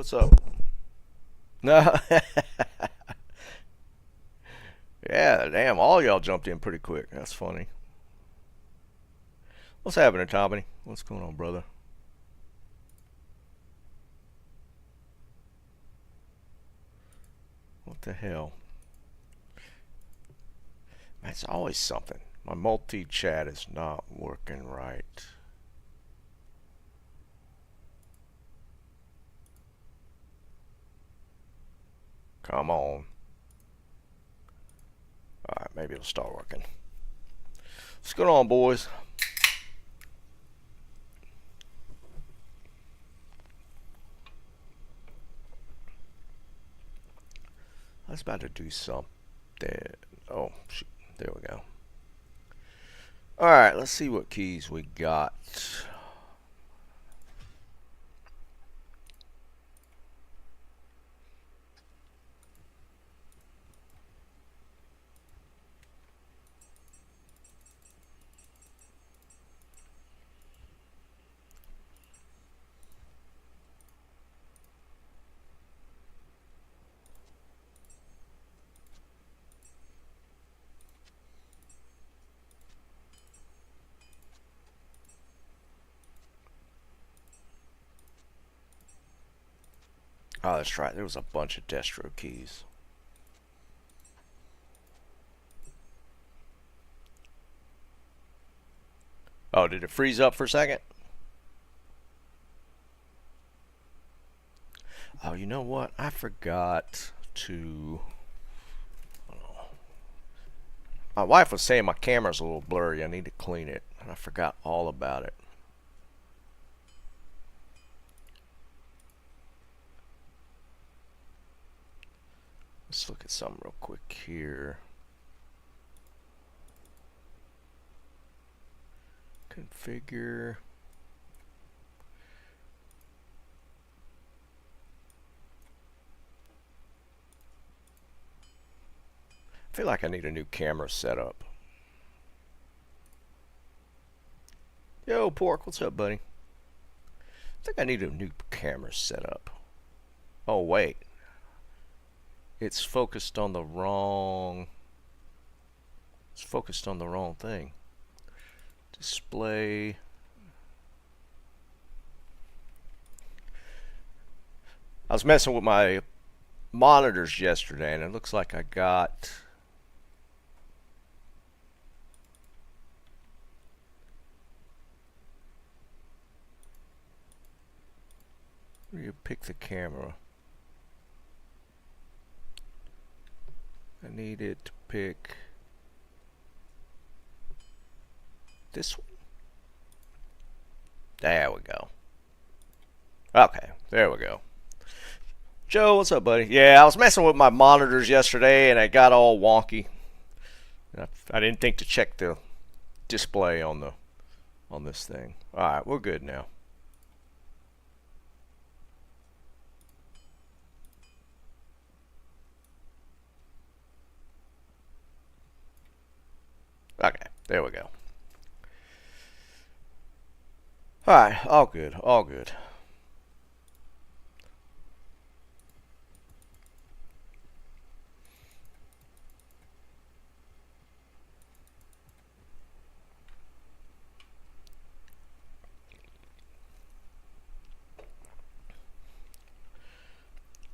what's up? No. Yeah, damn, all y'all jumped in pretty quick. That's funny. What's happening, Tommy? What's going on, brother? What the hell? Man, it's always something. My multi-chat is not working right. Come on. Alright, maybe it'll start working. What's going on, boys? I was about to do something. Oh, shoot. There we go. Alright, let's see what keys we got. Oh, that's right. There was a bunch of destro keys. Oh, did it freeze up for a second? Oh, you know what? I forgot to... My wife was saying my camera's a little blurry. I need to clean it. And I forgot all about it. Let's look at something real quick here. Configure. I feel like I need a new camera setup. Yo, Pork, what's up, buddy? I think I need a new camera setup. Oh, wait. It's focused on the wrong... It's focused on the wrong thing. Display... I was messing with my monitors yesterday, and it looks like I got... Where do you pick the camera? I need it to pick this one. There we go. Okay, there we go. Joe, what's up, buddy? Yeah, I was messing with my monitors yesterday and it got all wonky. I didn't think to check the display on this thing. All right, we're good now. Okay, there we go. Alright, all good, all good.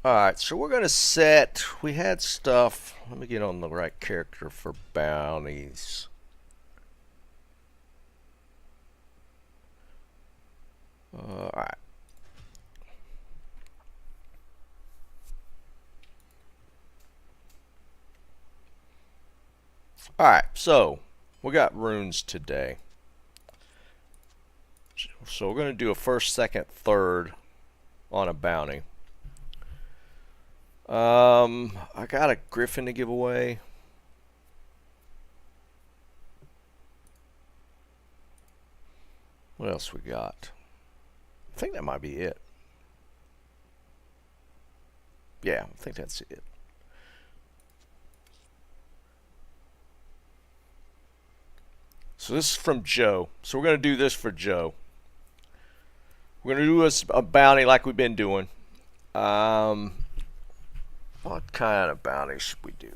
Alright, so we're going to set, we had stuff, let me get on the right character for bounties. Alright. Alright, so we got runes today. So we're going to do a first, second, third on a bounty. I got a griffin to give away. What else we got? I think that might be it. Yeah, I think that's it. So this is from Joe. So we're going to do this for Joe. We're going to do a bounty like we've been doing. What kind of bounty should we do?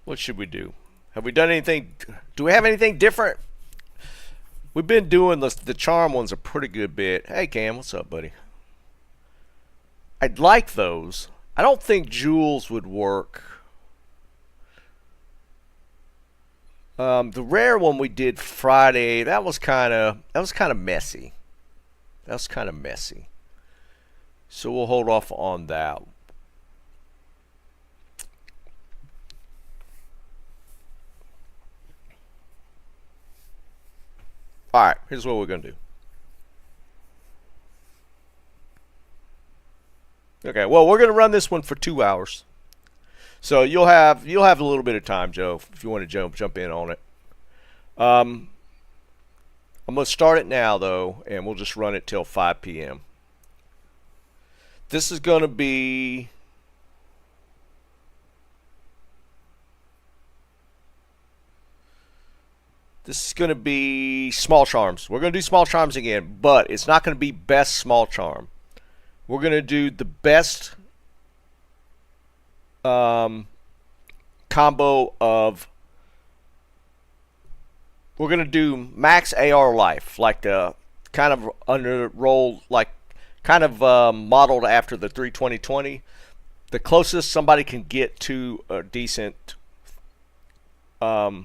What should we do? Have we done anything? Do we have anything different? We've been doing the charm ones a pretty good bit. Hey Cam, what's up, buddy? I'd like those. I don't think jewels would work. The rare one we did Friday, that was kind of messy. That was kind of messy. So we'll hold off on that. Alright, here's what we're going to do. Okay, well, we're going to run this one for 2 hours. So you'll have a little bit of time, Joe, if you want to jump in on it. I'm going to start it now, though, and we'll just run it till 5 p.m. This is going to be... This is going to be small charms. We're going to do small charms again, but it's not going to be best small charm. We're going to do the best combo of... We're going to do max AR life, like the kind of under roll, like kind of modeled after the 320-20. The closest somebody can get to a decent... Well,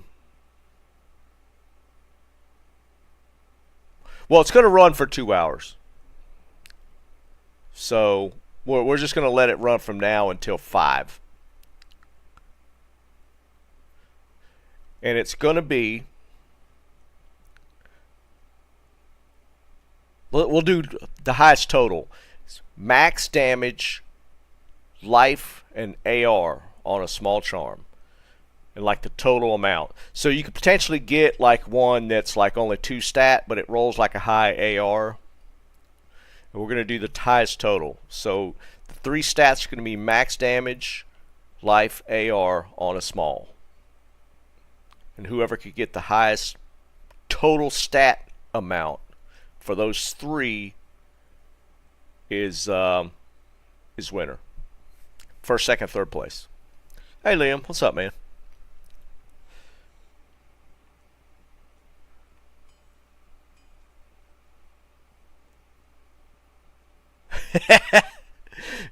it's going to run for 2 hours. So we're just going to let it run from now until 5. And it's going to be... We'll do the highest total. Max damage, life, and AR on a small charm. And like the total amount. So you could potentially get like one that's like only 2 stat, but it rolls like a high AR. And we're going to do the highest total. So the 3 stats are going to be max damage, life, AR on a small. And whoever could get the highest total stat amount for those 3 is winner. First, second, third place. Hey Liam, what's up, man?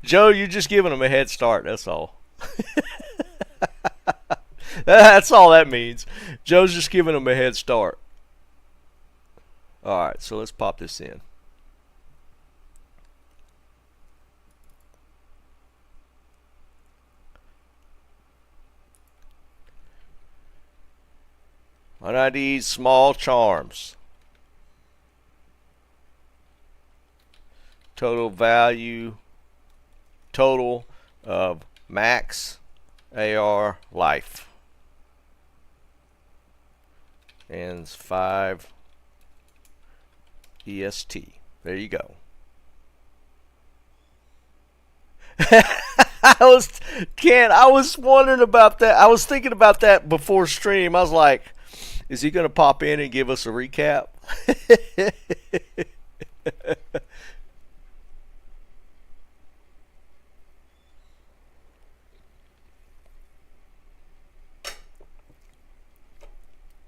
Joe, you're just giving them a head start, that's all. That's all that means. Joe's just giving them a head start. Alright, so let's pop this in. Unid'd small charms. Total value, total of max AR life. And 5 EST. There you go. I was wondering about that. I was thinking about that before stream. I was like, is he going to pop in and give us a recap?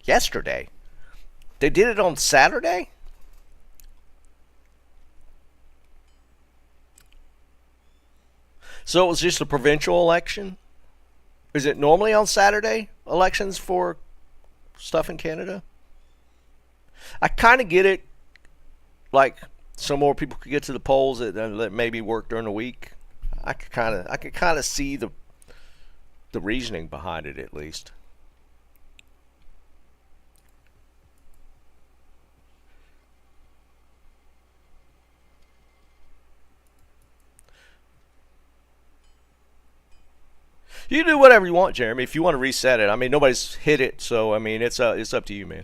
Yesterday? They did it on Saturday? So it was just a provincial election? Is it normally on Saturday, elections for stuff in Canada? I kind of get it, like some more people could get to the polls that maybe work during the week. I could kind of see the reasoning behind it, at least. You can do whatever you want, Jeremy. If you want to reset it, I mean, nobody's hit it, so I mean, it's up to you, man.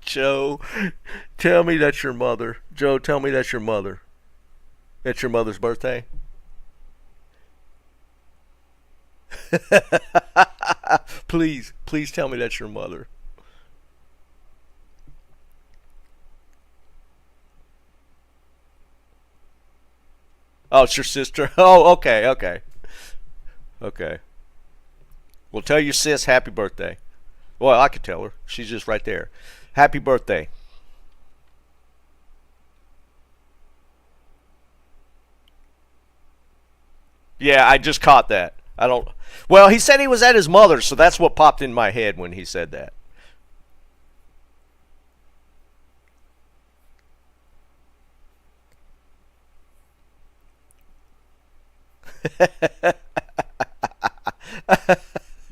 Joe, tell me that's your mother. Joe, tell me that's your mother. It's your mother's birthday? Please, please tell me that's your mother. Oh, it's your sister. Oh, okay, okay, okay. Well, tell your sis happy birthday. Well, I could tell her. She's just right there. Happy birthday. Yeah, I just caught that. I don't. Well, he said he was at his mother's, so that's what popped in my head when he said that.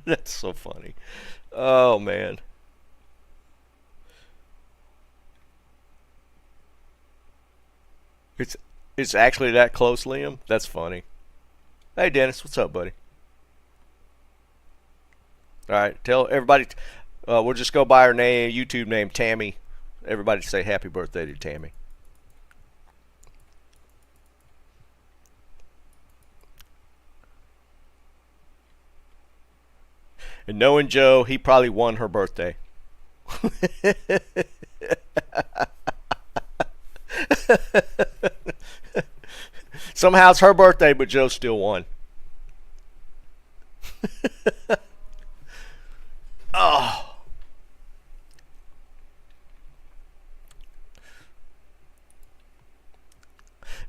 That's so funny. Oh man, it's it's actually that close, Liam. That's funny. Hey, Dennis, what's up, buddy? All right, tell everybody. We'll just go by her name, YouTube name, Tammy. Everybody say happy birthday to Tammy. And knowing Joe, he probably won her birthday. Somehow it's her birthday, but Joe still won. Oh,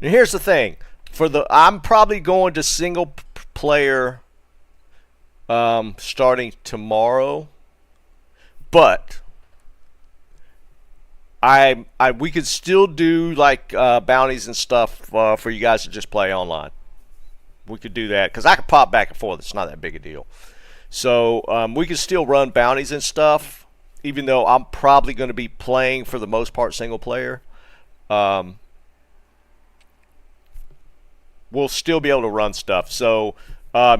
now here's the thing. I'm probably going to single player starting tomorrow, but we could still do like bounties and stuff for you guys to just play online. We could do that because I could pop back and forth. It's not that big a deal. So we could still run bounties and stuff, even though I'm probably going to be playing for the most part single player. Um, we'll still be able to run stuff. So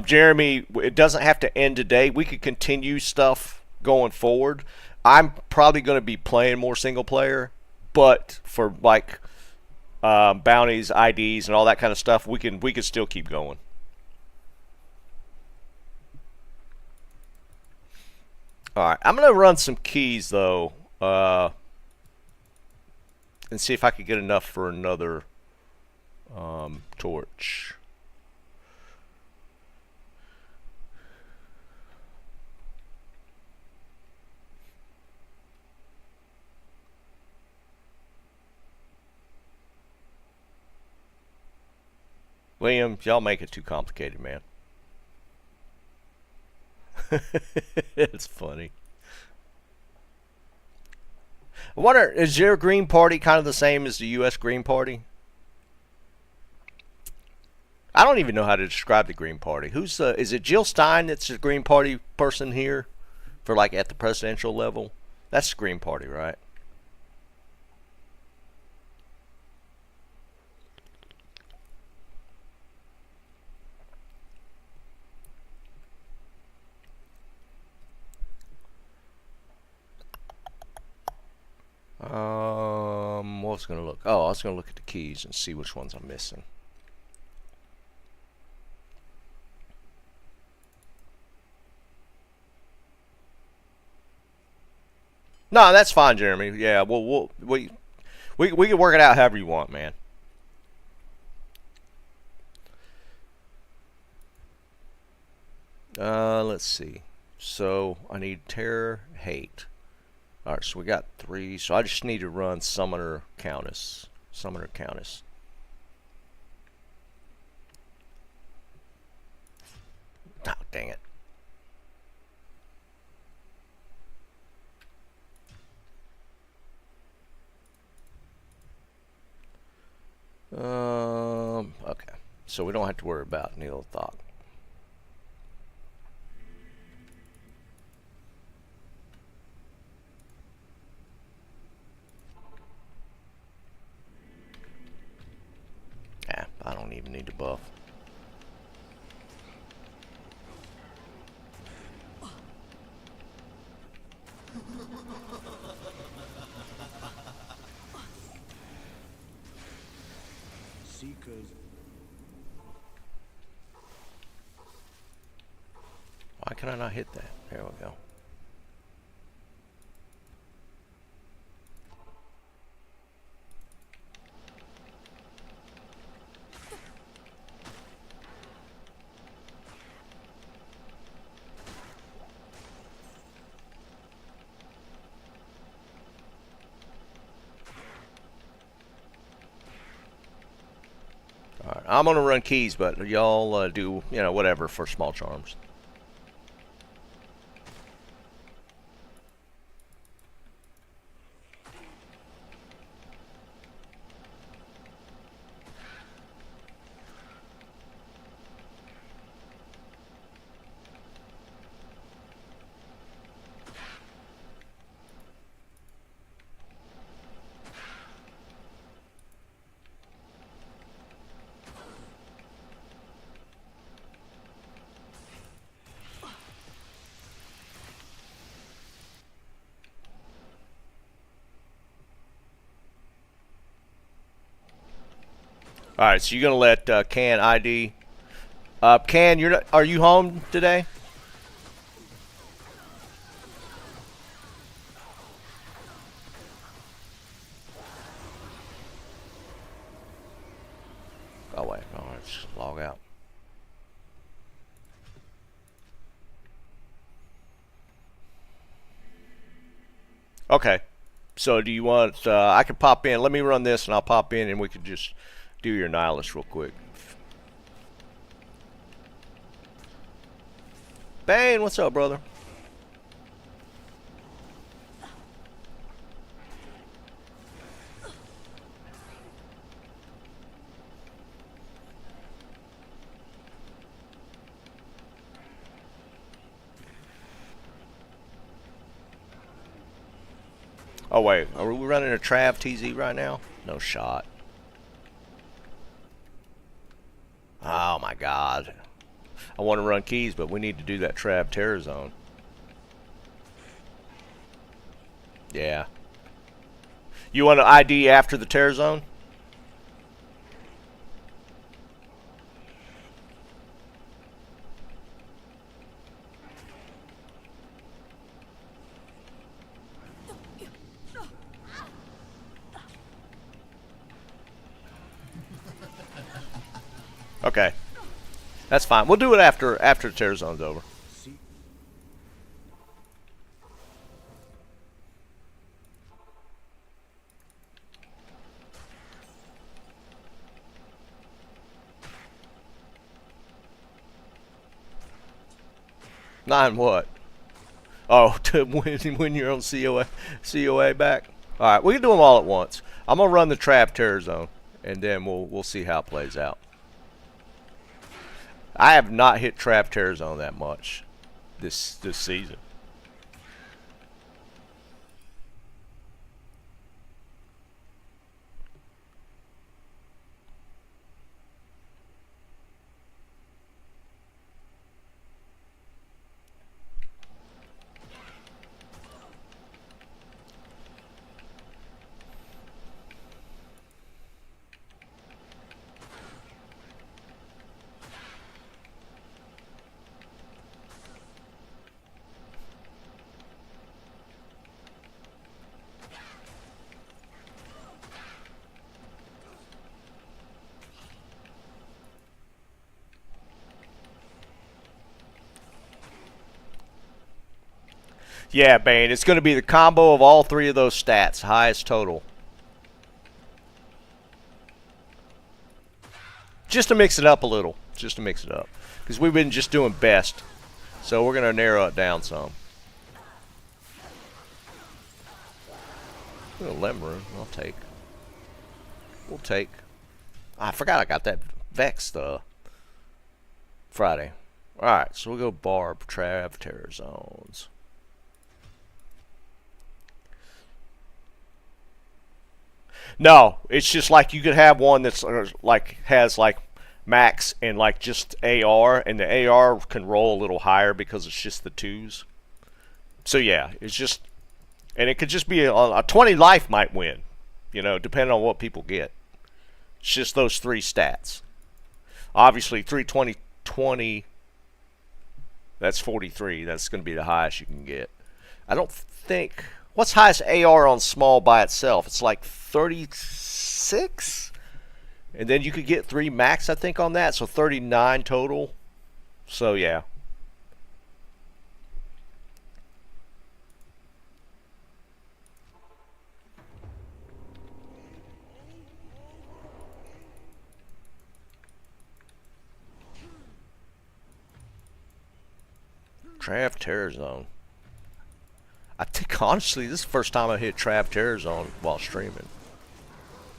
Jeremy, it doesn't have to end today. We could continue stuff going forward. I'm probably going to be playing more single player, but for like bounties, IDs, and all that kind of stuff, we can still keep going. All right, I'm gonna run some keys though, and see if I could get enough for another torch. William, y'all make it too complicated, man. It's funny. I wonder, is your Green Party kind of the same as the U.S. Green Party? I don't even know how to describe the Green Party. Is it Jill Stein that's the Green Party person here for like at the presidential level? That's the Green Party, right? What was gonna look? Oh, I was gonna look at the keys and see which ones I'm missing. No, that's fine, Jeremy. Yeah, we can work it out however you want, man. Let's see. So I need terror, hate. All right, so we got three. So I just need to run summoner countess. Summoner countess. Oh, dang it. Okay. So we don't have to worry about Neil Thought. Yeah, I don't even need to buff. Why can I not hit that? There we go. Alright, I'm gonna run keys, but y'all do, you know, whatever for small charms. All right, so you're gonna let Can ID. Can, you're not, are you home today? Oh wait, no, let's log out. Okay, so do you want? I can pop in. Let me run this, and I'll pop in, and we can just do your nihilist real quick. Bane, what's up, brother? Oh wait, are we running a Trav TZ right now? No shot. Oh my god. I want to run keys, but we need to do that Trav Terror Zone. Yeah. You want an ID after the Terror Zone? Okay. That's fine. We'll do it after the Terror Zone's over. Nine what? Oh, to when you're on COA back. All right, we can do them all at once. I'm gonna run the Trap Terror Zone, and then we'll see how it plays out. I have not hit Trap Terror Zone that much this season. Yeah, Bane, it's going to be the combo of all three of those stats, highest total. Just to mix it up a little. Just to mix it up. Because we've been just doing best. So we're going to narrow it down some. A lemon room, I'll take. We'll take. I forgot I got that Vex Friday. Alright, so we'll go Barb, Trav, Terror Zones. No, it's just like you could have one that's like has like max and like just AR, and the AR can roll a little higher because it's just the twos. So yeah, it's just And it could just be a 20 life might win, you know, depending on what people get. It's just those three stats. Obviously, 320, 20, that's 43. That's going to be the highest you can get. I don't think... What's highest AR on small by itself? It's like 36? And then you could get 3 max, I think, on that. So 39 total. So, yeah. Trav Terror Zone. I think, honestly, this is the first time I hit Trav Terror Zone while streaming.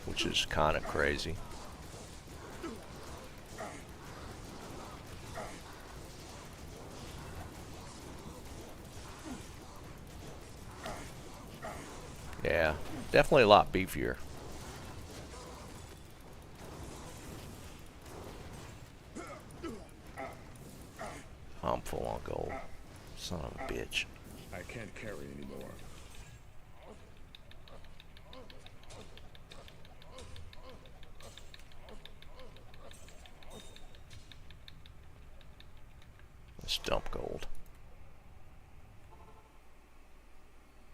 Which is kind of crazy. Yeah, definitely a lot beefier. I'm full on gold. Son of a bitch. I can't carry anymore. Let's dump gold.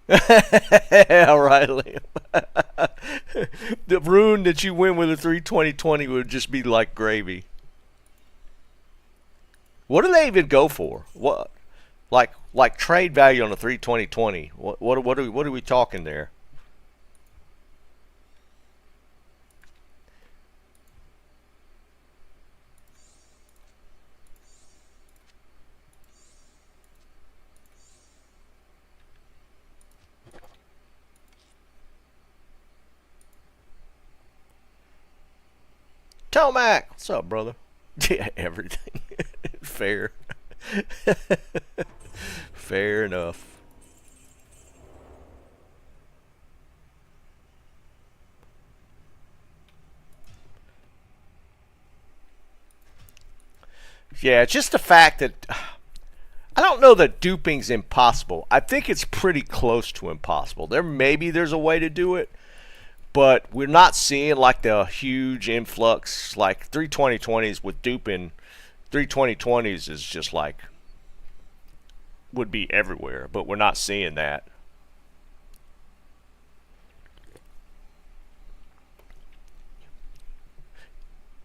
Yeah, right, Liam. The rune that you win with a 320-20 would just be like gravy. What do they even go for? What, like trade value on a 320-20? What are we talking there? Tomac, what's up, brother? Yeah, everything. Fair. Fair enough. Yeah, just the fact that I don't know that duping's impossible. I think it's pretty close to impossible. Maybe there's a way to do it, but we're not seeing like the huge influx like 320-20s with duping. 320-20s is just like would be everywhere, but we're not seeing that.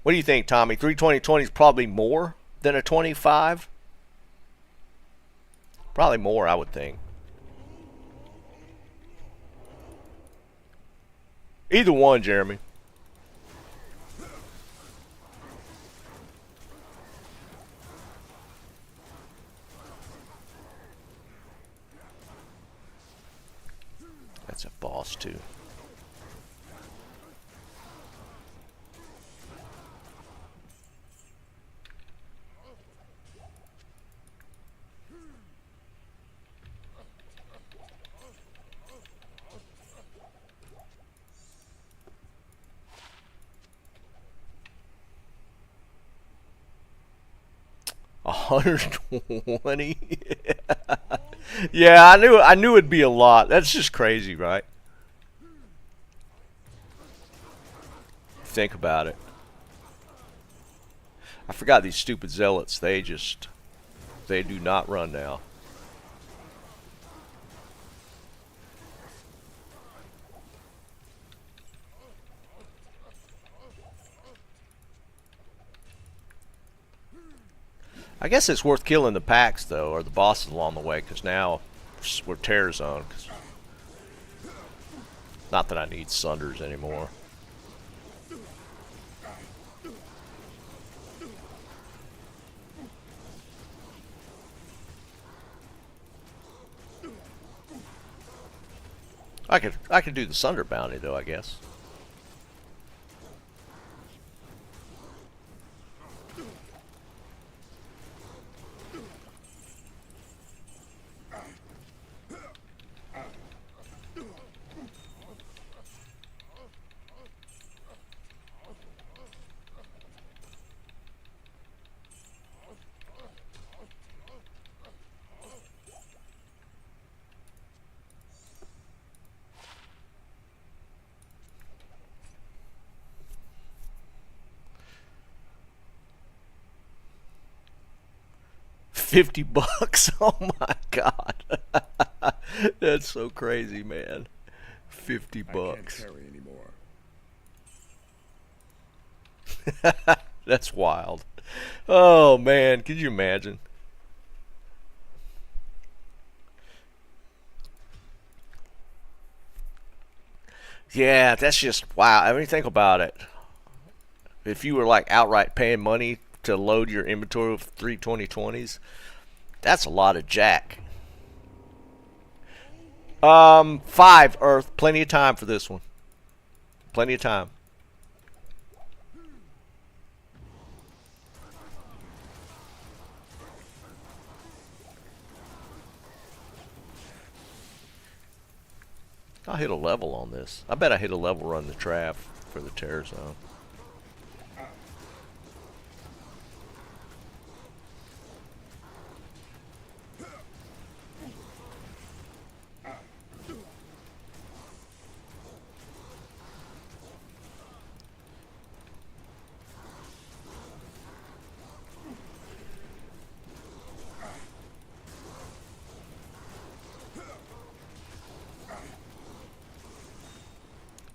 What do you think, Tommy? 320-20 is probably more than a 25? Probably more, I would think. Either one, Jeremy. That's a boss, too. $120. Yeah, I knew it'd be a lot. That's just crazy, right? Think about it. I forgot these stupid zealots. They do not run now. I guess it's worth killing the packs, though, or the bosses along the way, because now we're Terror Zone. Not that I need Sunders anymore. I could do the Sunder bounty, though, I guess. $50. Oh my god. That's so crazy, man. 50 I can't bucks. carry anymore. That's wild. Oh man, could you imagine? Yeah, that's just wow. I mean, think about it. If you were like outright paying money to load your inventory of 32020s, that's a lot of jack. 5 Earth, plenty of time for this one. Plenty of time. I'll hit a level on this. I bet I hit a level run the Trav for the Terror Zone.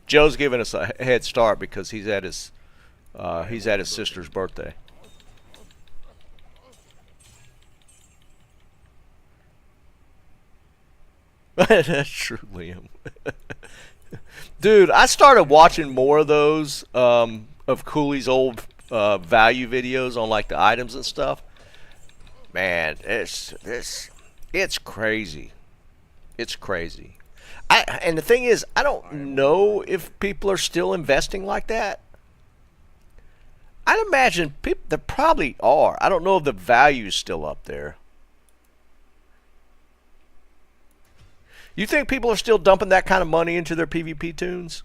Joe's giving us a head start because he's at his sister's birthday. That's true, Liam. Dude, I started watching more of those of Cooley's old value videos on like the items and stuff. Man, it's crazy. It's crazy. And the thing is, I don't know if people are still investing like that. I'd imagine people, they probably are. I don't know if the value is still up there. You think people are still dumping that kind of money into their PvP tunes?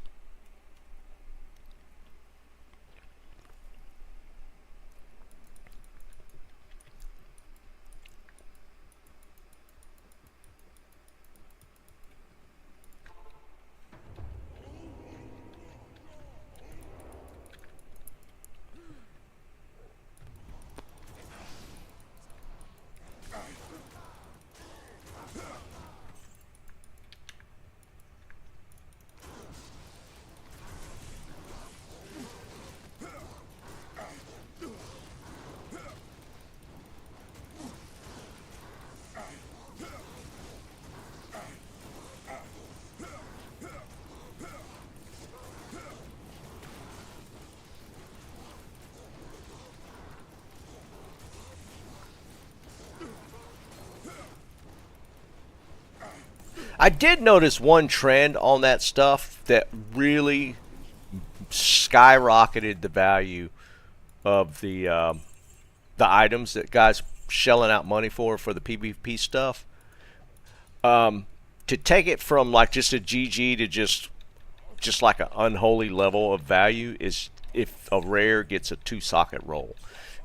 I did notice one trend on that stuff that really skyrocketed the value of the items that guys shelling out money for the PvP stuff. To take it from like just a GG to just like an unholy level of value is if a rare gets a 2-socket roll.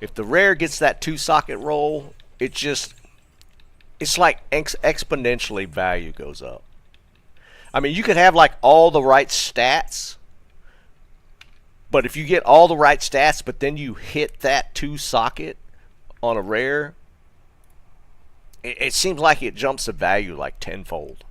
If the rare gets that 2-socket roll, it's like exponentially value goes up. I mean, you could have like all the right stats, but if you get all the right stats, but then you hit that 2-socket on a rare, it seems like it jumps the value like tenfold.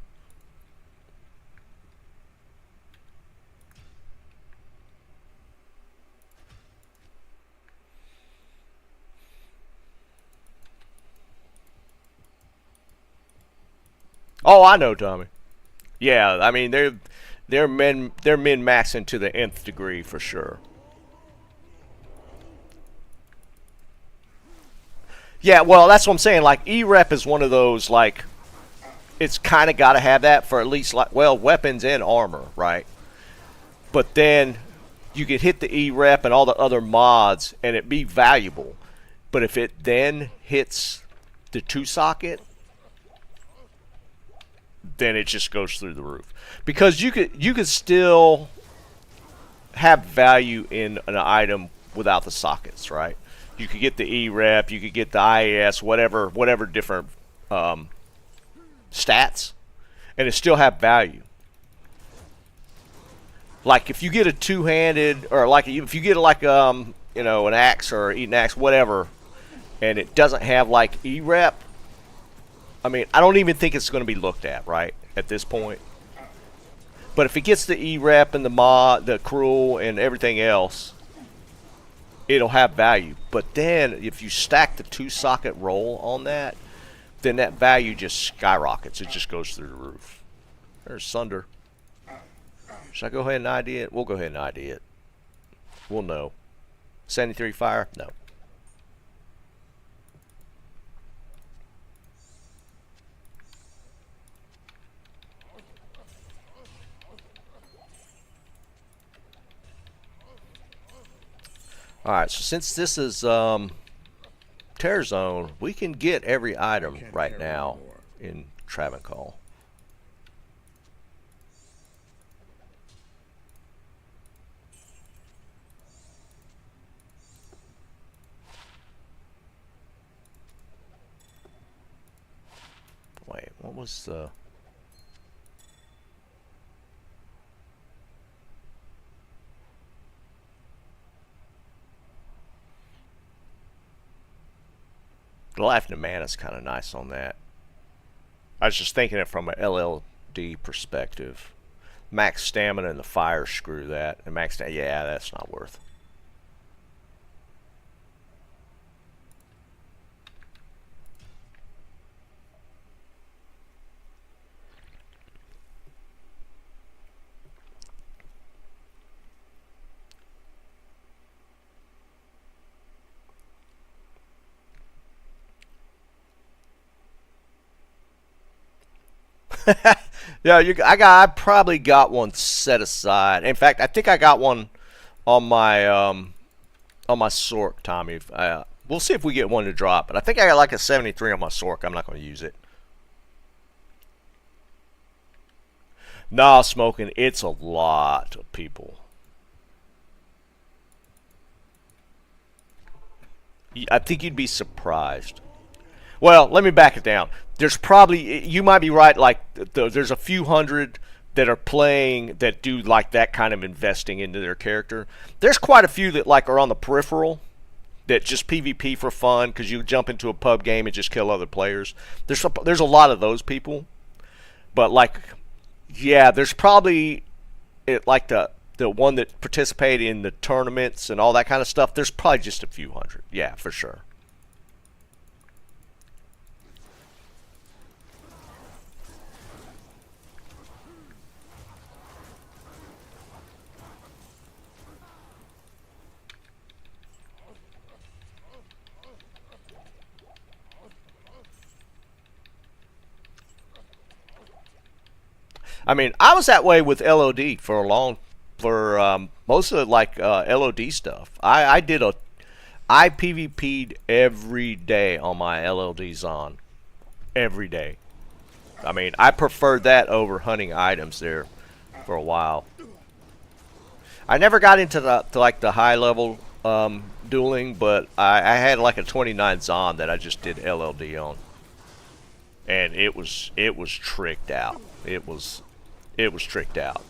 Oh, I know, Tommy. Yeah, I mean they're min maxing to the nth degree for sure. Yeah, well, that's what I'm saying. Like E-Rep is one of those like it's kind of got to have that for at least like weapons and armor, right? But then you can hit the E-Rep and all the other mods and it be valuable. But if it then hits the 2-socket, then it just goes through the roof. Because you could still have value in an item without the sockets, right? You could get the E-Rep, you could get the IAS, whatever different stats, and it still have value. Like if you get a two-handed, or like if you get like an axe or eat an axe, whatever, and it doesn't have like E-Rep, I mean, I don't even think it's going to be looked at, right, at this point. But if it gets the E-Rep and the mod, the cruel, and everything else, it'll have value. But then if you stack the 2-socket roll on that, then that value just skyrockets. It just goes through the roof. There's Sunder. Should I go ahead and ID it? We'll go ahead and ID it. We'll know. 73 fire? No. Alright, so since this is Tear Zone, we can get every item right now in Travancore. Wait, what was the... The Life in the Man is kind of nice on that. I was just thinking it from an LLD perspective. Max stamina and the fire, screw that. And max, yeah, that's not worth. Yeah, I probably got one set aside. In fact, I think I got one on my Sork, Tommy. We'll see if we get one to drop. But I think I got like a 73 on my Sork. I'm not going to use it. Nah, smoking. It's a lot of people. I think you'd be surprised. Well, let me back it down. There's probably, you might be right, like there's a few hundred that are playing that do like that kind of investing into their character. There's quite a few that like are on the peripheral that just PvP for fun because you jump into a pub game and just kill other players. There's a lot of those people. But like, yeah, there's probably like the one that participate in the tournaments and all that kind of stuff. There's probably just a few hundred. Yeah, for sure. I mean, I was that way with LOD for most of like LOD stuff. I PvP'd every day on my LLD Zon. Every day. I mean, I preferred that over hunting items there for a while. I never got into like the high level dueling, but I had like a 29 Zon that I just did LLD on, and it was tricked out. It was tricked out.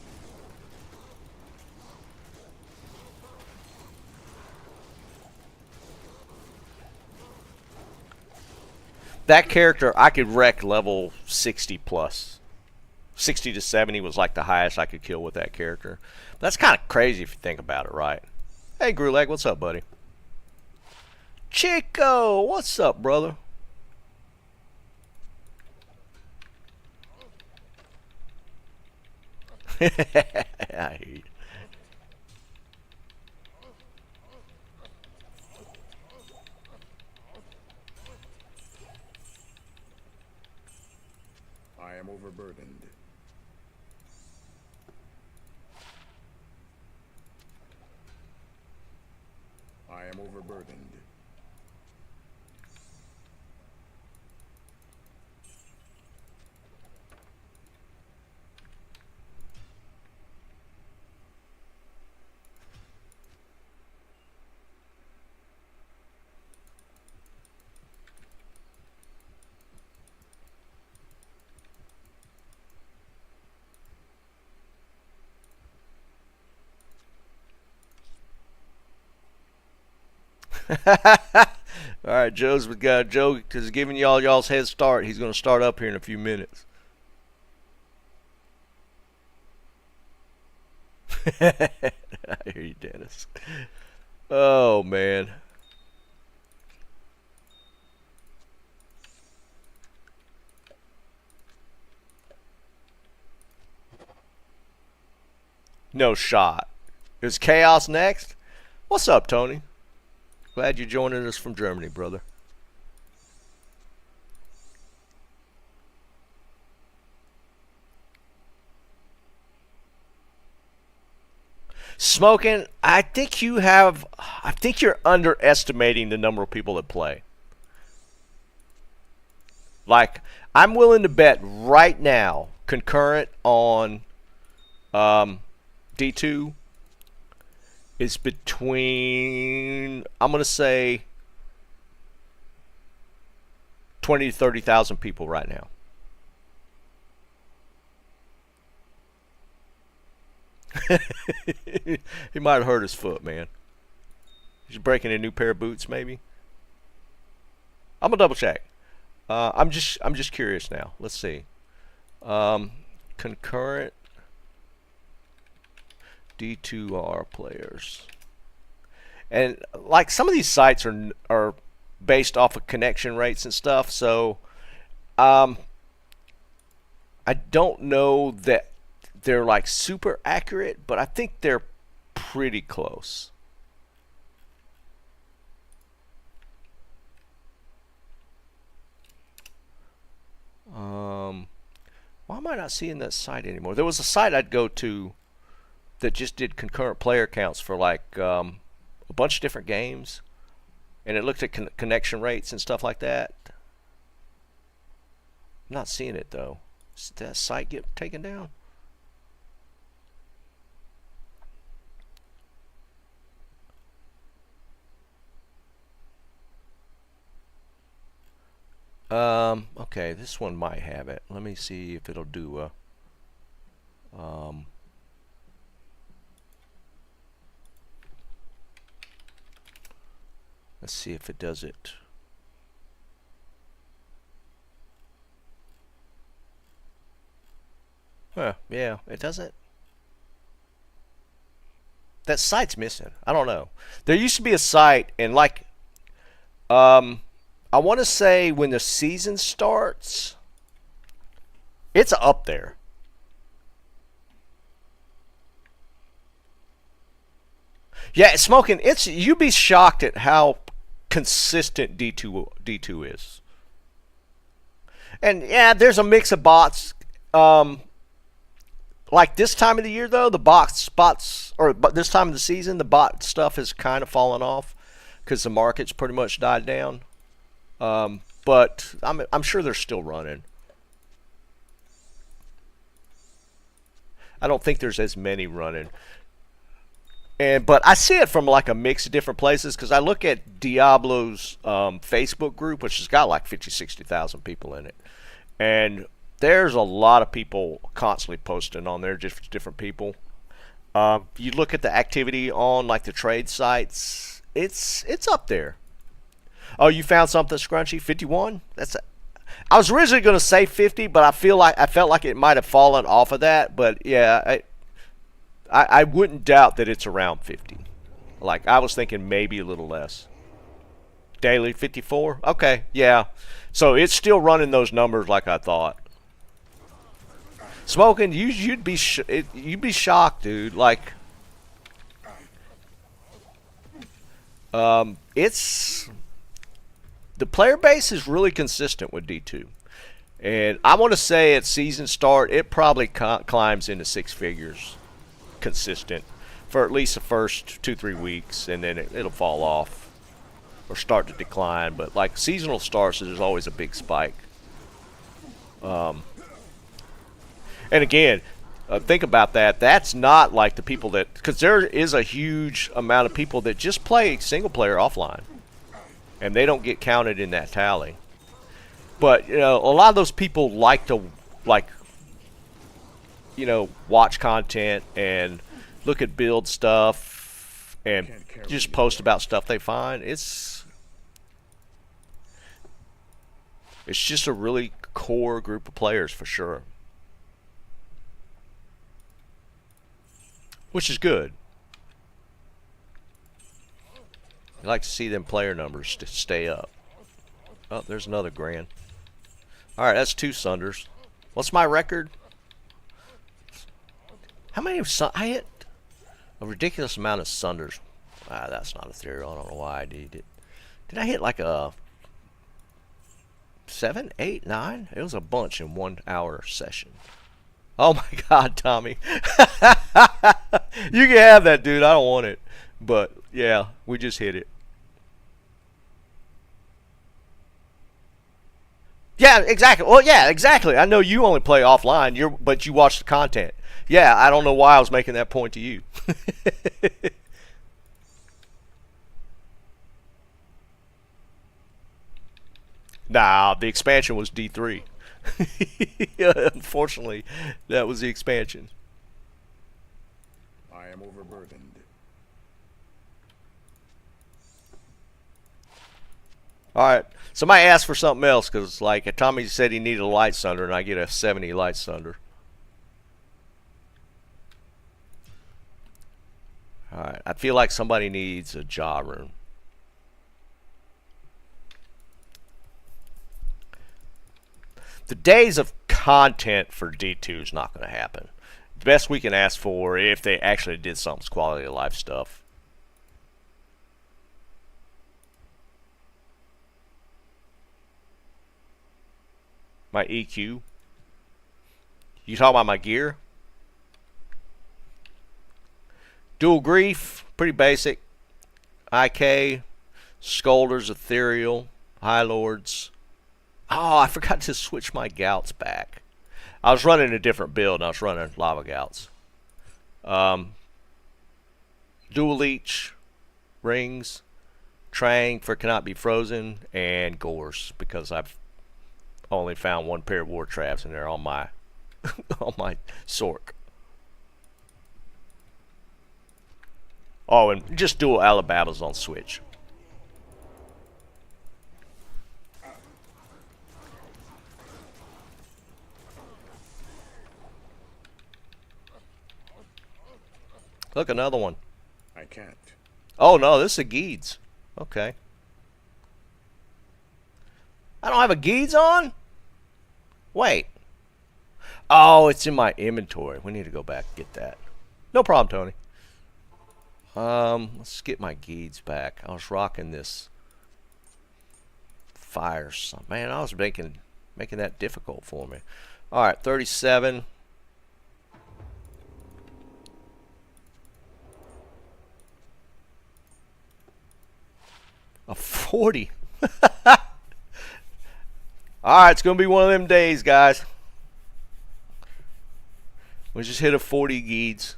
That character, I could wreck level 60 plus. 60 to 70 was like the highest I could kill with that character. But that's kind of crazy if you think about it, right? Hey, Gruleg, what's up, buddy? Chico, what's up, brother? I hate you. I am overburdened. I am overburdened. All right, Joe's we got Joe is giving y'all's head start. He's going to start up here in a few minutes. I hear you, Dennis. Oh man. No shot. Is Chaos next? What's up, Tony? Glad you're joining us from Germany, brother. Smoking, I think you're underestimating the number of people that play. Like, I'm willing to bet right now, concurrent on D2 is between, I'm going to say, 20 to 30,000 people right now. He might have hurt his foot, man. He's breaking a new pair of boots, maybe. I'm gonna double check. I'm just curious now. Let's see. Concurrent D2R players, and like some of these sites are based off of connection rates and stuff. So, I don't know that they're like super accurate, but I think they're pretty close. Why am I not seeing that site anymore? There was a site I'd go to that just did concurrent player counts for like a bunch of different games, and it looked at connection rates and stuff like that. I'm not seeing it though. Did that site get taken down? Okay, this one might have it. Let me see if it'll do a let's see if it does it. Yeah, it doesn't. That site's missing. I don't know. There used to be a site, and like I want to say when the season starts, it's up there. Yeah, smoking. You'd be shocked at how consistent D2 is. And yeah, there's a mix of bots. Like this time of the year though, the bots, but this time of the season, the bot stuff has kind of fallen off because the market's pretty much died down. But I'm sure they're still running. I don't think there's as many running. But I see it from like a mix of different places because I look at Diablo's Facebook group, which has got like 50,000-60,000 people in it, and there's a lot of people constantly posting on there, just different people. You look at the activity on like the trade sites, it's up there. Oh, you found something, Scrunchy? 51? I was originally going to say 50, but I felt like it might have fallen off of that. But yeah, I wouldn't doubt that it's around 50. Like I was thinking maybe a little less. Daily 54? Okay, yeah. So it's still running those numbers like I thought. Smoking, you'd be shocked, dude. Like it's the player base is really consistent with D2. And I want to say at season start, it probably climbs into six figures consistent for at least the first 2-3 weeks, and then it'll fall off or start to decline. But like seasonal starts, there's always a big spike. And again, think about that. That's not like the people that, because there is a huge amount of people that just play single player offline, and they don't get counted in that tally. But you know, a lot of those people like to watch content and look at build stuff and just post about stuff they find. It's just a really core group of players for sure, which is good. You like to see them player numbers to stay up. Oh, there's another grand. All right, that's 2 Sunders. What's my record? How many of I hit a ridiculous amount of Sunders. Ah, that's not ethereal. I don't know why I did it. Did I hit like a 7, 8, 9? It was a bunch in 1 hour session. Oh my God, Tommy. You can have that, dude. I don't want it. But yeah, we just hit it. Yeah, exactly. Well, yeah, exactly. I know you only play offline, but you watch the content. Yeah, I don't know why I was making that point to you. Nah, the expansion was D3. Unfortunately, that was the expansion. I am overburdened. Alright, somebody asked for something else, because like Tommy said he needed a light sunder, and I get a 70 light sunder. Alright, I feel like somebody needs a jaw room. The days of content for D2 is not going to happen. The best we can ask for, if they actually did something, is quality of life stuff. My EQ. You talking about my gear? Dual grief, pretty basic. IK, Scolders, Ethereal, High Lords. Oh, I forgot to switch my gouts back. I was running a different build, and I was running lava gouts. Dual leech, rings, Trang for cannot be frozen, and gores because I've only found 1 pair of war traps in there on my on my Sork. Oh, and just dual Alababas on Switch. Look, another one. I can't. Oh no, this is a Geeds. Okay. I don't have a Geeds on? Wait. Oh, it's in my inventory. We need to go back and get that. No problem, Tony. Let's get my Geeds back. I was rocking this Fire Sun. Man, I was making that difficult for me. Alright, 37. A 40. Alright, it's going to be one of them days, guys. We just hit a 40 Geeds.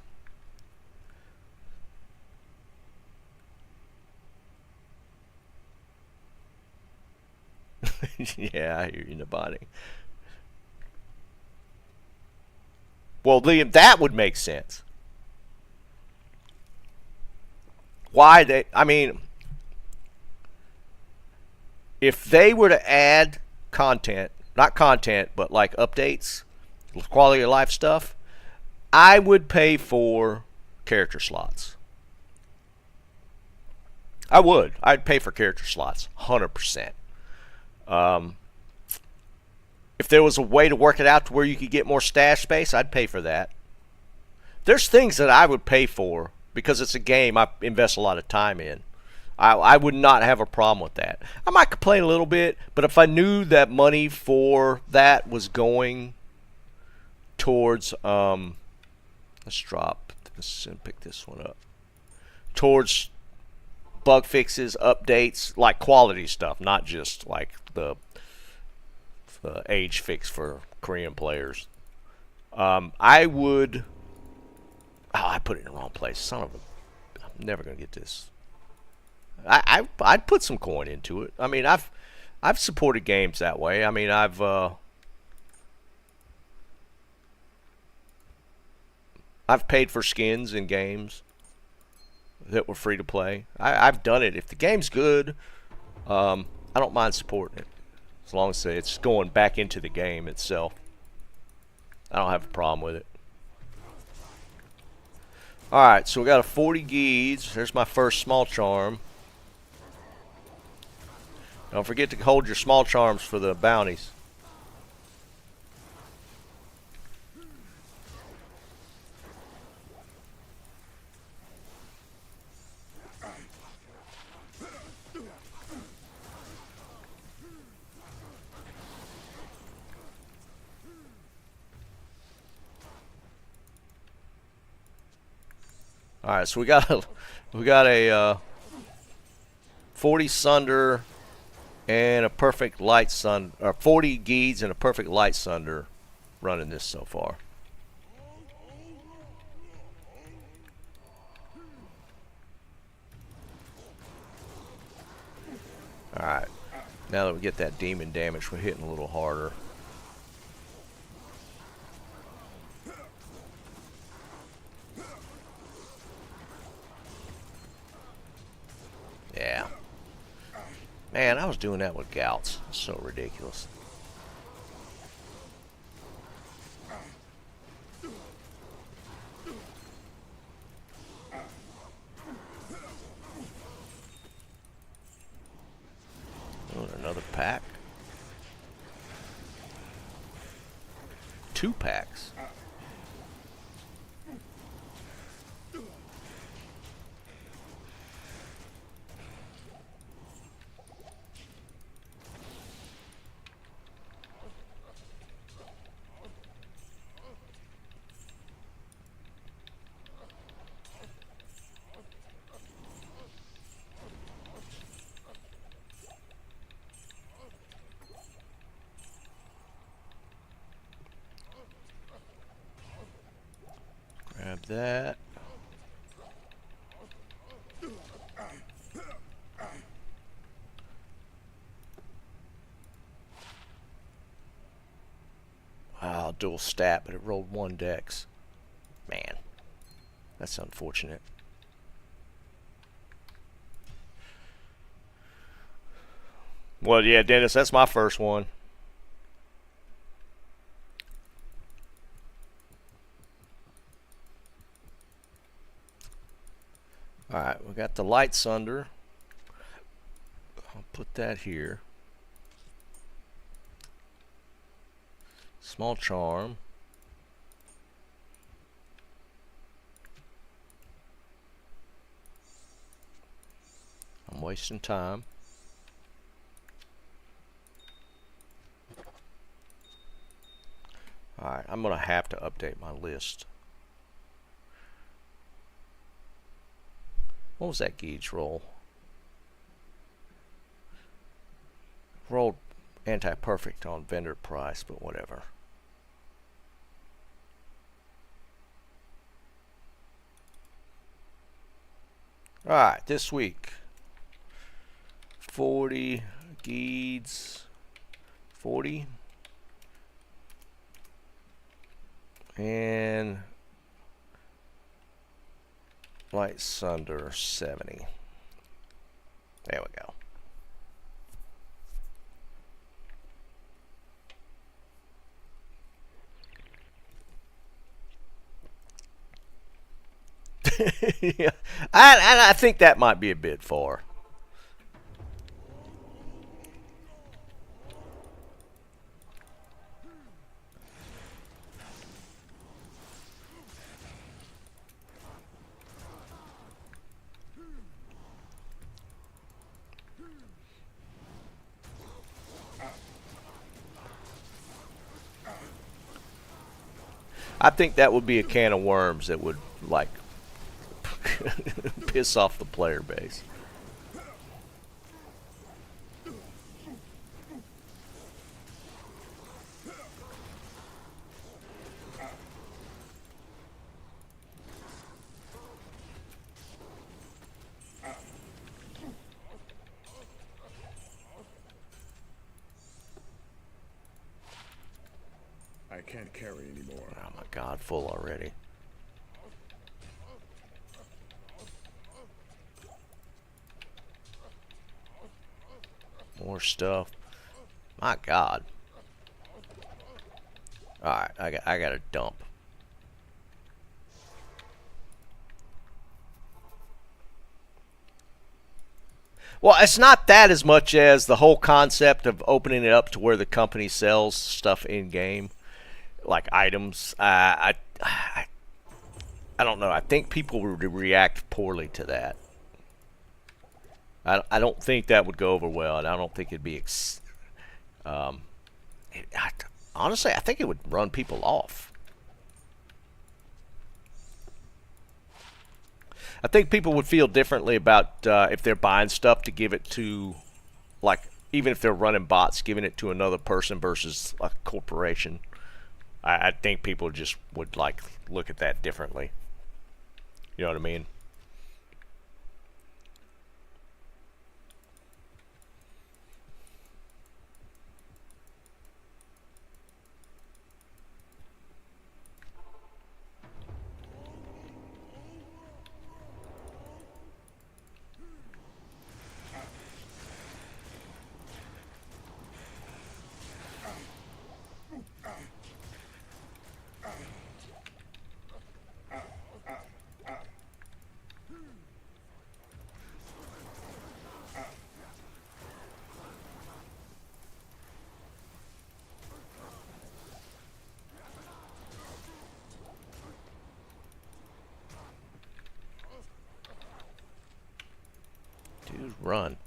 Yeah, I hear you, Nabati. Well, Liam, that would make sense. Why they... I mean... If they were to add content, not content, but like updates, quality of life stuff, I would pay for character slots. I would. I'd pay for character slots, 100%. If there was a way to work it out to where you could get more stash space, I'd pay for that. There's things that I would pay for because it's a game I invest a lot of time in. I would not have a problem with that. I might complain a little bit, but if I knew that money for that was going towards, let's drop this and pick this one up, towards bug fixes, updates, like quality stuff, not just like the age fix for Korean players. I would, I put it in the wrong place. Son of a, I'm never going to get this. I'd put some coin into it. I mean, I've supported games that way. I mean, I've paid for skins in games that were free to play. I've done it. If the game's good, I don't mind supporting it. As long as it's going back into the game itself. I don't have a problem with it. Alright, so we got a 40 geeds. There's my first small charm. Don't forget to hold your small charms for the bounties. Alright, so we got a 40 sunder and a perfect light sun, or 40 geeds and a perfect light sunder running this so far. Alright, now that we get that demon damage, we're hitting a little harder. Yeah. Man, I was doing that with gouts. So ridiculous. Oh, another pack. 2 packs. Grab that. Wow, dual stat, but it rolled 1 dex. Man, that's unfortunate. Well, yeah, Dennis, that's my first one. Alright, we got the light sunder. I'll put that here. Small charm. I'm wasting time. Alright, I'm going to have to update my list. What was that gauge roll? Rolled anti-perfect on vendor price, but whatever. Alright, this week. 40 geeds. 40. And light sunder 70. There we go. Yeah, I think that might be a bit far. I think that would be a can of worms that would, like, piss off the player base. I can't carry anymore. Oh my god, full already. More stuff. My God. Alright, I got a dump. Well, it's not that as much as the whole concept of opening it up to where the company sells stuff in game, like items. I don't know. I think people would react poorly to that. I don't think that would go over well, and I don't think it'd be. Honestly, I think it would run people off. I think people would feel differently about if they're buying stuff to give it to, like, even if they're running bots, giving it to another person versus a corporation. I think people just would, like, look at that differently. You know what I mean? Dude, run.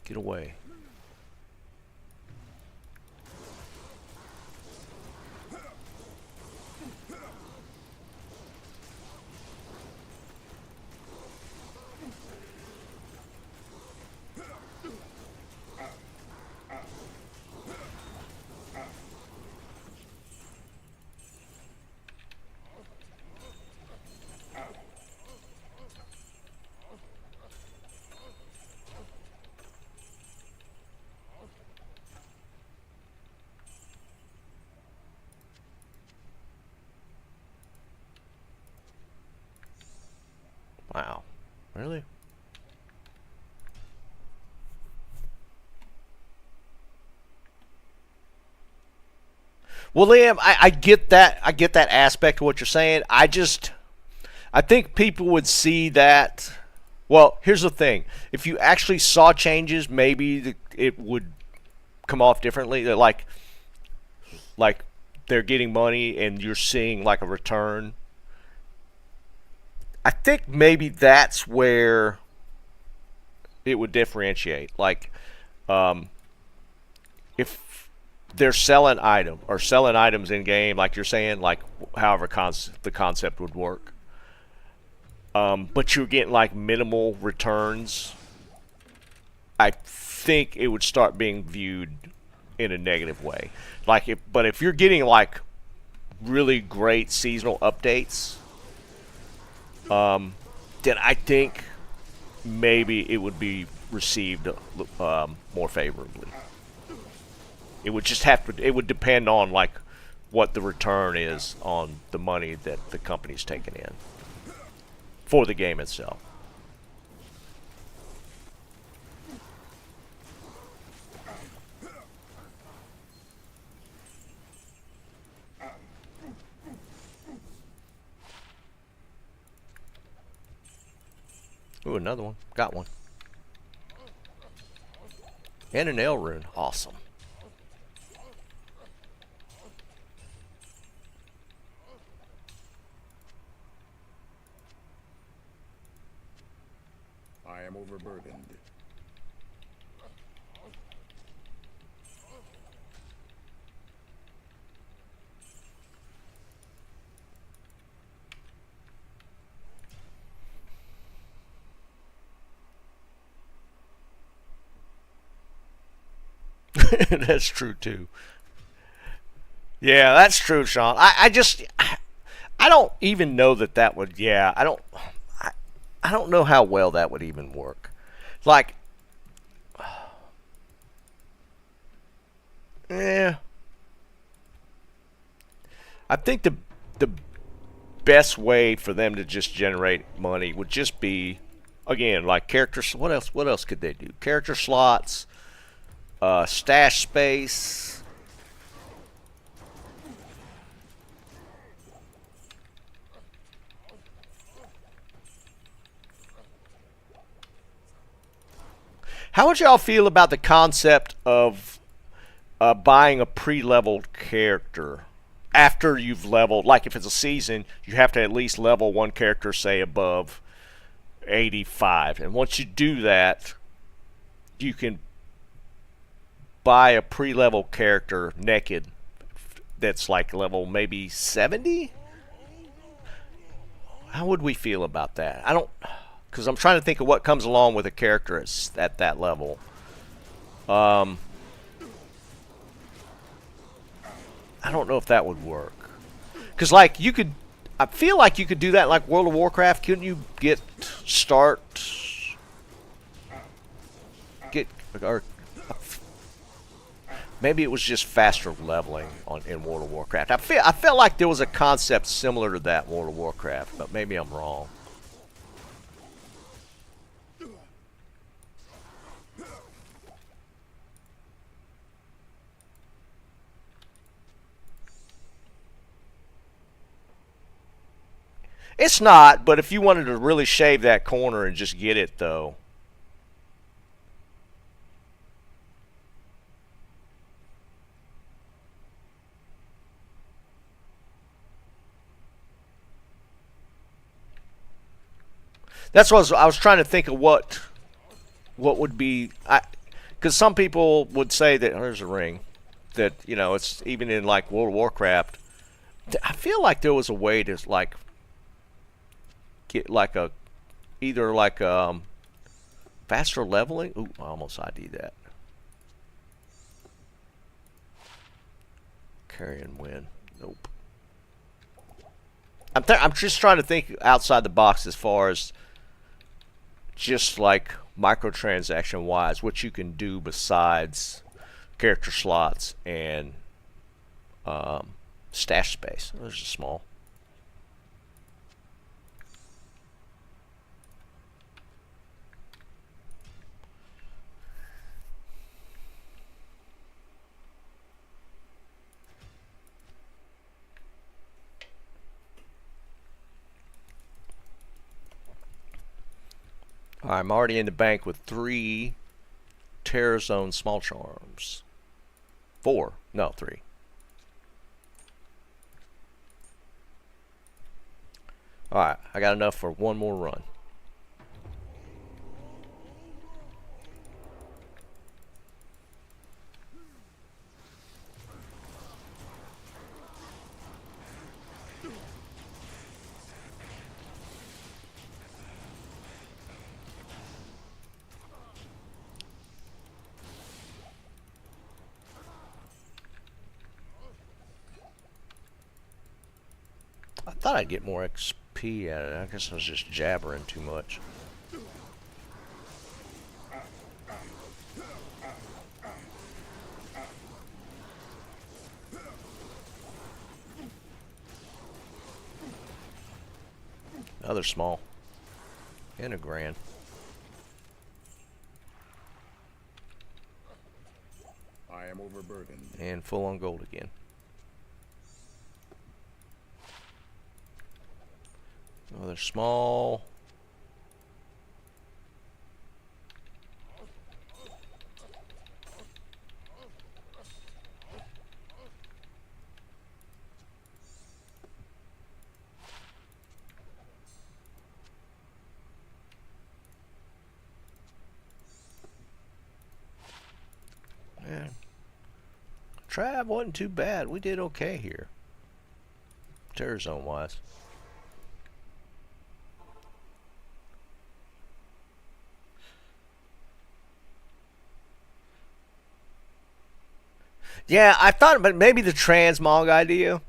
Get away. Wow. Really? Well, Liam, I get that. I get that aspect of what you're saying. I think people would see that. Well, here's the thing: if you actually saw changes, maybe it would come off differently. Like they're getting money and you're seeing like a return. I think maybe that's where it would differentiate. Like, if they're selling items in game, like you're saying, like however the concept would work. But you're getting like minimal returns. I think it would start being viewed in a negative way. But if you're getting like really great seasonal updates, then I think maybe it would be received more favorably. It would just have to. It would depend on like what the return is on the money that the company's taking in for the game itself. Ooh, another one. Got one. And an L rune. Awesome. I am overburdened. That's true too. Yeah, that's true, Sean. I don't even know that would. Yeah, I don't know how well that would even work. Like, yeah, I think the best way for them to just generate money would just be, again, like characters. What else? What else could they do? Character slots. Stash space. How would y'all feel about the concept of buying a pre-leveled character after you've leveled? Like if it's a season, you have to at least level one character, say above 85, and once you do that, you can buy a pre-level character naked that's like level maybe 70. How would we feel about that? I don't, because I'm trying to think of what comes along with a character at that level. I don't know if that would work. Because like you could, I feel like you could do that in like World of Warcraft. Couldn't you get or maybe it was just faster leveling in World of Warcraft. I felt like there was a concept similar to that in World of Warcraft, but maybe I'm wrong. It's not, but if you wanted to really shave that corner and just get it though. That's what I was trying to think of what would be, because some people would say that there's a ring, that you know it's even in like World of Warcraft. I feel like there was a way to like get like a either like faster leveling. Ooh, I almost ID'd that. Carry and win. Nope. I'm just trying to think outside the box as far as just like microtransaction wise, what you can do besides character slots and stash space. There's a small. I'm already in the bank with 3 Terror Zone small charms. 4. No, 3. Alright, I got enough for one more run. I thought I'd get more XP out of it. I guess I was just jabbering too much. Another small. And a grand. I am overburdened. And full on gold again. Another small. Yeah. Trav wasn't too bad. We did okay here. Terror Zone wise. Yeah, I thought, but maybe the transmog idea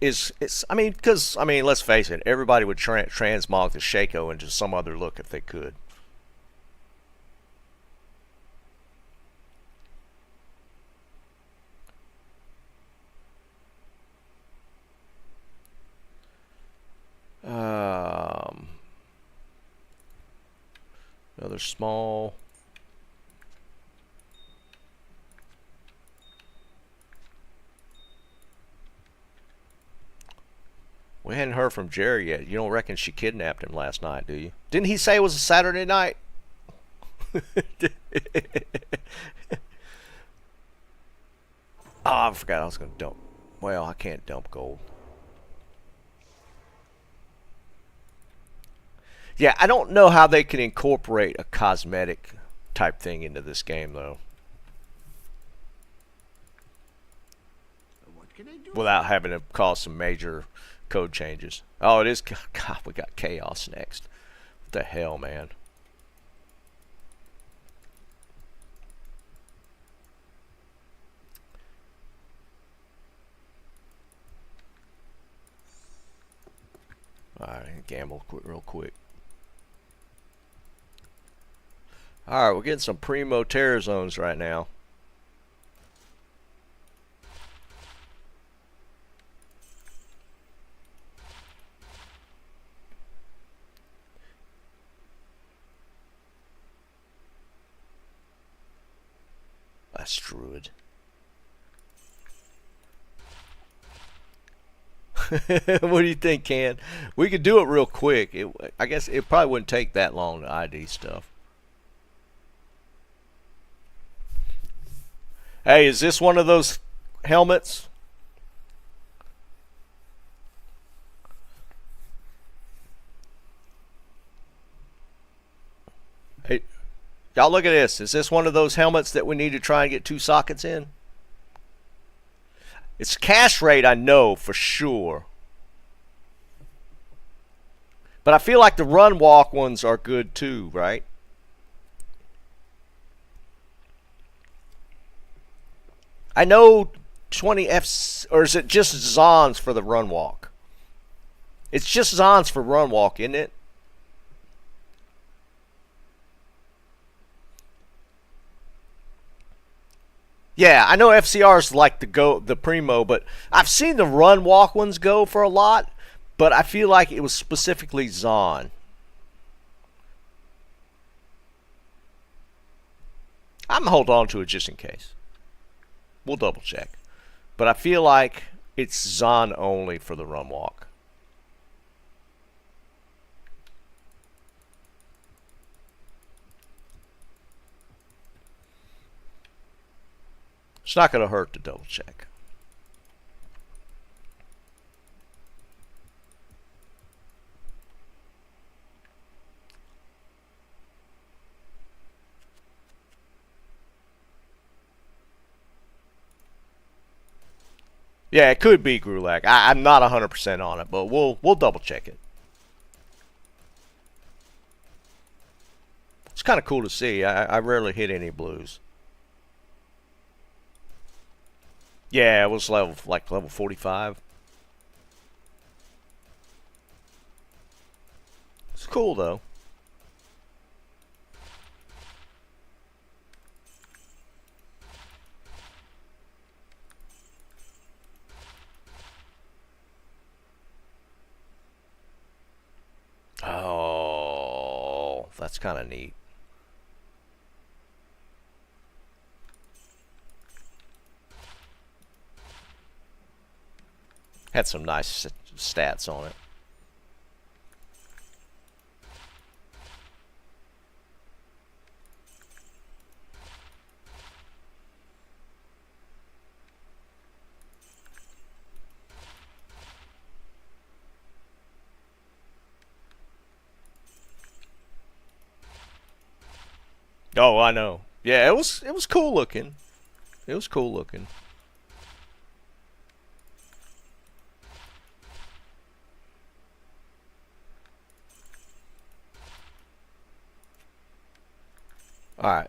is I mean, because I mean, let's face it, everybody would transmog the Shaco into some other look if they could. Another small. We hadn't heard from Jerry yet. You don't reckon she kidnapped him last night, do you? Didn't he say it was a Saturday night? Oh, I forgot I was going to dump. Well, I can't dump gold. Yeah, I don't know how they can incorporate a cosmetic type thing into this game, though. What can I do? Without having to cause some major code changes. Oh, it is. God, we got chaos next. What the hell, man? Alright, gamble real quick. Alright, we're getting some primo terror zones right now. That's Druid. What do you think, Ken? We could do it real quick. I guess it probably wouldn't take that long to ID stuff. Hey, is this one of those helmets? Hey, y'all look at this. Is this one of those helmets that we need to try and get 2 sockets in? It's cash rate, I know for sure. But I feel like the run walk ones are good too, right? I know 20 Fs, or is it just Zons for the run walk? It's just Zons for run walk, isn't it? Yeah, I know FCR's like the primo, but I've seen the run walk ones go for a lot, but I feel like it was specifically Zon. I'm gonna hold on to it just in case. We'll double check. But I feel like it's Zon only for the run walk. It's not going to hurt to double check. Yeah, it could be Grulak. I'm not 100% on it, but we'll double check it. It's kind of cool to see. I rarely hit any blues. Yeah, it was level 45. It's cool though. Oh, that's kind of neat. Had some nice stats on it. Oh, I know. Yeah, it was cool looking. It was cool looking. Alright.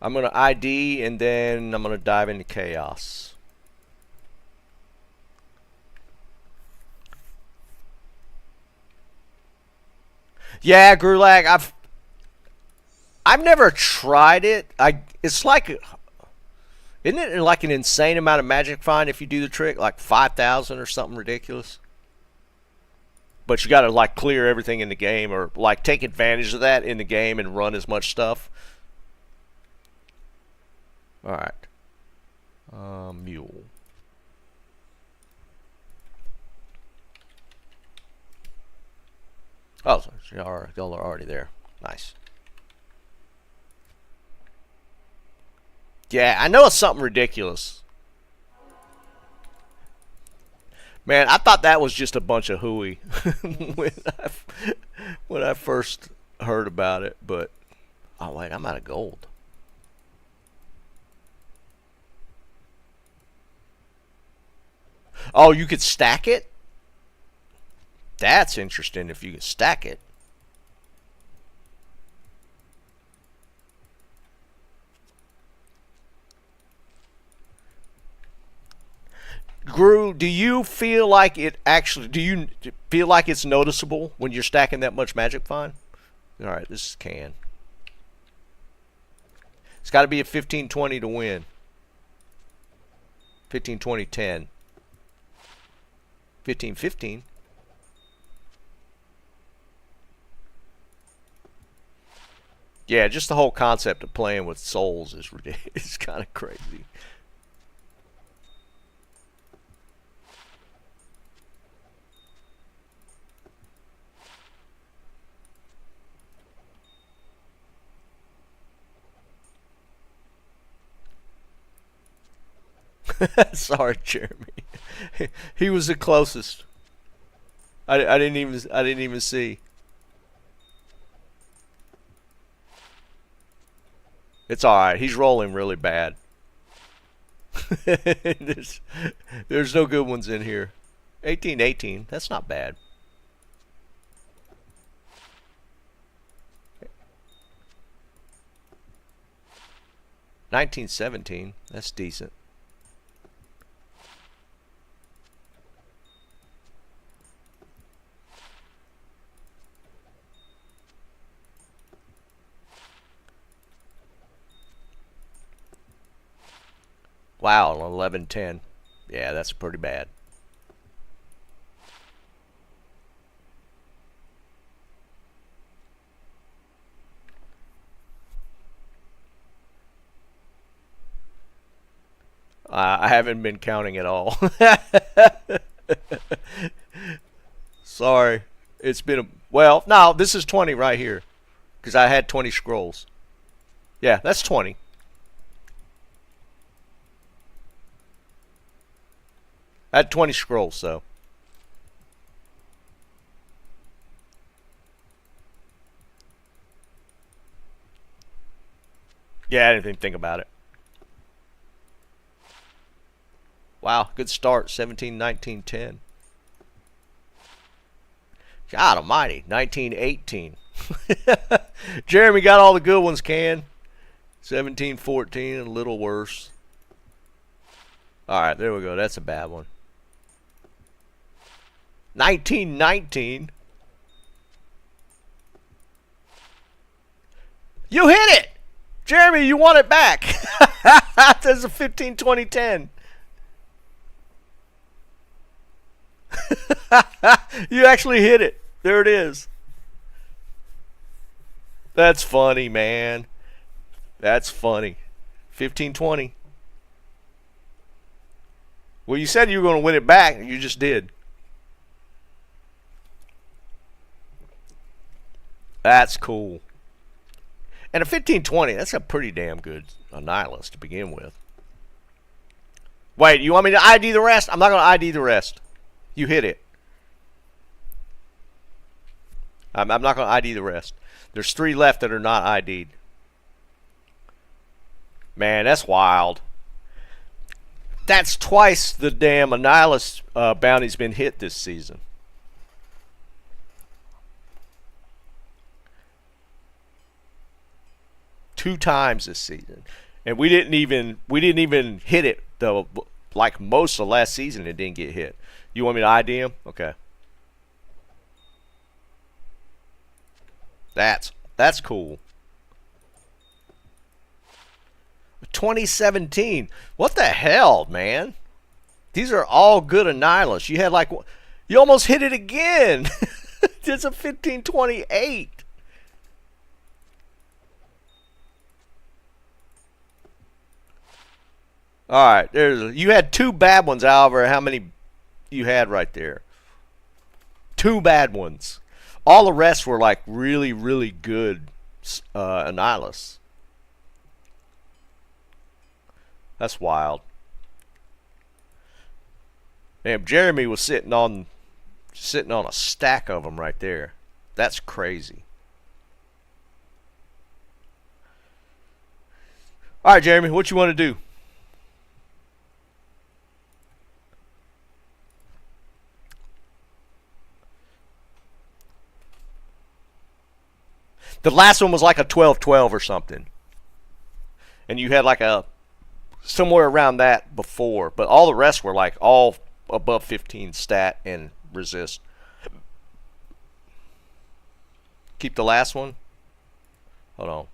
I'm going to ID and then I'm going to dive into chaos. Yeah, Grulak, I've never tried it. It's like, isn't it like an insane amount of magic find if you do the trick, like 5,000 or something ridiculous? But you got to like clear everything in the game, or like take advantage of that in the game and run as much stuff. All right, mule. Oh, so y'all are already there. Nice. Yeah, I know it's something ridiculous. Man, I thought that was just a bunch of hooey when when I first heard about it, but oh wait, I'm out of gold. Oh, you could stack it? That's interesting if you could stack it. Gru, do you feel like it's noticeable when you're stacking that much magic fine? Alright, this is can. It's got to be a 15-20 to win. 15-20-10. 15-15. Yeah, just the whole concept of playing with souls is ridiculous. It's kind of crazy. Sorry, Jeremy. He was the closest. I didn't even see. It's all right. He's rolling really bad. there's no good ones in here. 18-18. That's not bad. 19-17. That's decent. Wow, 11-10. Yeah, that's pretty bad. I haven't been counting at all. Sorry. It's been a... Well, no, this is 20 right here. Because I had 20 scrolls. Yeah, that's 20. I had 20 scrolls, so. Yeah, I didn't even think about it. Wow, good start. 17, 19, 10. God almighty. 19, 18. Jeremy got all the good ones, Can. 17, 14, a little worse. Alright, there we go. That's a bad one. 19, 19. You hit it! Jeremy, you want it back. That's a 15, 20, 10. You actually hit it. There it is. That's funny, man. That's funny. 15-20. Well, you said you were going to win it back, and you just did. That's cool. And a 15-20, that's a pretty damn good Annihilus to begin with. Wait, you want me to ID the rest? I'm not going to ID the rest. You hit it. I'm not going to ID the rest. There's 3 left that are not ID'd. Man, that's wild. That's twice the damn Annihilus bounty's been hit this season. Two times this season, and we didn't even hit it though. Like most of last season, it didn't get hit. You want me to ID him? Okay. That's cool. 2017. What the hell, man? These are all good Annihilus. You had like, you almost hit it again. It's a 15-28. All right, you had 2 bad ones, Oliver. How many you had right there? 2 bad ones. All the rest were like really, really good Annihilus. That's wild. Damn, Jeremy was sitting on a stack of them right there. That's crazy. All right, Jeremy, what you want to do? The last one was like a 12-12 or something. And you had like a somewhere around that before, but all the rest were like all above 15 stat and resist. Keep the last one. Hold on.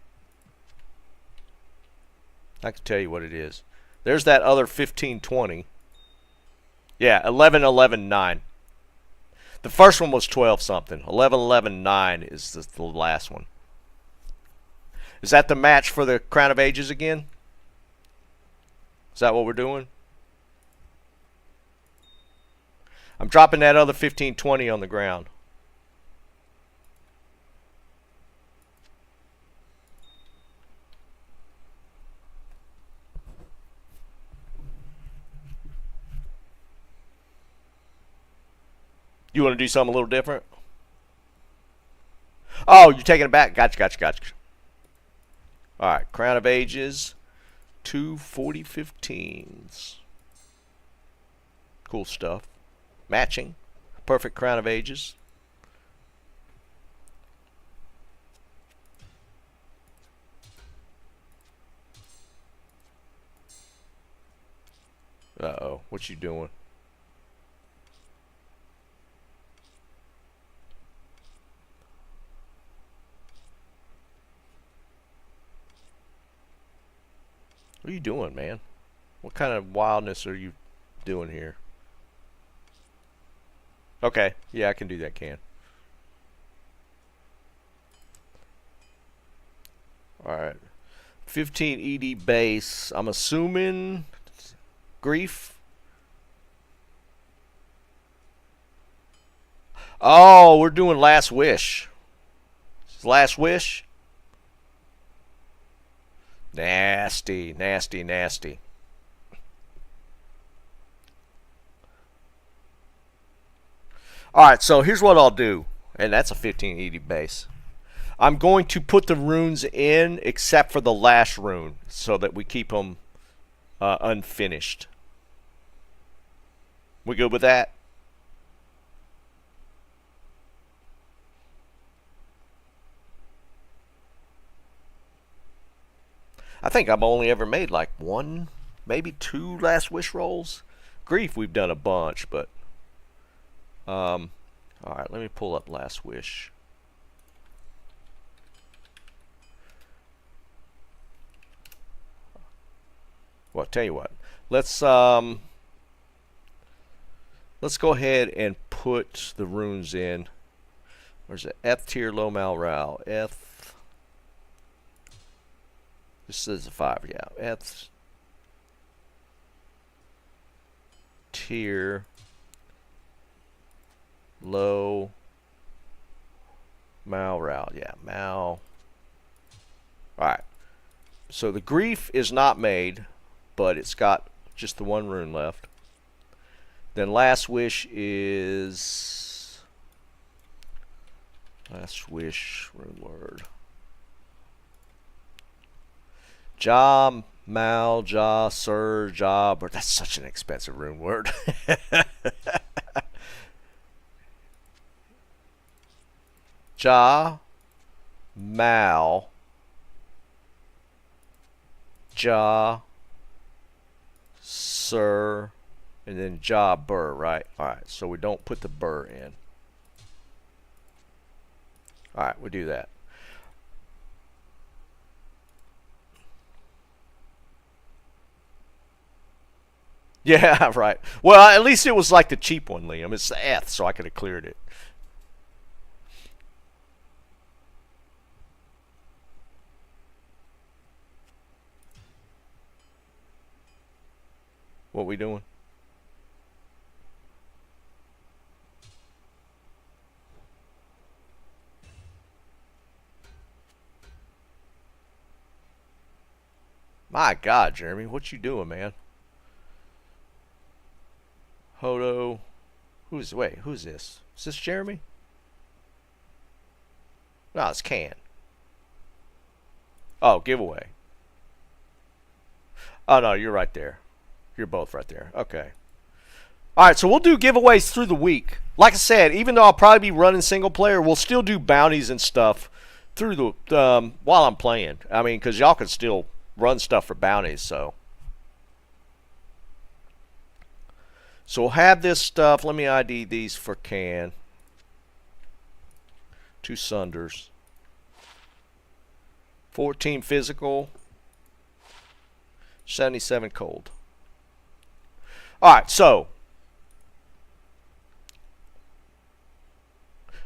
I can tell you what it is. There's that other 15-20. Yeah, 11-11-9. The first one was 12 something. 11-11-9 is the last one. Is that the match for the Crown of Ages again? Is that what we're doing? I'm dropping that other 15-20 on the ground. You want to do something a little different? Oh, you're taking it back. Gotcha. All right, Crown of Ages, 2 40-15s. Cool stuff. Matching. Perfect Crown of Ages. Uh-oh, what you doing? What are you doing, man? What kind of wildness are you doing here? Okay, yeah, I can do that, can. Alright. 15 ED base. I'm assuming grief. Oh, we're doing Last Wish. Last Wish? Nasty. Alright, so here's what I'll do. And that's a 1580 base. I'm going to put the runes in except for the last rune so that we keep them unfinished. We good with that? I think I've only ever made like one, maybe two Last Wish rolls. Grief, we've done a bunch, but all right, let me pull up Last Wish. Well, tell you what, let's go ahead and put the runes in. Where's it? F tier low malral. F. This is a 5, yeah. F tier low malral. Yeah, mal. Alright. So the grief is not made, but it's got just the one rune left. Then Last Wish is Last Wish rune word. Ja, Mal, Ja, Sir, Ja, but that's such an expensive rune word. Ja, Mal, Ja, Sir, and then Ja, Burr, right? Alright, so we don't put the Burr in. Alright, we do that. Yeah, right. Well, at least it was like the cheap one, Liam. It's the Eth, so I could have cleared it. What we doing? My God, Jeremy, what you doing, man? Hodo. Who's this? Is this Jeremy? No, it's Can. Oh, giveaway. Oh, no, you're right there. You're both right there. Okay. All right, so we'll do giveaways through the week. Like I said, even though I'll probably be running single player, we'll still do bounties and stuff through the while I'm playing. I mean, because y'all can still run stuff for bounties, so we'll have this stuff. Let me ID these for Can. 2 Sunders. 14 physical. 77 cold. All right, so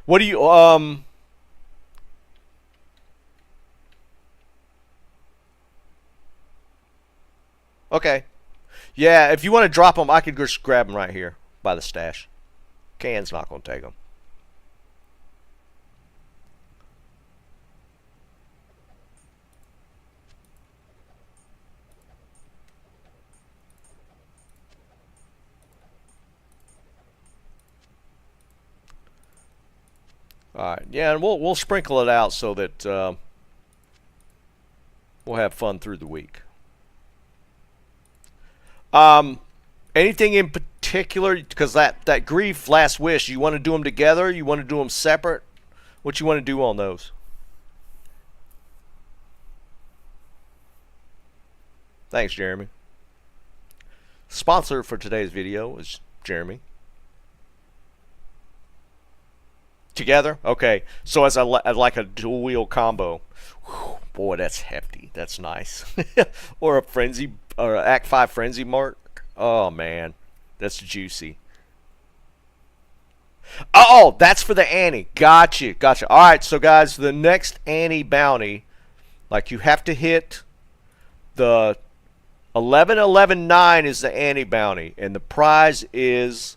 what do you Okay. Yeah, if you want to drop them, I could just grab them right here by the stash. Can's not going to take them. All right. Yeah, and we'll sprinkle it out so that we'll have fun through the week. Anything in particular? Because that grief, last wish, you want to do them together? You want to do them separate? What you want to do on those? Thanks, Jeremy. Sponsor for today's video is Jeremy. Together? Okay. So as like a dual wheel combo. Whew, boy, that's hefty. That's nice. Or a frenzy, or Act 5 frenzy mark. Oh man, that's juicy. Oh, that's for the Annie. Gotcha. All right, so guys, the next Annie bounty, like you have to hit the 11-11-9 is the Annie bounty, and the prize is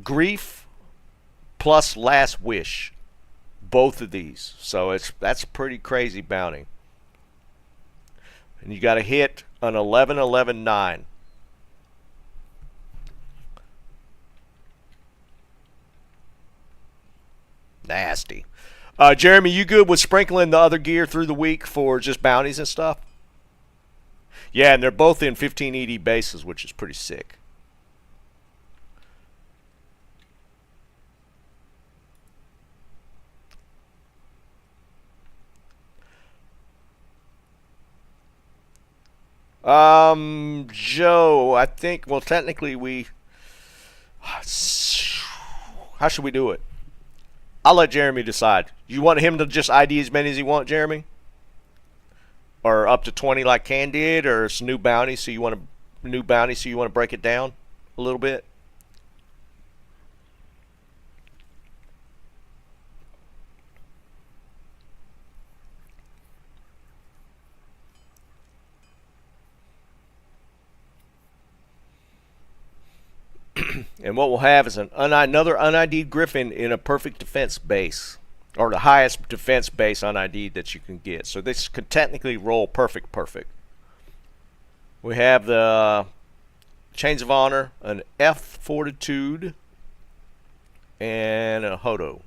grief plus last wish, both of these. So that's a pretty crazy bounty, and you got to hit an 11-11-9. Nasty. Jeremy, you good with sprinkling the other gear through the week for just bounties and stuff? Yeah, and they're both in 15 ED bases, which is pretty sick. Joe, I think, well, technically how should we do it? I'll let Jeremy decide. You want him to just ID as many as he wants, Jeremy? Or up to 20 like Can did, or it's new bounty, so you want to break it down a little bit? And what we'll have is another unID'd Griffin in a perfect defense base, or the highest defense base unID'd that you can get. So this could technically roll perfect. We have the Chains of Honor, an F Fortitude, and a Hodo.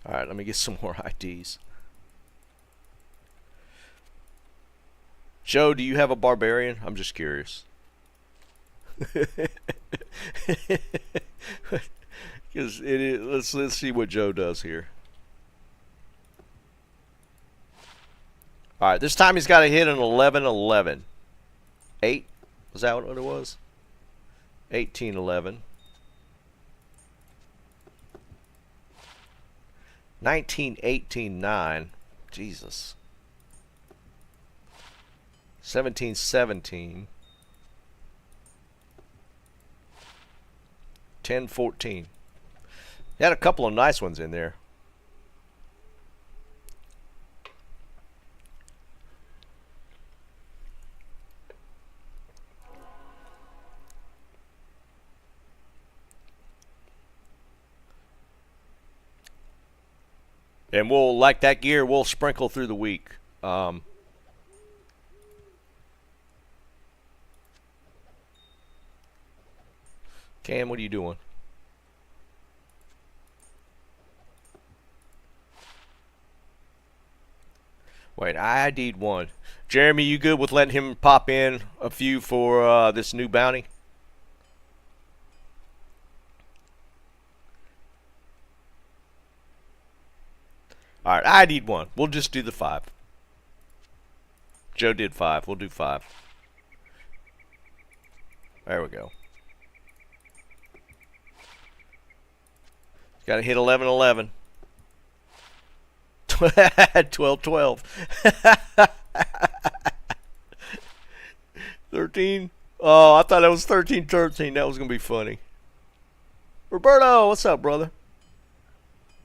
All right, let me get some more IDs. Joe, do you have a barbarian? I'm just curious. Because it is. Let's see what Joe does here. All right, this time he's got to hit an 11-11. 8? Was that what it was? 18-11. 19-18-9. Jesus. 17-17. 10-14. He had a couple of nice ones in there. And we'll, like that gear, we'll sprinkle through the week. Cam, what are you doing? Wait, I ID'd one. Jeremy, you good with letting him pop in a few for this new bounty? Alright, I ID'd one. We'll just do the 5. Joe did 5. We'll do 5. There we go. Got to hit 11-11. 12-12. 13. Oh, I thought it was 13-13. That was going to be funny. Roberto, what's up, brother?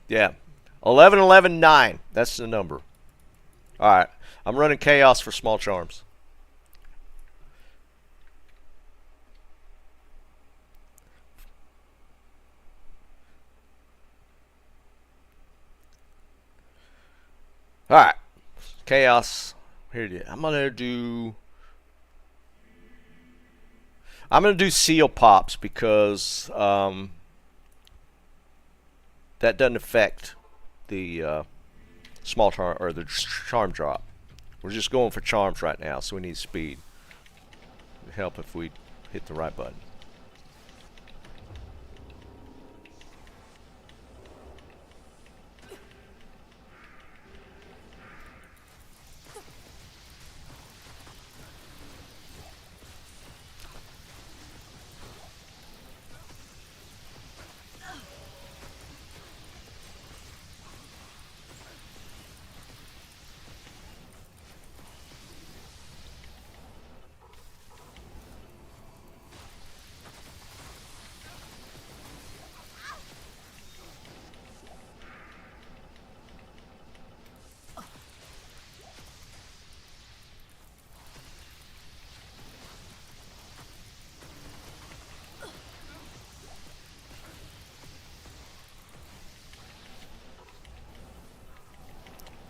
Yeah. 11-11-9. That's the number. Alright. I'm running chaos for small charms. Alright. Chaos. Here it is. I'm gonna do seal pops because that doesn't affect the small charm or the charm drop. We're just going for charms right now, so we need speed. It would help if we hit the right button.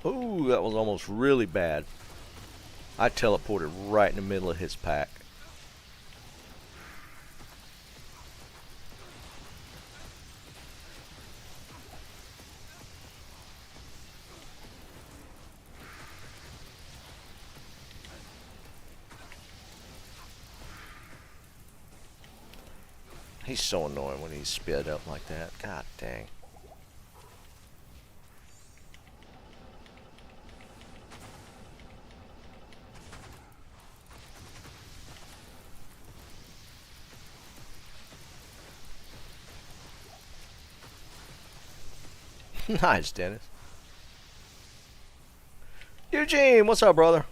Ooh, that was almost really bad. I teleported right in the middle of his pack. He's so annoying when he's sped up like that. God dang. Nice, Dennis. Eugene, what's up, brother?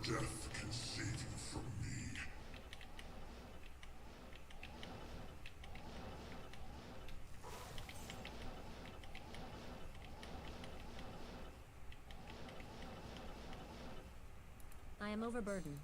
Death can save you from me. I am overburdened.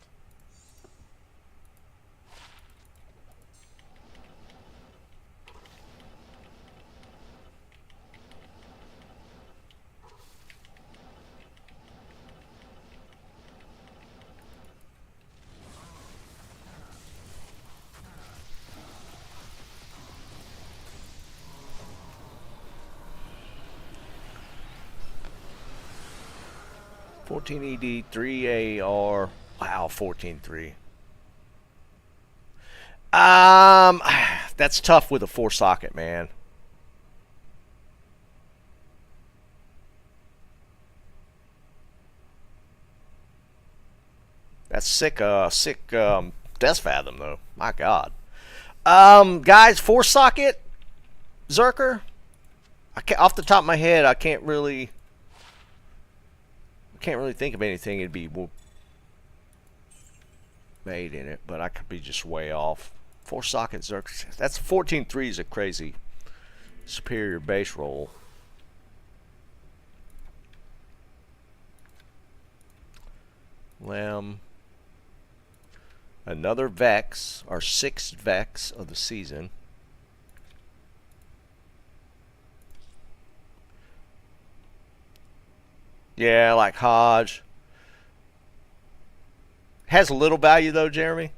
ED 3AR. Wow, 14-3. That's tough with a 4-socket, man. That's sick. Death Fathom though. My God. Guys, 4-socket Zerker. Off the top of my head, I can't really Can't really think of anything it'd be made in it, but I could be just way off. 4 sockets are, that's 14.3 is a crazy superior base roll. Lem. Another Vex, our 6th Vex of the season. Yeah, like Hodge. Has a little value though, Jeremy.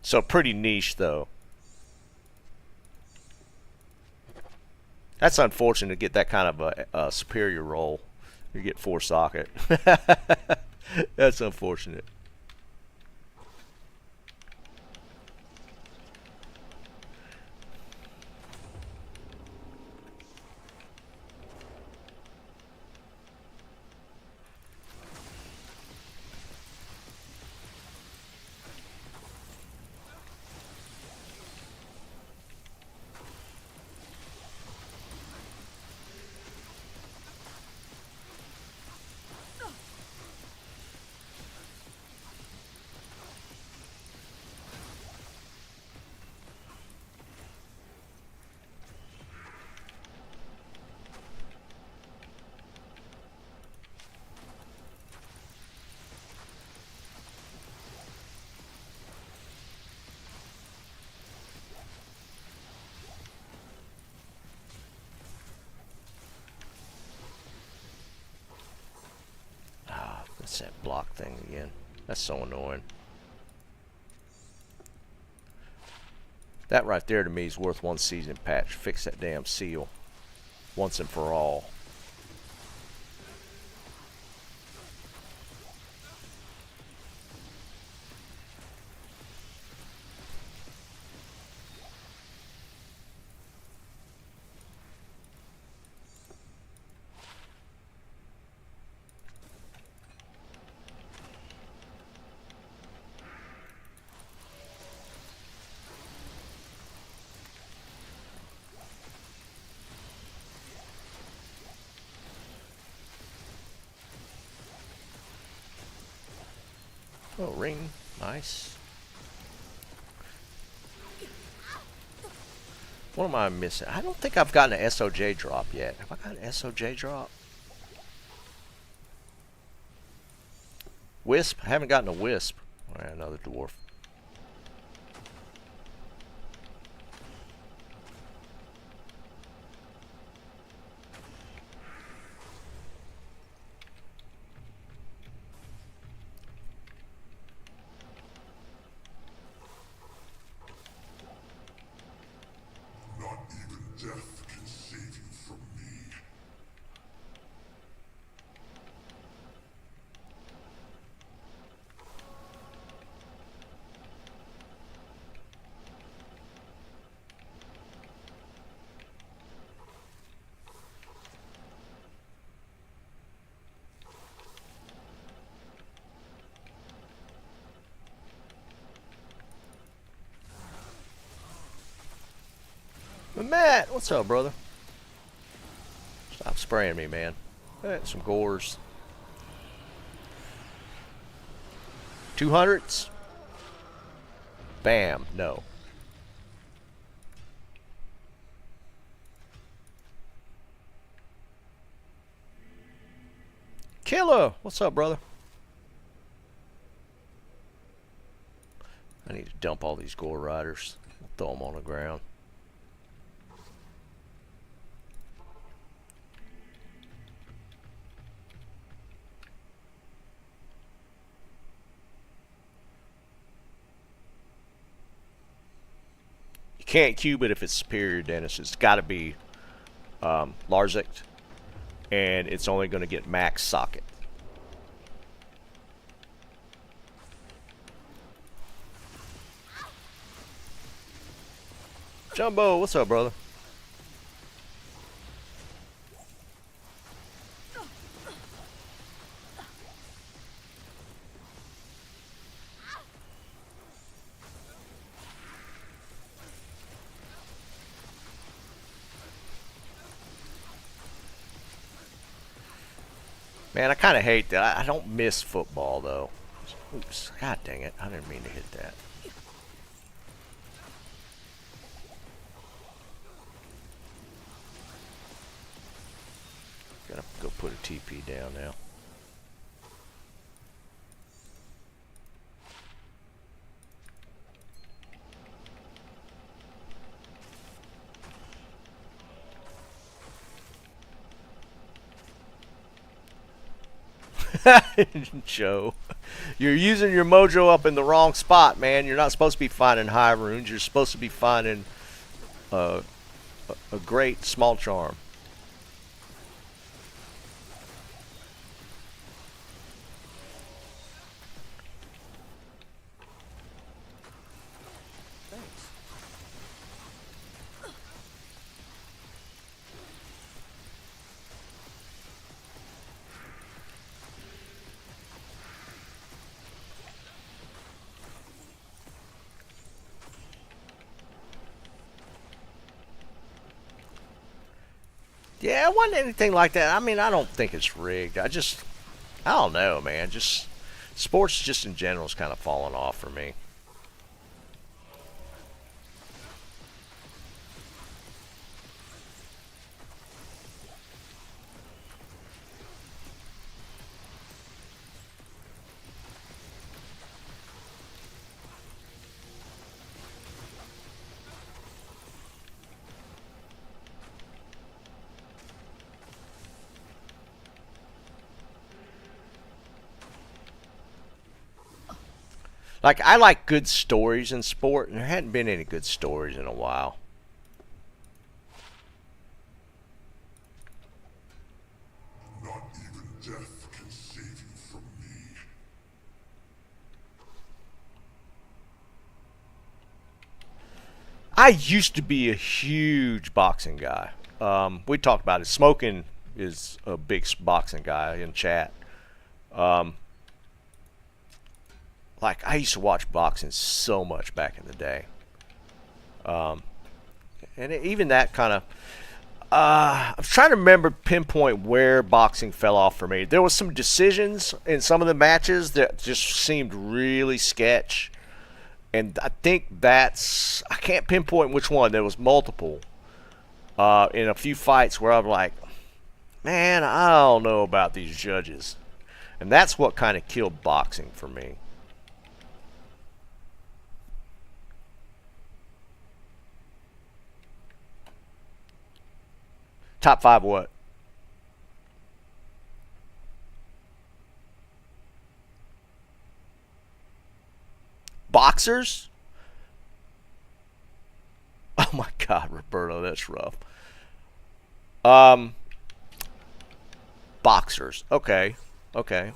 So pretty niche though. That's unfortunate to get that kind of a superior roll. You get 4 socket. That's unfortunate. That's that block thing again. That's so annoying. That right there to me is worth 1 season patch. Fix that damn seal once and for all. Oh, ring. Nice. What am I missing? I don't think I've gotten an SOJ drop yet. Have I got an SOJ drop? Wisp? I haven't gotten a Wisp. Alright, another dwarf. Not even death can save you from me. Matt, what's up, brother? Stop spraying me, man. Some gores. 200s? Bam, no. Killer, what's up, brother? I need to dump all these gore riders. Throw them on the ground. Can't cube it if it's superior, Dennis. It's got to be Larzik, and it's only going to get max socket. Jumbo, what's up, brother? Man, I kind of hate that. I don't miss football, though. Oops. God dang it. I didn't mean to hit that. Gotta go put a TP down now. Joe, you're using your mojo up in the wrong spot, man. You're not supposed to be finding high runes. You're supposed to be finding a great small charm. Yeah, it wasn't anything like that. I mean, I don't think it's rigged. I don't know, man. Just sports, just in general, is kind of falling off for me. Like, I like good stories in sport, and there hadn't been any good stories in a while. Not even death can save you from me. I used to be a huge boxing guy. We talked about it. Smoking is a big boxing guy in chat. Like, I used to watch boxing so much back in the day. And even that kind of... I was trying to remember, pinpoint where boxing fell off for me. There was some decisions in some of the matches that just seemed really sketch. And I think that's... I can't pinpoint which one. There was multiple in a few fights where I'm like, man, I don't know about these judges. And that's what kind of killed boxing for me. Top 5 what? Boxers? Oh my God, Roberto, that's rough. Boxers. Okay. Okay.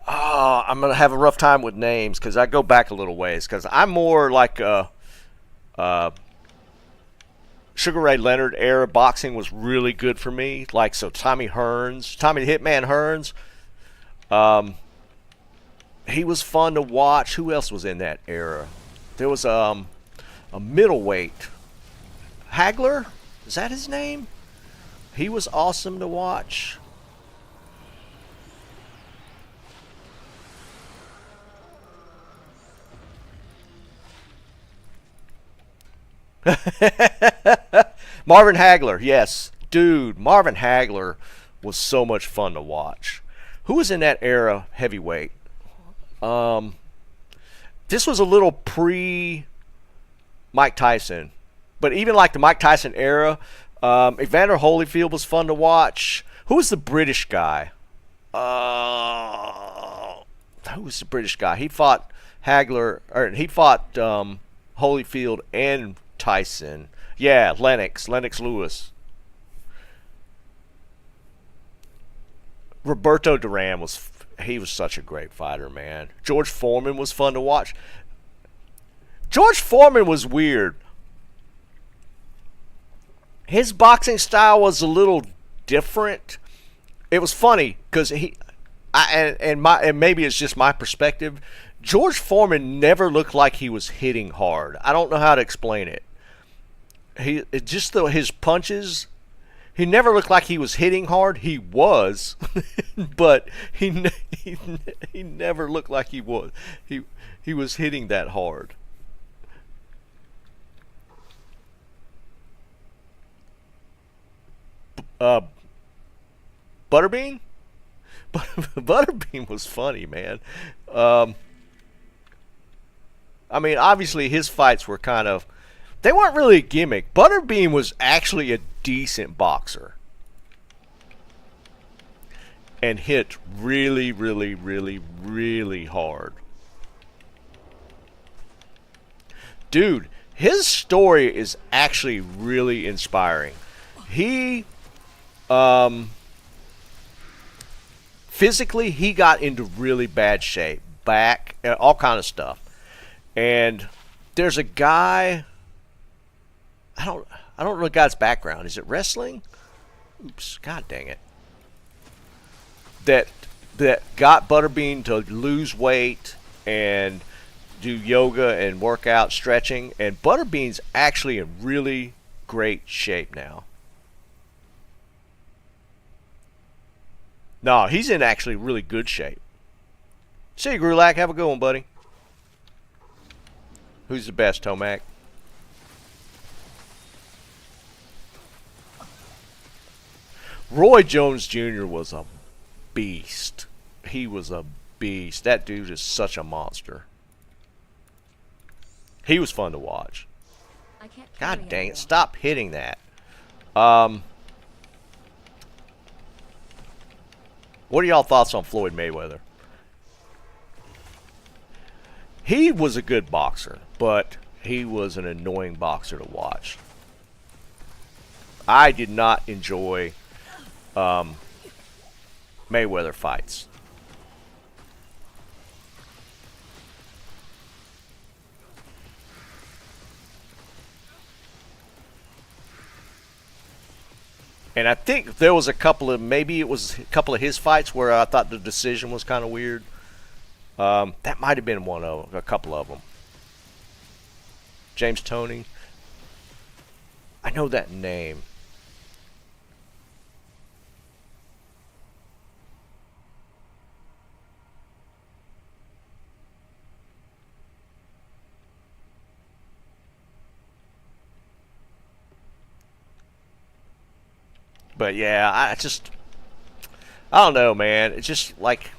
Oh, I'm going to have a rough time with names because I go back a little ways because I'm more like Sugar Ray Leonard era boxing was really good for me. Like, so Tommy Hearns, Tommy the Hitman Hearns, he was fun to watch. Who else was in that era? There was a middleweight. Hagler? Is that his name? He was awesome to watch. Marvin Hagler, yes. Dude, Marvin Hagler was so much fun to watch. Who was in that era heavyweight? This was a little pre Mike Tyson. But even like the Mike Tyson era, Evander Holyfield was fun to watch. Who was the British guy? Who was the British guy? He fought Hagler, or he fought Holyfield and Tyson. Yeah, Lennox Lewis. Roberto Duran he was such a great fighter, man. George Foreman was fun to watch. George Foreman was weird. His boxing style was a little different. It was funny because and maybe it's just my perspective. George Foreman never looked like he was hitting hard. I don't know how to explain it. His punches, He never looked like he was hitting hard. He was, but he never looked like he was. He was hitting that hard. Butterbean? Butterbean was funny, man. I mean, obviously his fights were kind of, they weren't really a gimmick. Butterbean was actually a decent boxer. And hit really, really, really, really hard. Dude, his story is actually really inspiring. He, physically, he got into really bad shape. Back, all kind of stuff. And there's a guy, I don't know the guy's background. Is it wrestling? Oops, god dang it. That got Butterbean to lose weight and do yoga and work out, stretching, and Butterbean's actually in really great shape now. No, he's in actually really good shape. See you, Grulak. Have a good one, buddy. Who's the best, Tomac? Roy Jones Jr. was a beast. He was a beast. That dude is such a monster. He was fun to watch. I can't God dang it. anymore. Stop hitting that. What are y'all thoughts on Floyd Mayweather? He was a good boxer, but he was an annoying boxer to watch. I did not enjoy Mayweather fights. And I think there was a couple of, maybe it was a couple of his fights where I thought the decision was kind of weird. That might have been one of a couple of them. James Toney. I know that name. But yeah, I don't know, man. It's just like,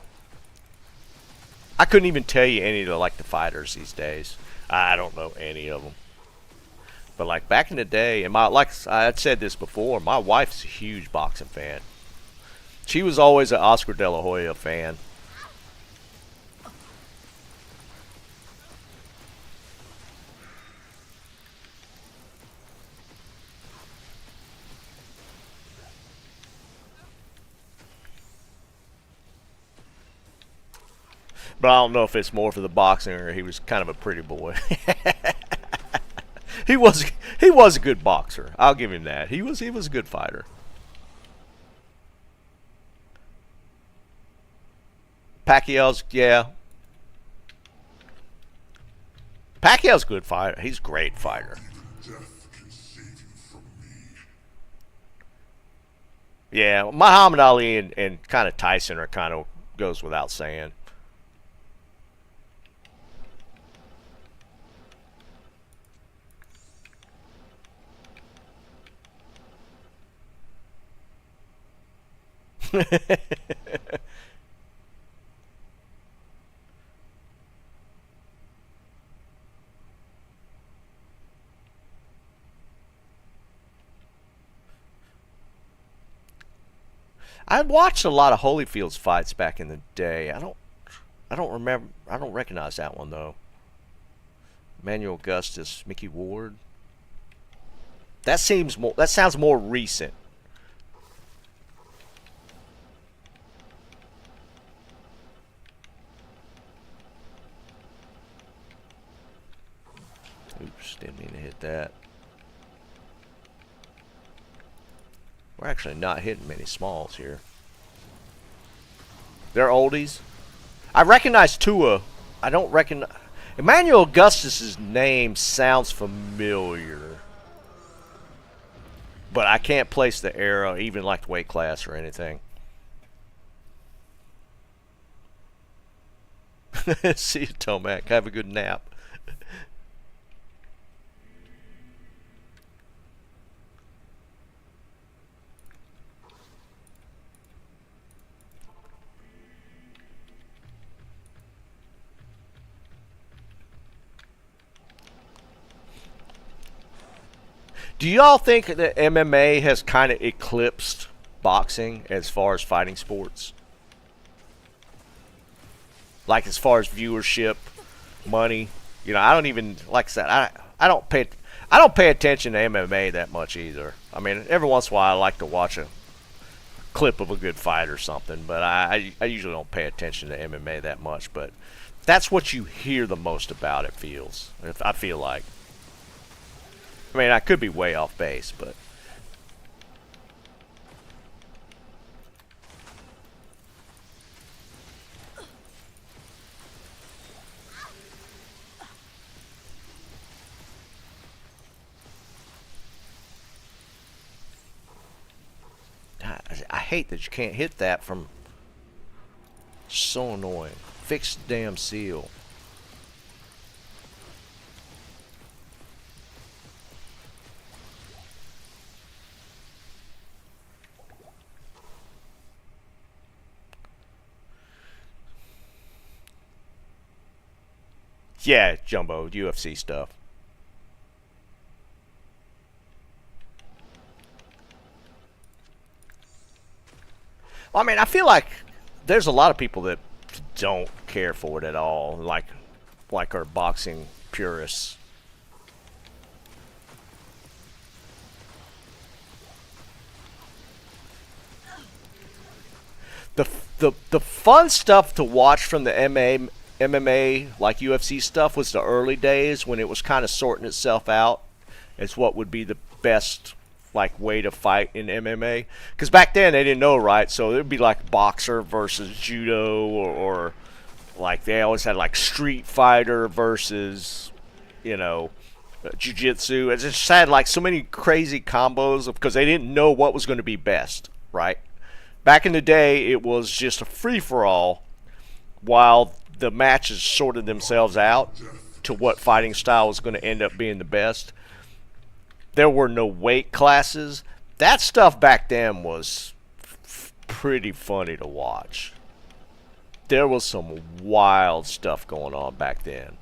I couldn't even tell you any of the fighters these days. I don't know any of them. But like back in the day, and like I had said this before, my wife's a huge boxing fan. She was always an Oscar De La Hoya fan. But I don't know if it's more for the boxing or he was kind of a pretty boy. He was a good boxer. I'll give him that. He was a good fighter. Pacquiao's, yeah. Pacquiao's a good fighter. He's a great fighter. Death can save you from me. Yeah, Muhammad Ali and kind of Tyson are kind of goes without saying. I watched a lot of Holyfield's fights back in the day. I don't remember. I don't recognize that one though. Manuel Augustus, Mickey Ward. That seems more. That sounds more recent. Oops, didn't mean to hit that. We're actually not hitting many smalls here. They're oldies. I recognize Tua. I don't recognize... Emmanuel Augustus's name sounds familiar. but I can't place the arrow, even like the weight class or anything. See you, Tomac. Have a good nap. Do y'all think that MMA has kind of eclipsed boxing as far as fighting sports? Like as far as viewership, money. You know, I don't even like I said. I don't pay attention to MMA that much either. I mean, every once in a while I like to watch a clip of a good fight or something, but I usually don't pay attention to MMA that much. But that's what you hear the most about. It feels. I feel like. I mean, I could be way off base, but. I hate that you can't hit that from. So annoying. Fix the damn seal. Yeah, Jumbo, UFC stuff. Well, I mean, I feel like there's a lot of people that don't care for it at all, like our boxing purists. The the fun stuff to watch from the MMA like UFC stuff was the early days when it was kind of sorting itself out as what would be the best like way to fight in MMA. Because back then they didn't know, right? So it would be like boxer versus judo, or like they always had like street fighter versus, you know, jiu-jitsu. It just had like so many crazy combos because they didn't know what was going to be best, right? Back in the day, it was just a free-for-all while the matches sorted themselves out to what fighting style was going to end up being the best. There were no weight classes. That stuff back then was pretty funny to watch. There was some wild stuff going on back then.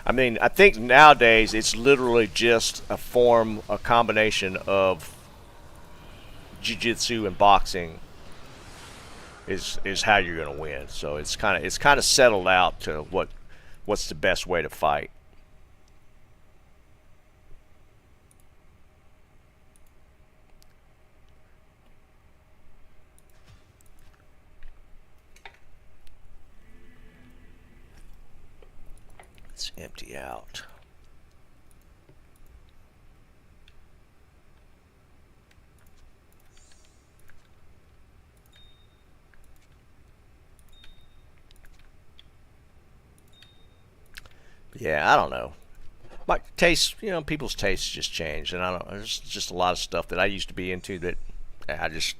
I mean, I think nowadays it's literally just a combination of jiu-jitsu and boxing is how you're going to win. So it's kind of settled out to what's the best way to fight. Let's empty out. Yeah, I don't know. My taste, you know, people's tastes just change, and I don't. There's just a lot of stuff that I used to be into that I just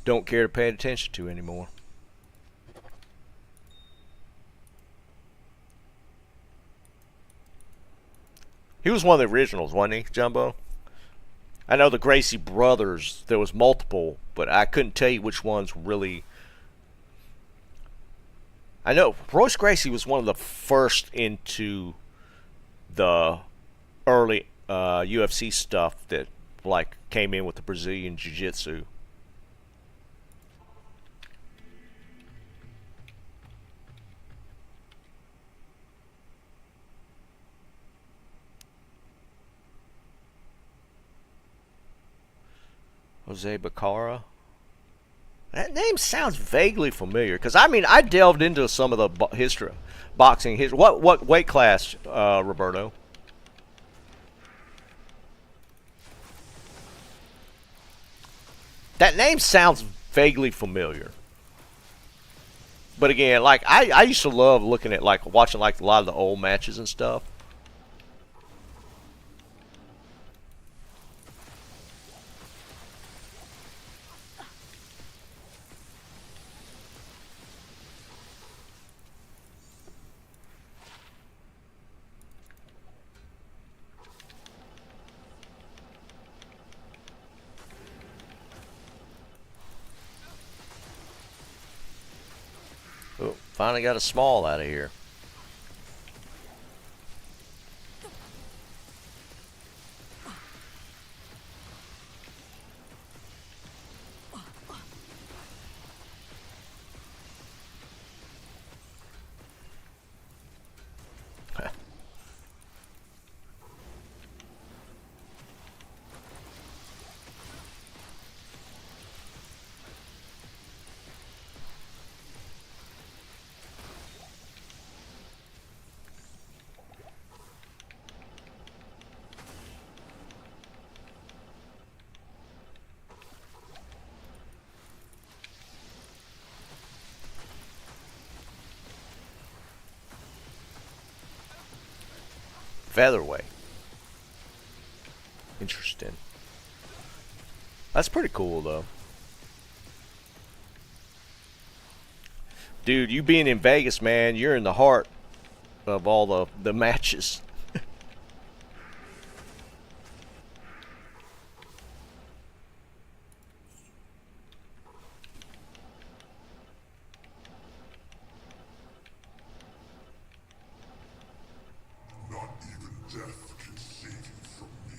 don't care to pay attention to anymore. He was one of the originals, wasn't he, Jumbo? I know the Gracie brothers. There was multiple, but I couldn't tell you which ones really. I know Royce Gracie was one of the first into the early UFC stuff that like came in with the Brazilian Jiu-Jitsu. Jose Bacara. That name sounds vaguely familiar. Because, I mean, I delved into some of the history, boxing history. What weight class, Roberto? That name sounds vaguely familiar. But again, like, I used to love looking at, like, watching, like, a lot of the old matches and stuff. Oh, finally got a small out of here. Featherweight. Interesting. That's pretty cool, though. Dude, you being in Vegas, man, you're in the heart of all the matches. Not even death can save you from me.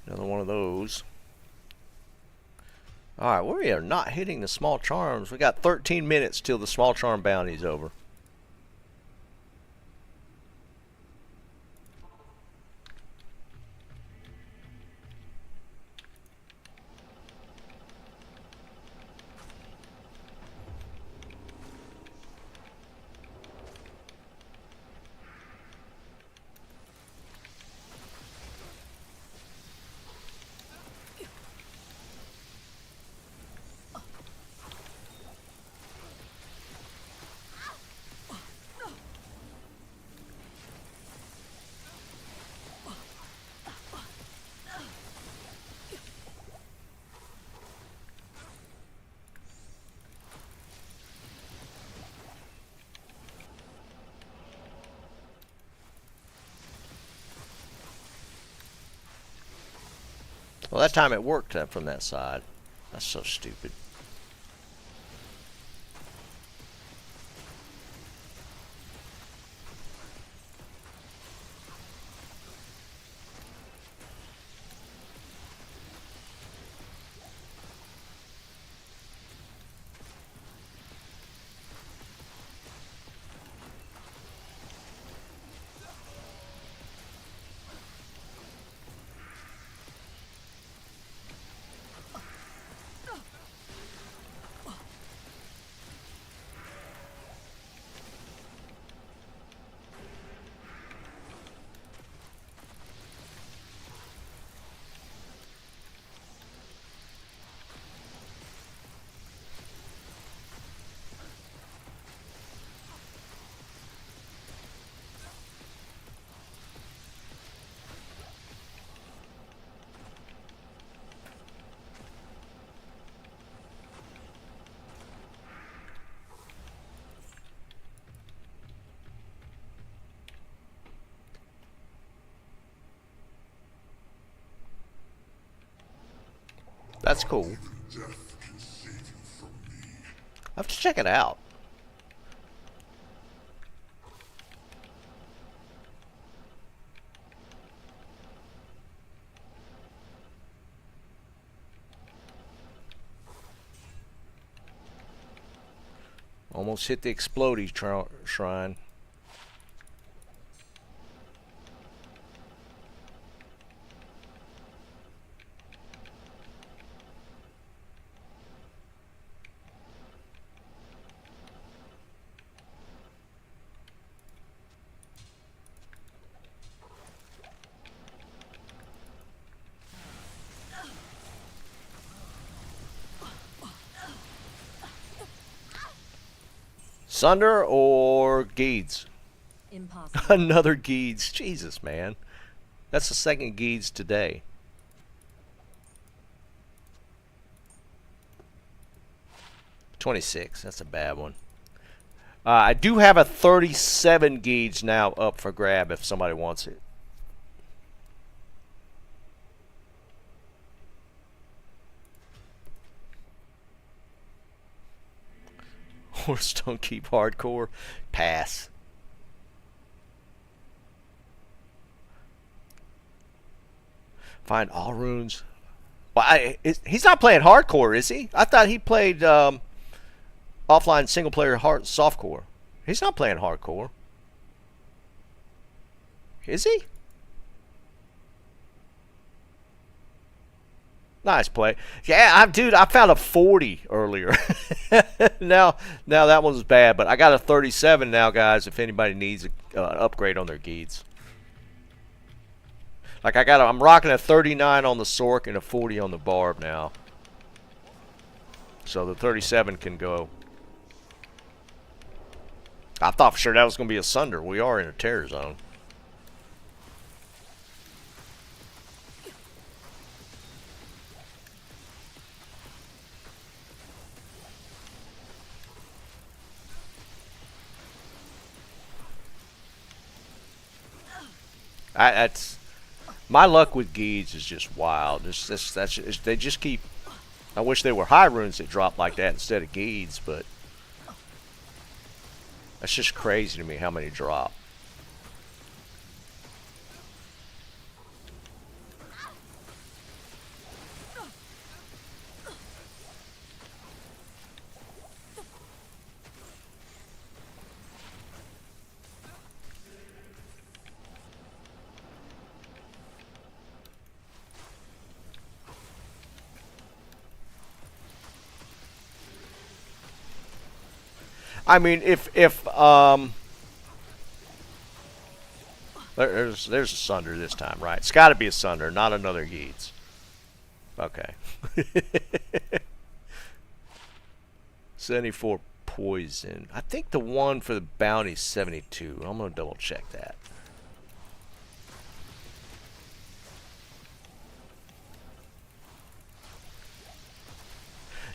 Another one of those. Alright, we are not hitting the small charms. We got 13 minutes till the small charm bounty's over. Well, that time it worked from that side. That's so stupid. That's cool. Death can save you from me. I have to check it out. Almost hit the explodey shrine. Sunder or Geeds? Impossible. Another Geeds. Jesus, man. That's the second Geeds today. $26. That's a bad one. I do have a 37 Geeds now up for grab if somebody wants it. Horse don't keep hardcore. Pass. Find all runes. Well, he's not playing hardcore, is he? I thought he played offline single player softcore. He's not playing hardcore. Is he? Nice play. Yeah, dude, I found a 40 earlier. now that one's bad, but I got a 37 now, guys, if anybody needs an upgrade on their Geeds. Like I'm rocking a 39 on the Sork and a 40 on the Barb now. So the 37 can go. I thought for sure that was going to be a Sunder. We are in a terror zone. That's my luck with Geeds is just wild. They just keep. I wish there were high runes that drop like that instead of Geeds, but that's just crazy to me how many drop. I mean, if there's a Sunder this time, right? It's got to be a Sunder, not another Geeds. Okay. 74 poison. I think the one for the bounty is 72. I'm gonna double check that.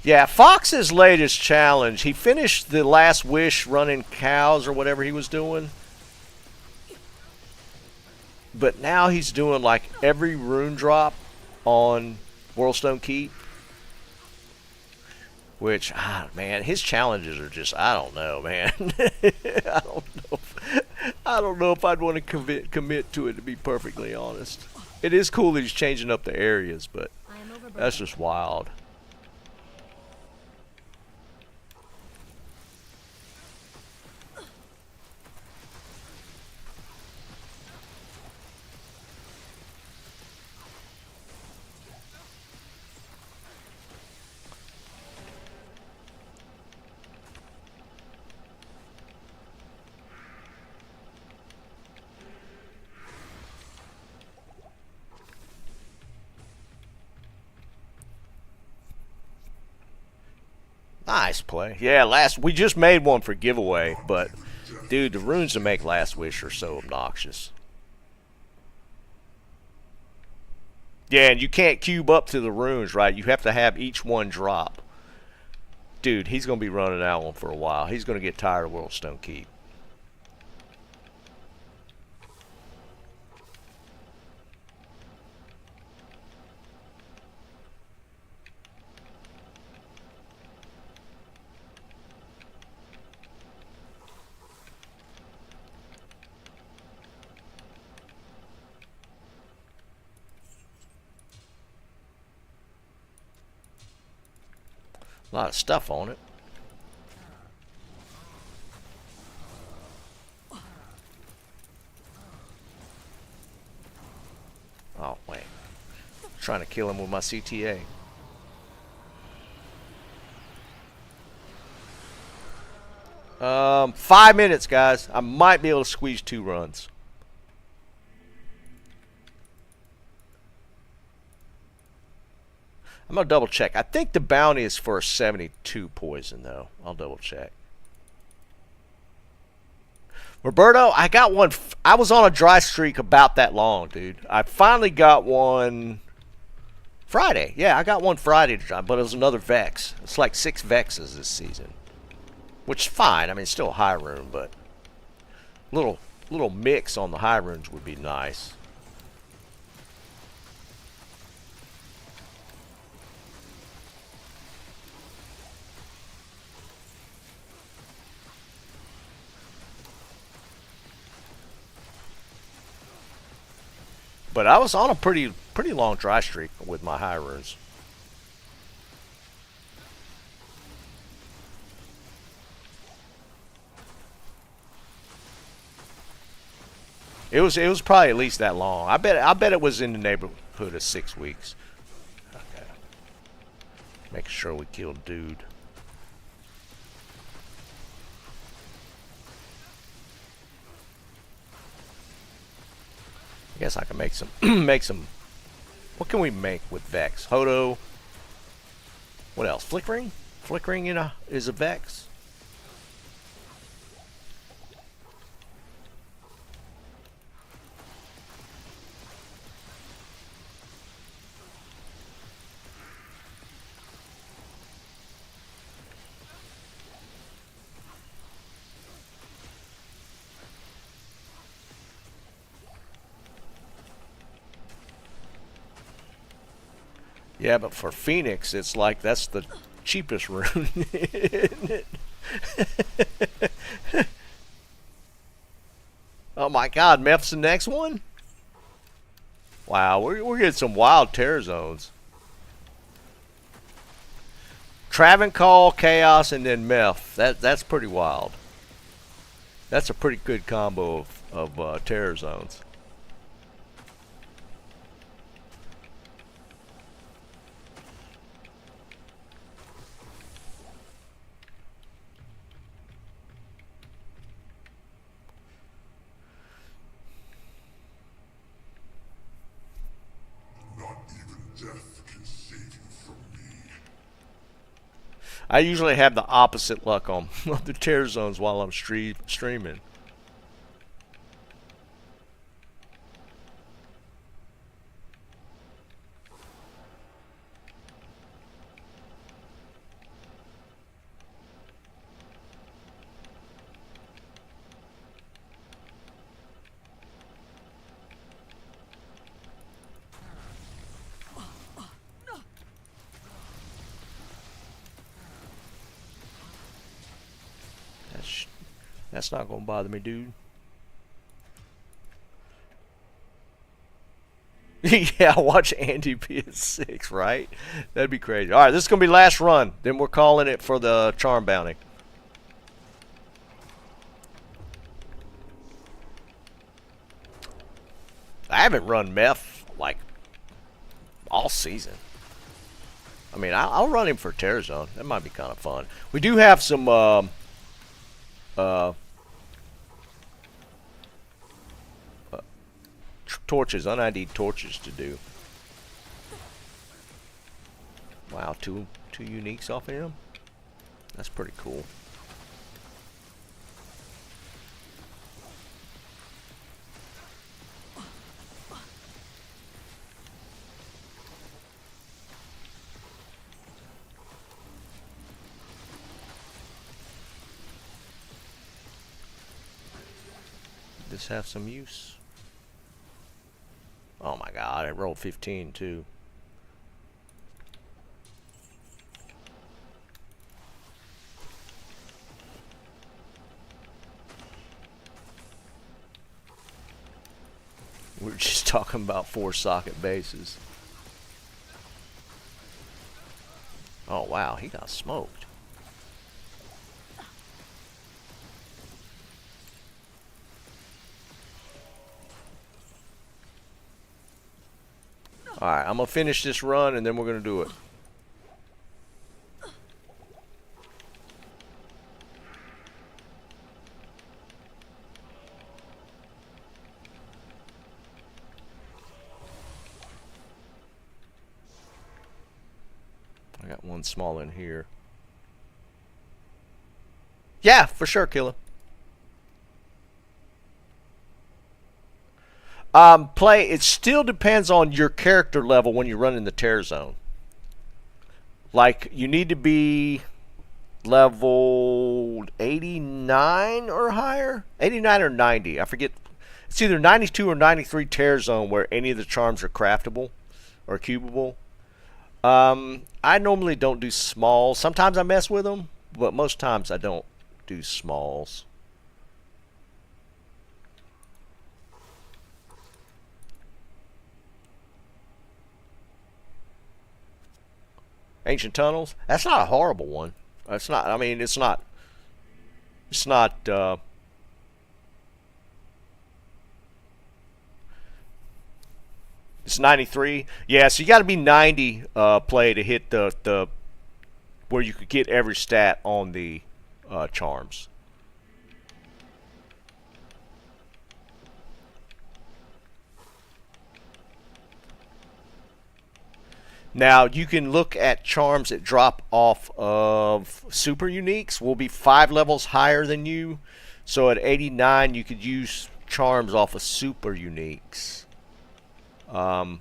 Yeah, Fox's latest challenge, he finished the last wish running cows or whatever he was doing. But now he's doing like every rune drop on Worldstone Keep. Which, man, his challenges are just, I don't know, man. I don't know if I'd want to commit to it, to be perfectly honest. It is cool that he's changing up the areas, but that's just wild. Nice play. Yeah, we just made one for giveaway, but dude, the runes to make Last Wish are so obnoxious. Yeah, and you can't cube up to the runes, right? You have to have each one drop. Dude, he's going to be running that one for a while. He's going to get tired of Worldstone Keep. A lot of stuff on it. trying to kill him with my CTA. Um, 5 minutes, guys. I might be able to squeeze 2 runs. I'm gonna double check. I think the bounty is for a 72 poison, though. I'll double check. Roberto, I got one. I was on a dry streak about that long, dude. I finally got one Friday. Yeah, I got one Friday to try, but it was another Vex. It's like 6 Vexes this season, which is fine. I mean, it's still high rune, but little mix on the high runes would be nice. But I was on a pretty long dry streak with my high runes. It was probably at least that long. I bet it was in the neighborhood of 6 weeks. Okay. Making sure we killed dude. I guess I can make some make some. What can we make with Vex? Hodo. What else? Flickering? Flickering is a Vex. Yeah, but for Phoenix, it's like that's the cheapest rune, isn't it? Oh my God, Meph's the next one? Wow, we're getting some wild terror zones. Travancore, Chaos, and then Meph. That's pretty wild. That's a pretty good combo of terror zones. I usually have the opposite luck on the terror zones while I'm streaming. That's not gonna bother me, dude. Yeah, watch Andy PS6, right? That'd be crazy. All right, this is gonna be last run. Then we're calling it for the charm bounty. I haven't run Meph like all season. I mean, I'll run him for Terror Zone. That might be kind of fun. We do have some torches, un-ID'd torches to do. Wow, two uniques off of him. That's pretty cool. This have some use. Oh my God, I rolled 15 too. We're just talking about 4-socket bases. Oh wow, he got smoked. Alright, I'm going to finish this run and then we're going to do it. I got one small in here. Yeah, for sure, killer. It still depends on your character level when you run in the tear zone. Like, you need to be level 89 or higher. 89 or 90, I forget. It's either 92 or 93 tear zone where any of the charms are craftable or cubable. I normally don't do smalls. Sometimes I mess with them, but most times I don't do smalls. Ancient Tunnels. That's not a horrible one. It's not. I mean, it's not. It's not. It's 93. Yeah, so you got to be 90 play to hit the where you could get every stat on the charms. Now, you can look at charms that drop off of super uniques. Will be 5 levels higher than you. So at 89, you could use charms off of super uniques. Or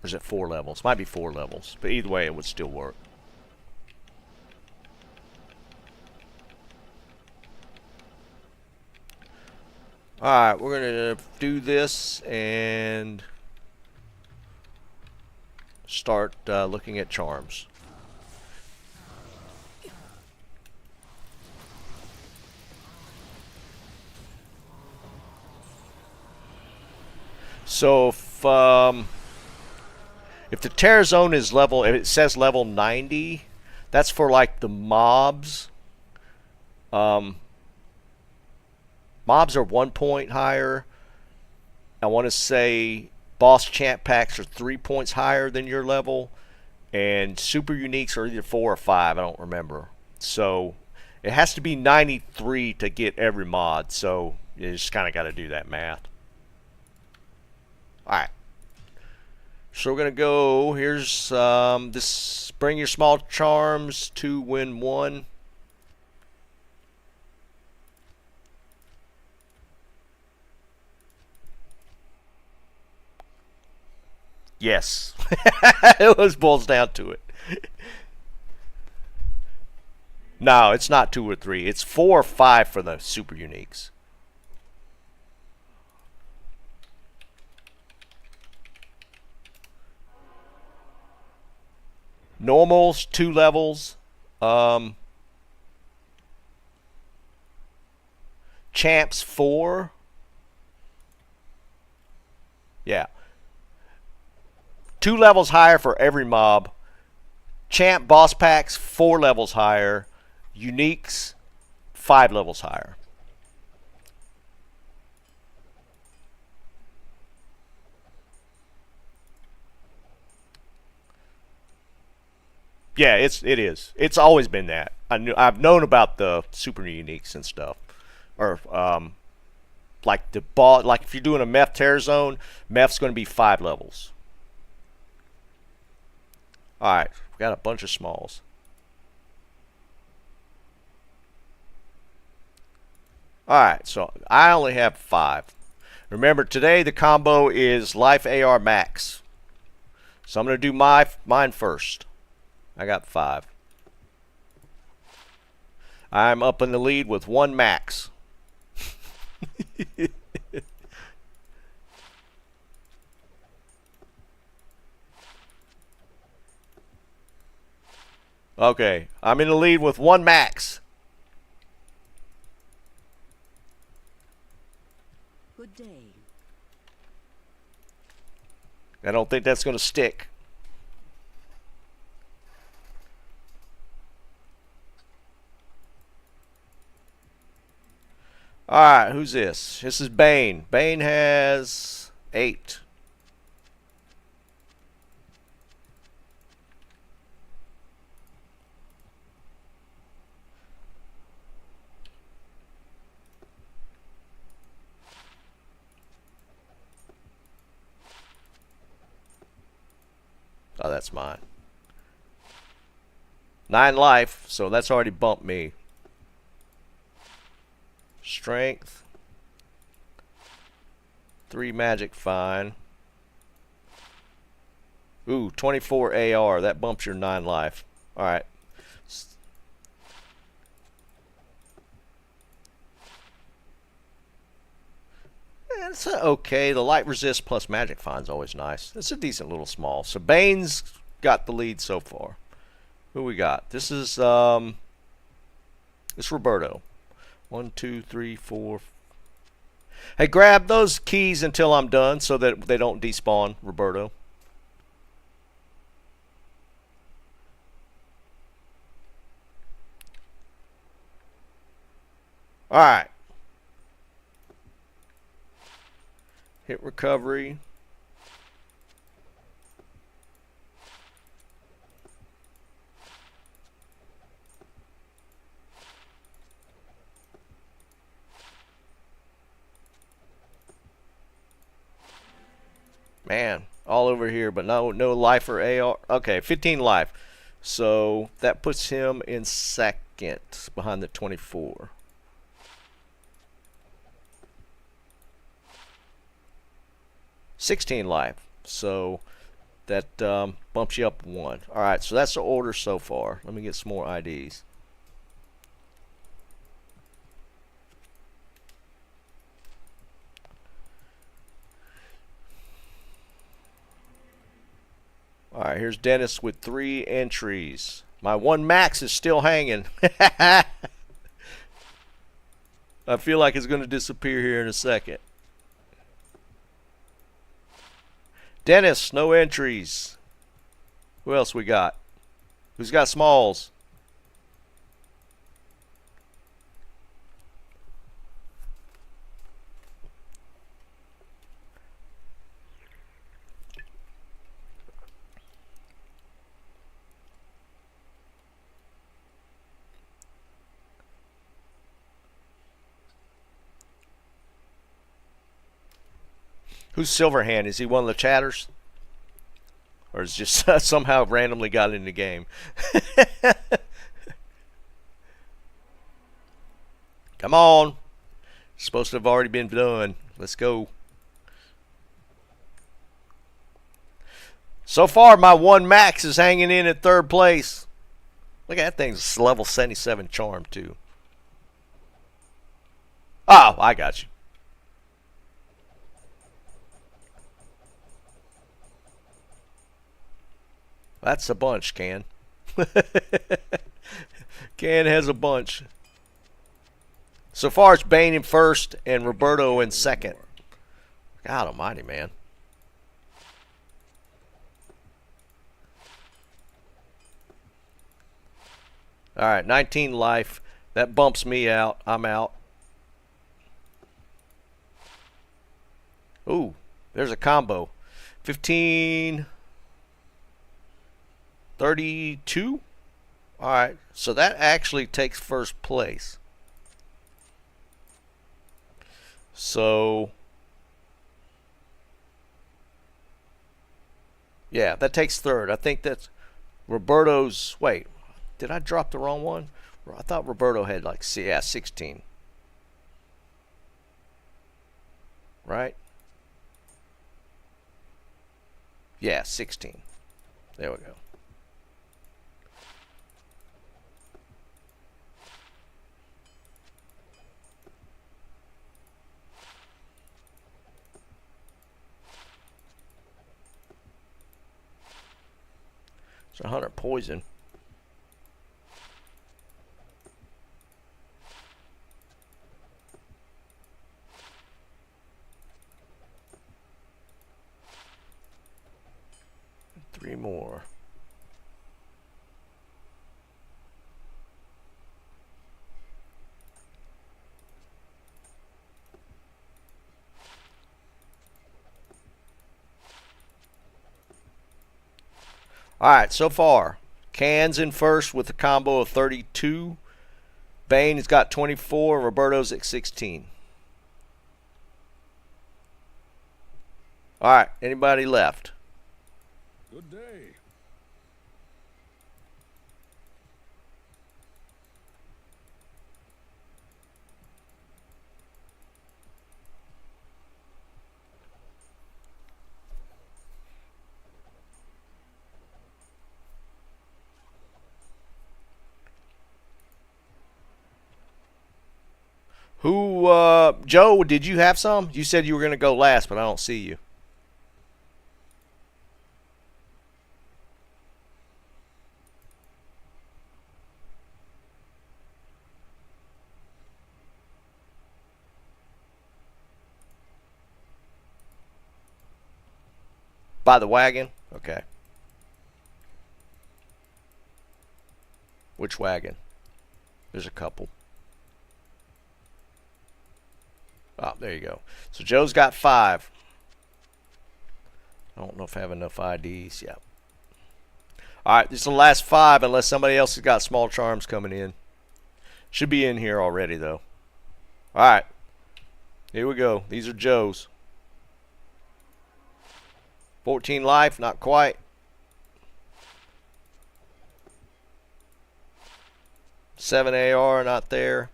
is it 4 levels? Might be 4 levels. But either way, it would still work. Alright, we're going to do this and start looking at charms. So if the tear zone is level, if it says level 90, that's for like the mobs. Mobs are 1 point higher. I want to say boss champ packs are 3 points higher than your level, and super uniques are either 4 or 5. I don't remember. So it has to be 93 to get every mod. So you just kind of got to do that math. All right. So we're gonna go. Here's this. Bring your small charms to win 1. Yes, it was boils down to it. No, it's not 2 or 3. It's 4 or 5 for the super uniques. Normals 2 levels. Champs 4. Yeah. 2 levels higher for every mob. Champ boss packs 4 levels higher. Uniques 5 levels higher. Yeah, it is. It's always been that. I've known about the super uniques and stuff, or like the boss. Like if you're doing a meth tear zone, meth's going to be 5 levels. All right, we got a bunch of smalls. All right, so I only have 5. Remember, today the combo is life AR max. So I'm going to do mine first. I got 5. I'm up in the lead with 1 max. Okay, I'm in the lead with 1 max. Good day. I don't think that's going to stick. Alright, who's this? This is Bane. Bane has 8. that's mine. 9 life, so that's already bumped me. Strength. 3 magic, fine. Ooh, 24 AR. That bumps your 9 life. Alright. It's okay. The light resist plus magic fine's always nice. It's a decent little small. So Bane's got the lead so far. Who we got? This is it's Roberto. 1, 2, 3, 4. Hey, grab those keys until I'm done so that they don't despawn, Roberto. Alright. Hit recovery. Man, all over here, but no life or AR. Okay, 15 life. So that puts him in second behind the 24. $16 life. So that bumps you up 1. Alright, so that's the order so far. Let me get some more IDs. Alright, here's Dennis with 3 entries. My 1 max is still hanging. I feel like it's going to disappear here in a second. Dennis, no entries. Who else we got? Who's got smalls? Who's Silverhand? Is he one of the chatters? Or is just somehow randomly got in the game? Come on. It's supposed to have already been done. Let's go. So far, my 1 max is hanging in at 3rd place. Look at that thing's level 77 charm, too. Oh, I got you. That's a bunch, Can. Can has a bunch. So far, it's Bane in first and Roberto in second. God almighty, man. Alright, 19 life. That bumps me out. I'm out. Ooh, there's a combo. 15... 32? Alright, so that actually takes 1st place. So, yeah, that takes 3rd. I think that's Roberto's. Wait, did I drop the wrong one? I thought Roberto had like, yeah, 16. Right? Yeah, 16. There we go. It's 100 poison. Three more. Alright, so far, Can's in first with a combo of 32. Bane has got 24. Roberto's at 16. Alright, anybody left? Good day. Who, Joe, did you have some? You said you were going to go last, but I don't see you. By the wagon? Okay. Which wagon? There's a couple. Oh, there you go. So Joe's got 5. I don't know if I have enough IDs. Yeah. All right, this is the last 5 unless somebody else has got small charms coming in. Should be in here already, though. All right. Here we go. These are Joe's. 14 life, not quite. 7 AR, not there.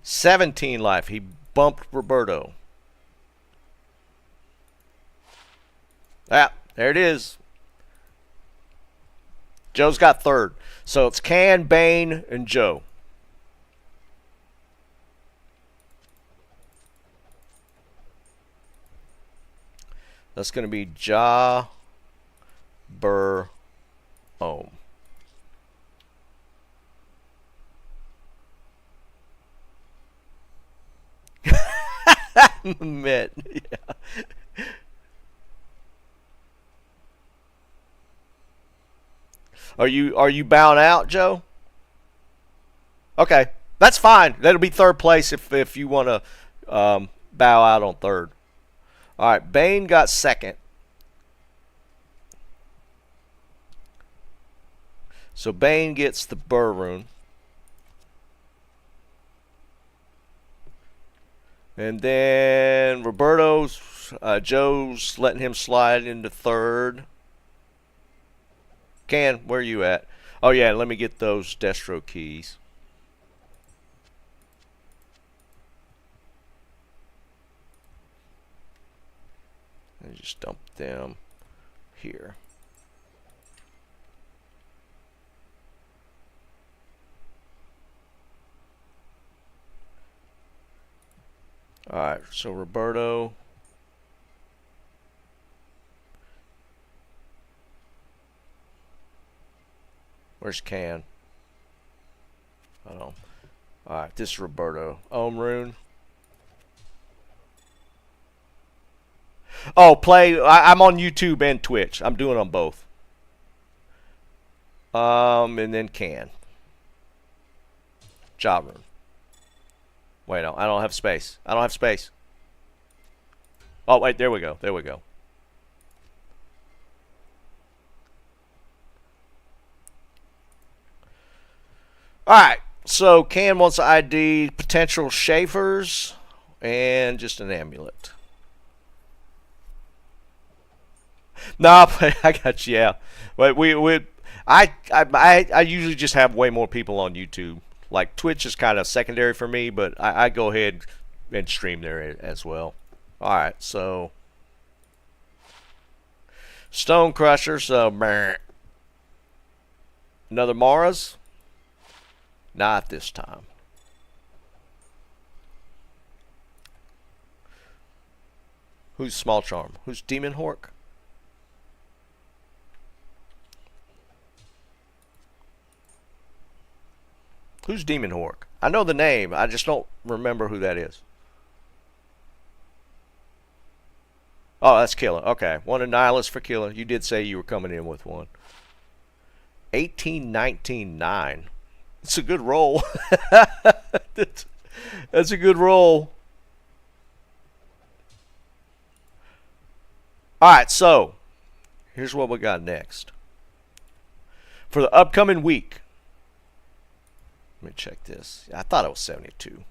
17 life. He bumped Roberto. Ah, there it is. Joe's got 3rd. So it's Can, Bane, and Joe. That's going to be Ja, Burr, Ohm. Mitt. Yeah. Are you bound out, Joe? Okay, that's fine. That'll be 3rd place if you want to bow out on 3rd. All right, Bane got 2nd. So Bane gets the Burr rune. And then Roberto's, Joe's letting him slide into 3rd. Can, where are you at? Oh yeah, let me get those Destro keys. And just dump them here. Alright, so Roberto. Where's Can? I don't know. Alright, this is Roberto. Ohm rune. Oh, play. I'm on YouTube and Twitch. I'm doing on both. And then Can. Ja rune. Wait, no, I don't have space. I don't have space. Oh, wait, there we go. There we go. Alright, so Can wants ID potential Schaefer's and just an amulet. No, I got you, yeah. But I usually just have way more people on YouTube. Like Twitch is kind of secondary for me, but I go ahead and stream there as well. Alright, so Stone Crusher, so another Mara's. Not this time. Who's Small Charm? Who's Demon Hork? Who's Demon Hork? I know the name. I just don't remember who that is. Oh, that's Killer. Okay. One Annihilus for Killer. You did say you were coming in with one. 18-19-9. It's a good roll. That's a good roll. Alright, so here's what we got next. For the upcoming week. Let me check this. I thought it was 72.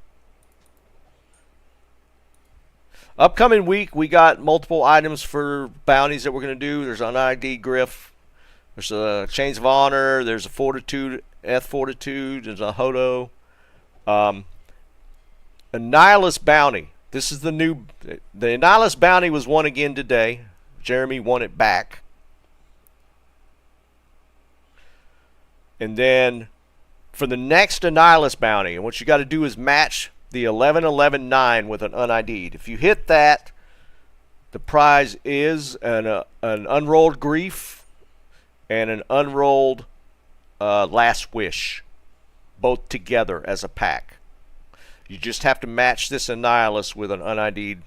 Upcoming week, we got multiple items for bounties that we're going to do. There's an ID Griff. There's a Chains of Honor. There's a Fortitude, Fortitude. There's a Hodo. Annihilus Bounty. This is the new... The Annihilus Bounty was won again today. Jeremy won it back. And then for the next Annihilus Bounty, and what you got to do is match the 11-11-9 with an un-ID'd. If you hit that, the prize is an unrolled Grief and an unrolled Last Wish, both together as a pack. You just have to match this Annihilus with an un-ID'd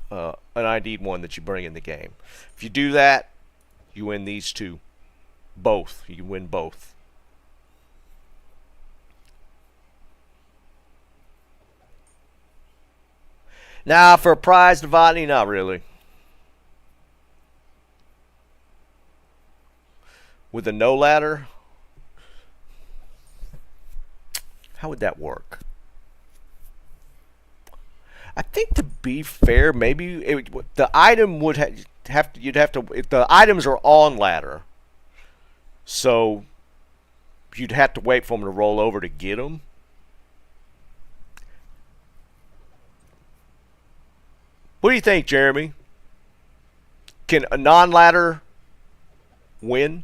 one that you bring in the game. If you do that, you win these two. Both. You win both. Now, for a prize, Novotny, not really. With a no ladder, how would that work? I think, to be fair, maybe the item would have to. You'd have to. If the items are on ladder, so you'd have to wait for them to roll over to get them. What do you think, Jeremy? Can a non-ladder win?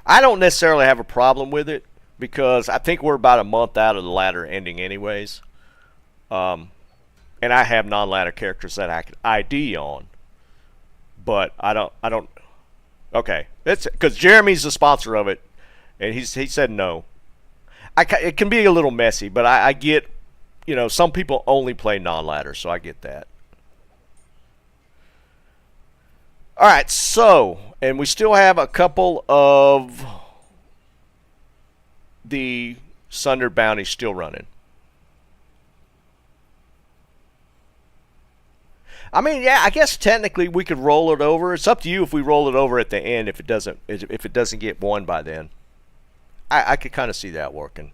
I don't necessarily have a problem with it because I think we're about a month out of the ladder ending anyways. And I have non-ladder characters that I can ID on. But I don't. Okay. It's because Jeremy's the sponsor of it, and he said no. It can be a little messy, but I get, some people only play non-ladder, so I get that. All right, so, and we still have a couple of the Sundered bounties still running. I mean, yeah, I guess technically we could roll it over. It's up to you if we roll it over at the end if it doesn't get won by then. I could kind of see that working.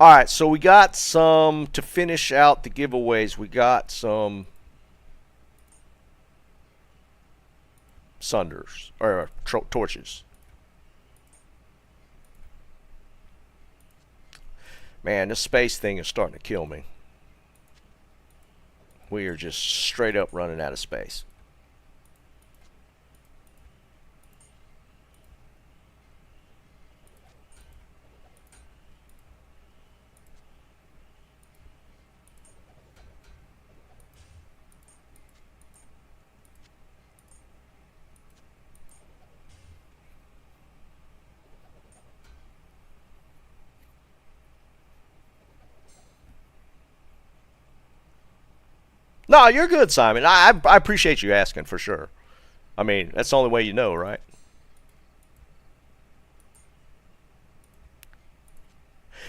All right, so we got some to finish out the giveaways. We got some Sunders or torches. Man, this space thing is starting to kill me. We are just straight up running out of space. No, you're good, Simon. I appreciate you asking for sure. I mean, that's the only way you know, right?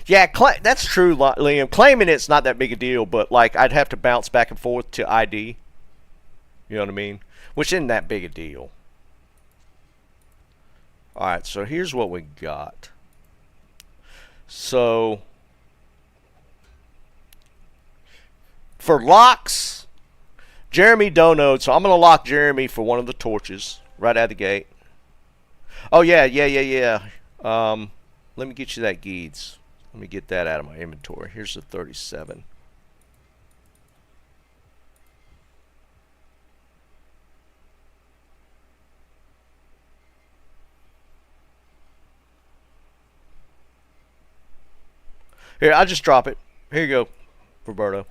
Yeah, that's true, Liam. Claiming it's not that big a deal, but like I'd have to bounce back and forth to ID. You know what I mean? Which isn't that big a deal. All right, so here's what we got. So for locks, Jeremy donoed, so I'm going to lock Jeremy for one of the torches right out of the gate. Oh, yeah. Let me get you that Geeds. Let me get that out of my inventory. Here's the 37. Here, I'll just drop it. Here you go, Roberto.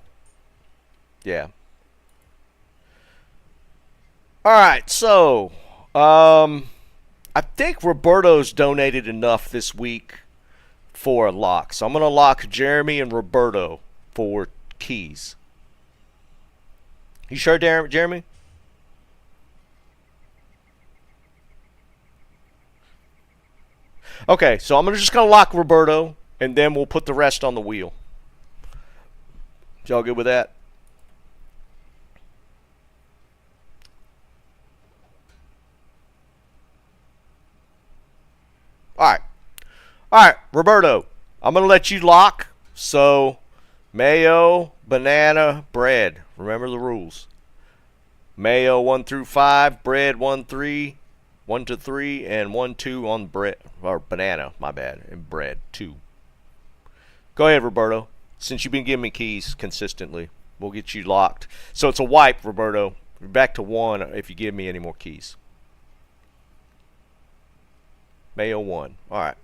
Yeah. Alright, so I think Roberto's donated enough this week for a lock. So I'm going to lock Jeremy and Roberto for keys. You sure, Jeremy? Okay, so I'm just going to lock Roberto, and then we'll put the rest on the wheel. Y'all good with that? Alright, Roberto, I'm going to let you lock. So, mayo, banana, bread. Remember the rules. Mayo 1 through 5, bread 1 to 3, and 1 2 on bread, or banana, my bad, and bread 2. Go ahead, Roberto, since you've been giving me keys consistently. we'll get you locked. So it's a wipe, Roberto. You're back to 1 if you give me any more keys. Mayo 1. All right.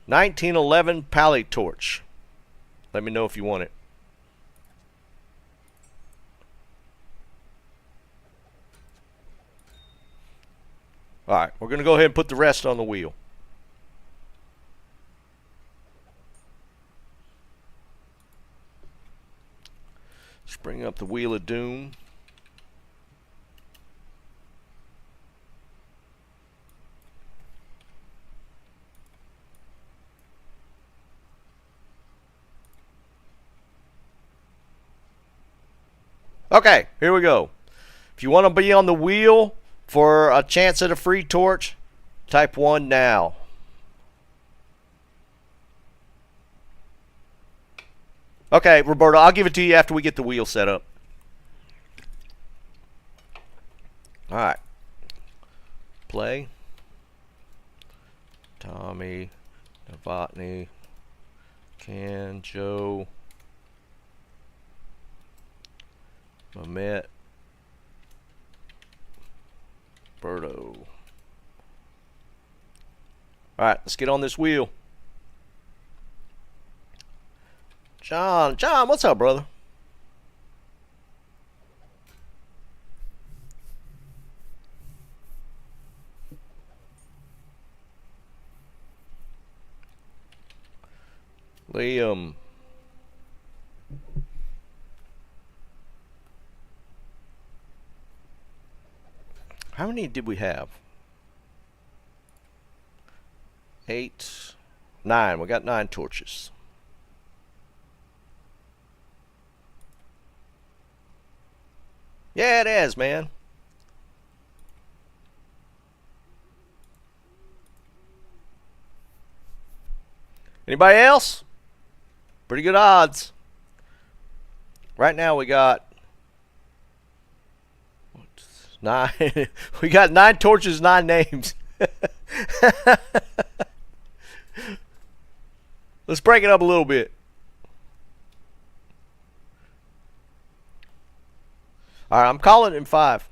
$19.11 Pally Torch. Let me know if you want it. All right, we're going to go ahead and put the rest on the wheel. Let's bring up the Wheel of Doom. Okay, here we go. If you want to be on the wheel for a chance at a free torch, type 1 now. Okay, Roberto, I'll give it to you after we get the wheel set up. All right. Play. Tommy, Novotny, Ken, Joe, Mamet, Berto. All right, let's get on this wheel. John, what's up, brother? Liam. How many did we have? 8, 9. We got 9 torches. Yeah, it is, man. Anybody else? Pretty good odds. Right now we got 9. We got 9 torches, 9 names. Let's break it up a little bit. All right, I'm calling it in 5.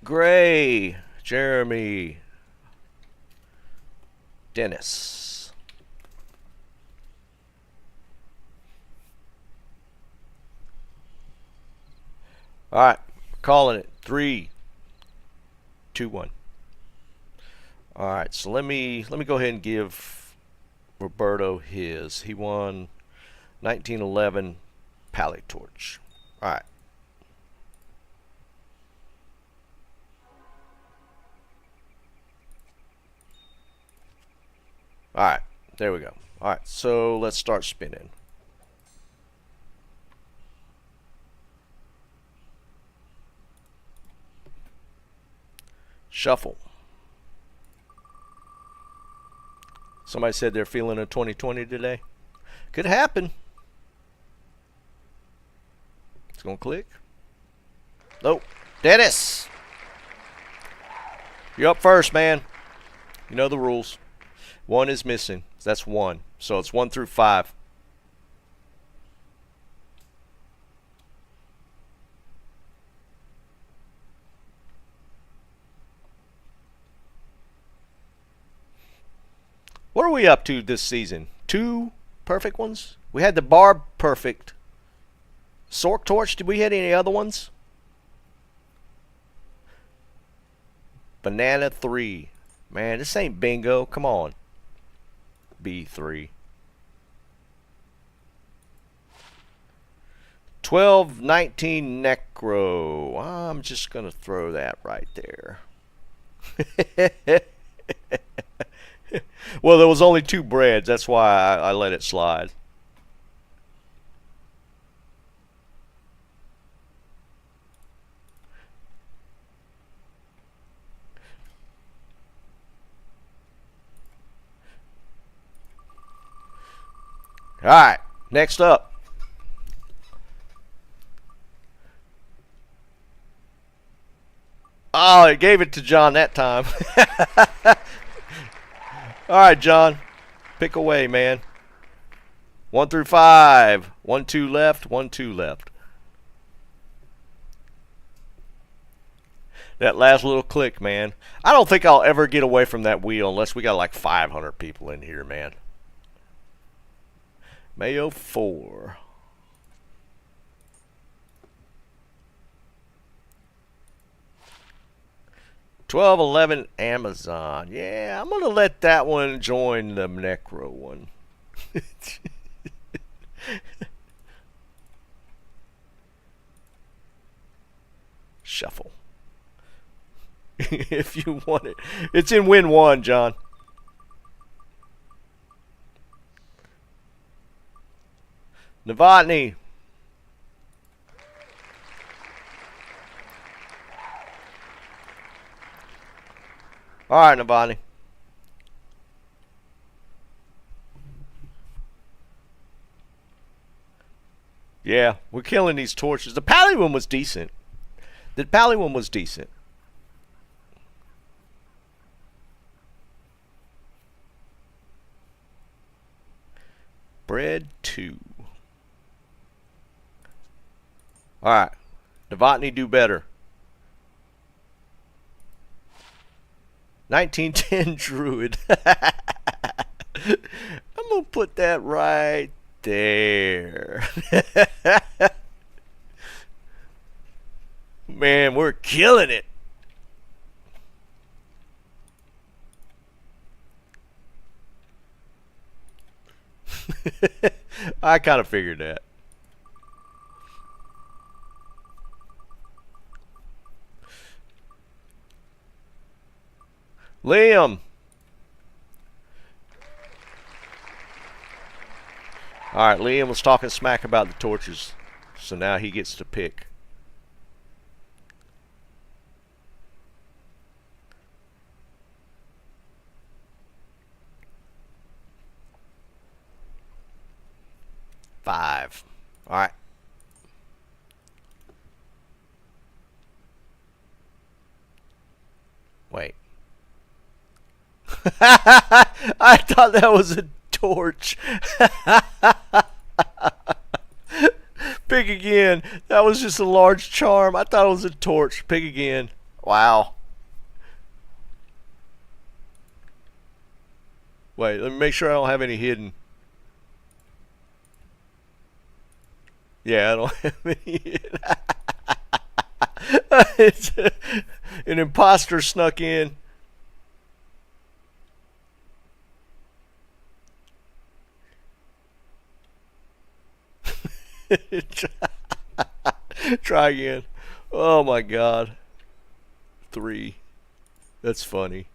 Gray, Jeremy, Dennis. All right, calling it 3, 2, 1. All right, so let me go ahead and give Roberto his. He won 1911 Pally Torch. All right. All right, there we go. All right, so let's start spinning. Shuffle. Somebody said they're feeling a 2020 today. Could happen. It's going to click. Nope. Dennis! You're up first, man. You know the rules. 1 is missing. That's 1. So it's 1 through 5. What are we up to this season? 2 perfect ones? We had the Barb perfect. Sork Torch, did we hit any other ones? Banana 3. Man, this ain't bingo. Come on. B3. 1219 Necro. I'm just going to throw that right there. Well, there was only 2 breads. That's why I let it slide. All right, next up. Oh, it gave it to John that time. All right, John. Pick away, man. 1 through 5. 1, 2 left. 1, 2 left. That last little click, man. I don't think I'll ever get away from that wheel unless we got like 500 people in here, man. Mayo 4. $12.11 Amazon. Yeah, I'm gonna let that one join the Necro one. Shuffle. If you want it. It's in win 1, John. Novotny. All right, Novotny. Yeah, we're killing these torches. The Pally one was decent. The Pally one was decent. Bread 2. Alright. Novotny, do better. 1910 Druid. I'm going to put that right there. Man, we're killing it. I kind of figured that. Liam. Alright, Liam was talking smack about the torches. So now he gets to pick. Five. Alright. Wait. I thought that was a torch. Pick again. That was just a large charm. I thought it was a torch. Pick again. Wow. Wait, let me make sure I don't have any hidden. Yeah, I don't have any hidden. An imposter snuck in. Try again. Oh my god. 3. That's funny.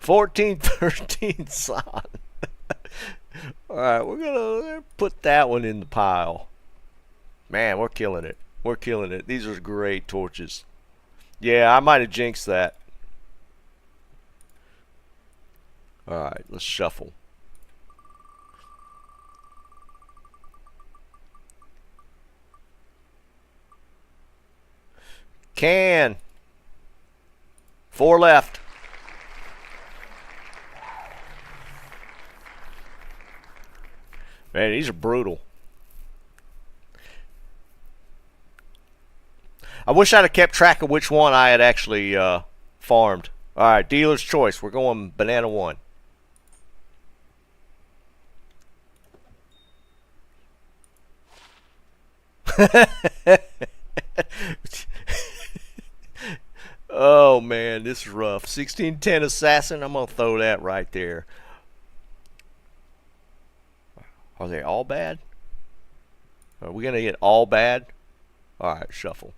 14-13 Sun. Alright, we're gonna put that one in the pile. Man, we're killing it. We're killing it. These are great torches. Yeah, I might have jinxed that. Alright, let's shuffle. Can. 4 left. Man, these are brutal. I wish I'd have kept track of which one I had actually farmed. Alright, dealer's choice. We're going banana 1. Oh man, this is rough. 1610 Assassin, I'm gonna throw that right there. Are they all bad? Are we gonna get all bad? Alright, shuffle.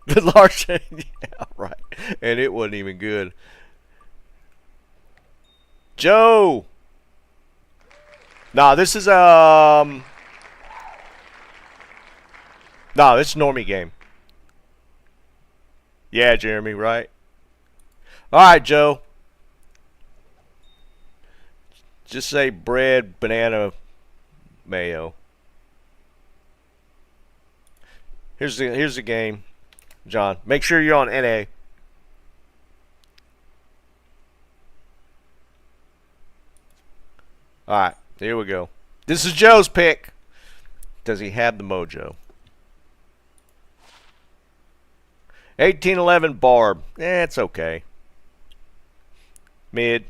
The large, yeah, right. And it wasn't even good. Joe! Nah, this is nah, this is normie game. Yeah, Jeremy, right? Alright, Joe. Just say bread, banana, mayo. Here's the game, John. Make sure you're on NA. All right, here we go. This is Joe's pick. Does he have the mojo? 1811 Barb. It's okay. Mid.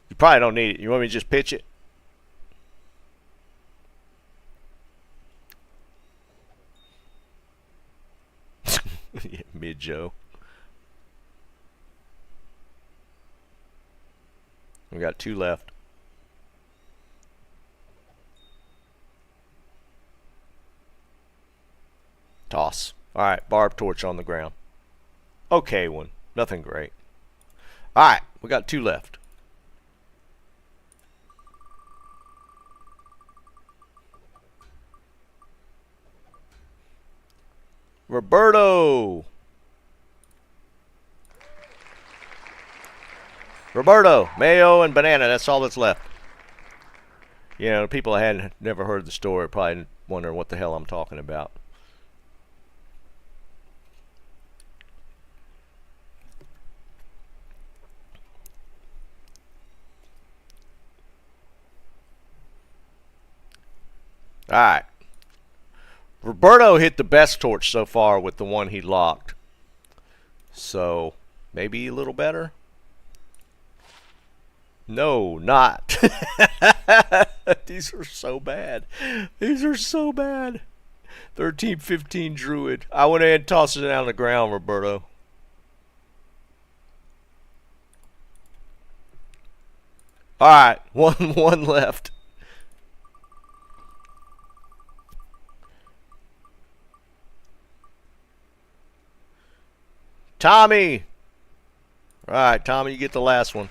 You probably don't need it. You want me to just pitch it? Yeah, mid Joe. We got 2 left. Toss. All right, barb torch on the ground. Okay one. Nothing great. All right, we got 2 left. Roberto. Roberto, mayo, and banana. That's all that's left. You know, people hadn't never heard the story probably wondering what the hell I'm talking about. All right. Roberto hit the best torch so far with the one he locked. So, maybe a little better? No, not. These are so bad. These are so bad. 13-15 Druid. I went ahead and tossed it on the ground, Roberto. Alright, one left. Tommy! Alright, Tommy, you get the last one.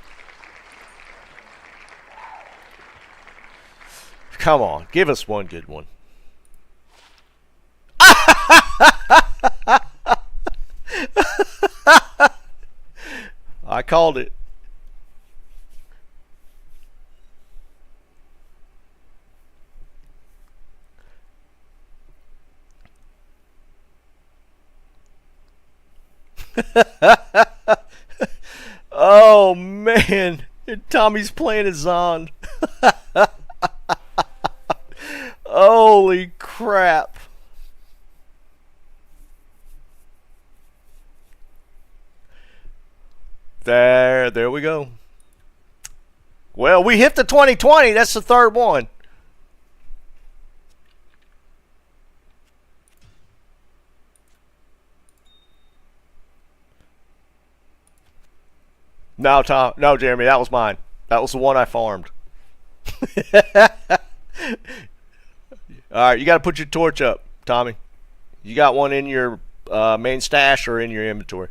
Come on, give us one good one. I called it. Oh man, Tommy's playing his on. Holy crap. There we go. Well, we hit the 2020. That's the third one. No, Tom. No, Jeremy. That was mine. That was the one I farmed. All right, you got to put your torch up, Tommy. You got one in your main stash or in your inventory.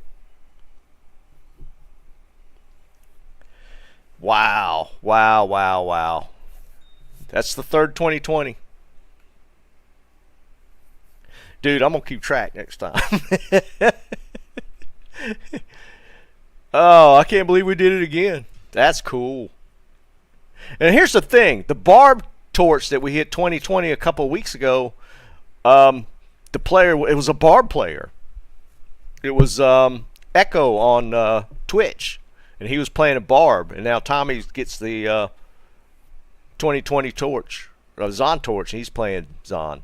Wow, wow, wow, wow. That's the third 2020. Dude, I'm going to keep track next time. Oh, I can't believe we did it again. That's cool. And here's the thing. The barb torch that we hit 2020 a couple of weeks ago, the player, it was a barb player. It was Echo on Twitch. And he was playing a barb. And now Tommy gets the 2020 torch. Zon torch. And he's playing Zon.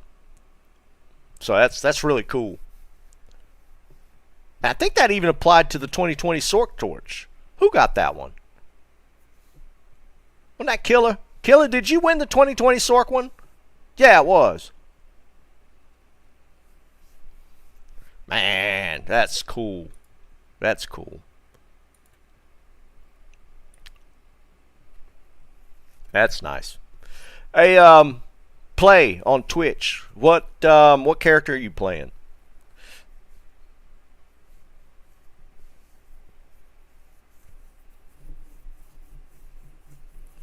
So that's really cool. I think that even applied to the 2020 Sork torch. Who got that one? Wasn't that Killer? Killer, did you win the 2020 Sork one? Yeah, it was. Man, that's cool. That's cool. That's nice. Hey, play on Twitch. What character are you playing?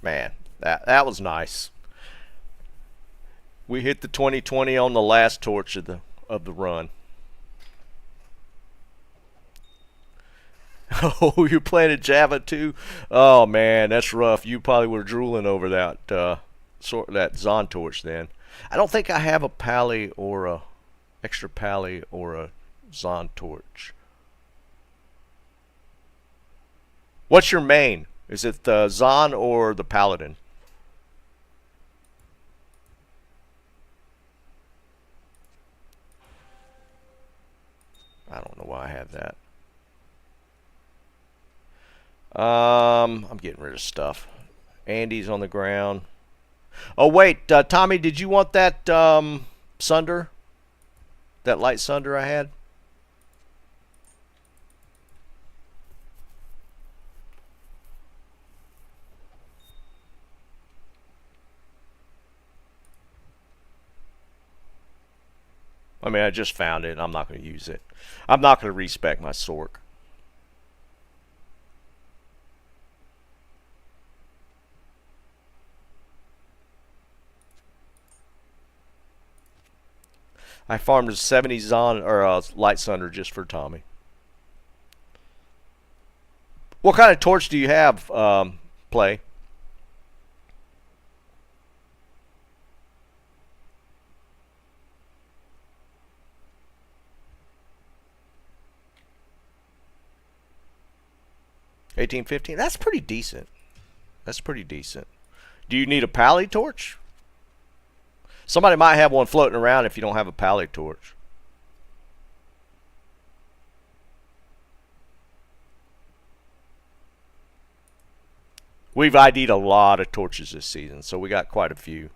Man, that was nice. We hit the 2020 on the last torch of the run. Oh, you're playing at Java too? Oh man, that's rough. You probably were drooling over that that Zon torch then. I don't think I have a pally or a extra pally or a Zon torch. What's your main? Is it the Zon or the Paladin? I don't know why I have that. I'm getting rid of stuff. Andy's on the ground. Oh wait, Tommy, did you want that Sunder? That light Sunder I had? I mean, I just found it. I'm not going to use it. I'm not going to respec my Sork. I farmed a 70 Zon or a Light Sunder just for Tommy. What kind of torch do you have, Play? $18.15. That's pretty decent. That's pretty decent. Do you need a pally torch? Somebody might have one floating around if you don't have a pally torch. We've ID'd a lot of torches this season, so we got quite a few.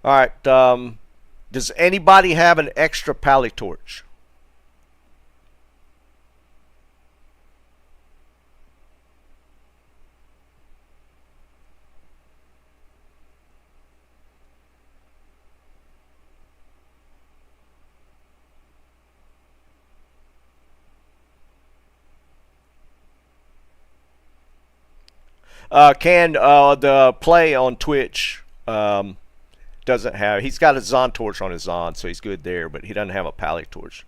Alright, does anybody have an extra pally torch? The Play on Twitch doesn't have. He's got a Zon torch on his Zon, so he's good there, but he doesn't have a pally torch.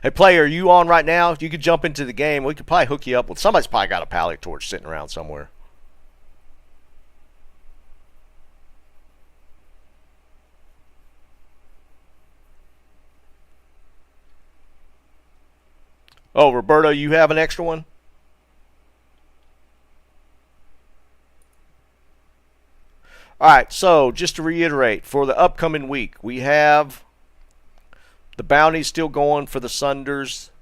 Hey, Play, are you on right now? You could jump into the game. We could probably hook you up with. Somebody's probably got a pally torch sitting around somewhere. Oh, Roberto, you have an extra one? Alright, so just to reiterate, for the upcoming week, we have the bounties still going for the Sunders,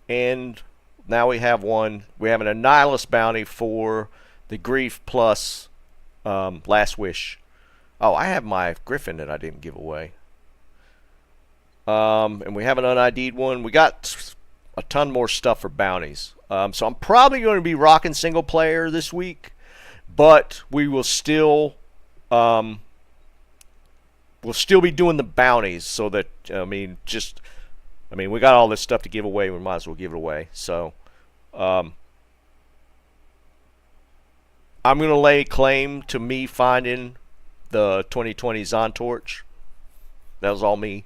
and now we have one. We have an Annihilus bounty for the Grief plus Last Wish. Oh, I have my Griffin that I didn't give away. And we have an unID'd one. We got a ton more stuff for bounties. So I'm probably going to be rocking single player this week, but we will still we'll still be doing the bounties, so that we got all this stuff to give away. We might as well give it away. So I'm going to lay claim to me finding the 2020 Zon torch. That was all me.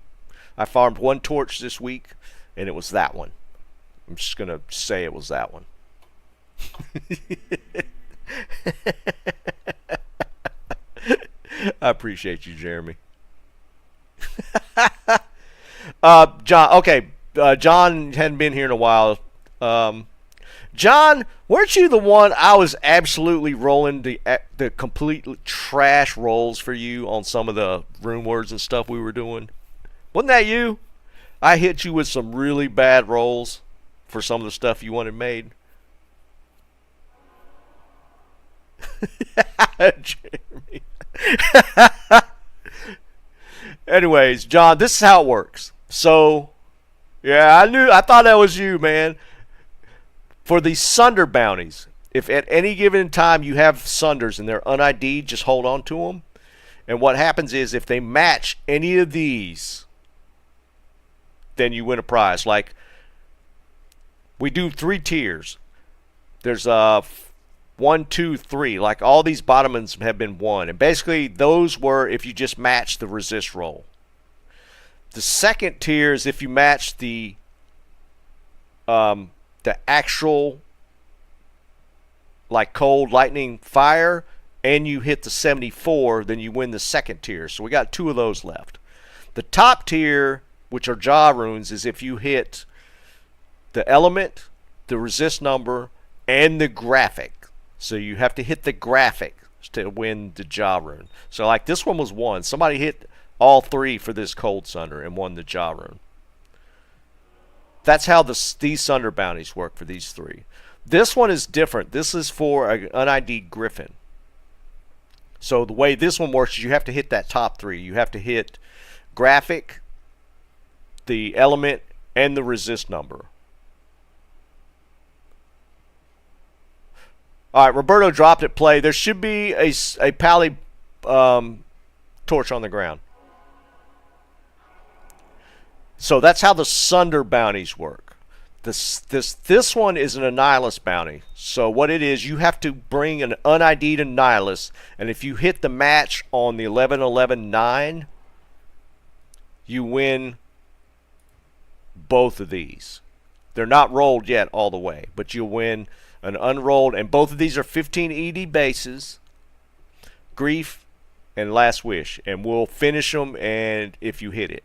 I farmed one torch this week, and it was that one. I'm just going to say it was that one. I appreciate you, Jeremy. John, okay. John hadn't been here in a while. John, weren't you the one I was absolutely rolling the complete trash rolls for you on some of the room words and stuff we were doing? Wasn't that you? I hit you with some really bad rolls for some of the stuff you wanted made. Jeremy. Anyways, John, this is how it works. So, yeah, I thought that was you, man. For the Sunder bounties, if at any given time you have Sunders and they're unID'd, just hold on to them. And what happens is, if they match any of these, then you win a prize. Like, we do 3 tiers. There's 1, 2, 3. Like, all these bottom ones have been 1. And basically, those were if you just match the resist roll. The second tier is if you match the actual like cold, lightning, fire, and you hit the 74, then you win the second tier. So we got 2 of those left. The top tier, which are jaw runes, is if you hit the element, the resist number, and the graphic. So you have to hit the graphic to win the jaw rune. So like this one was 1. Somebody hit all 3 for this cold sunder and won the jaw rune. That's how these Sunder bounties work for these 3. This one is different. This is for an unID Griffin. So the way this one works is you have to hit that top 3. You have to hit graphic, the element, and the resist number. All right, Roberto dropped it. Play. There should be a pally torch on the ground. So that's how the Sunder bounties work. This one is an Annihilus bounty. So what it is, you have to bring an unID'd Annihilus, and if you hit the match on the 11-11-9, you win both of these. They're not rolled yet all the way, but you'll win an unrolled, and both of these are 15 ED bases, Grief and Last Wish, and we'll finish them and if you hit it.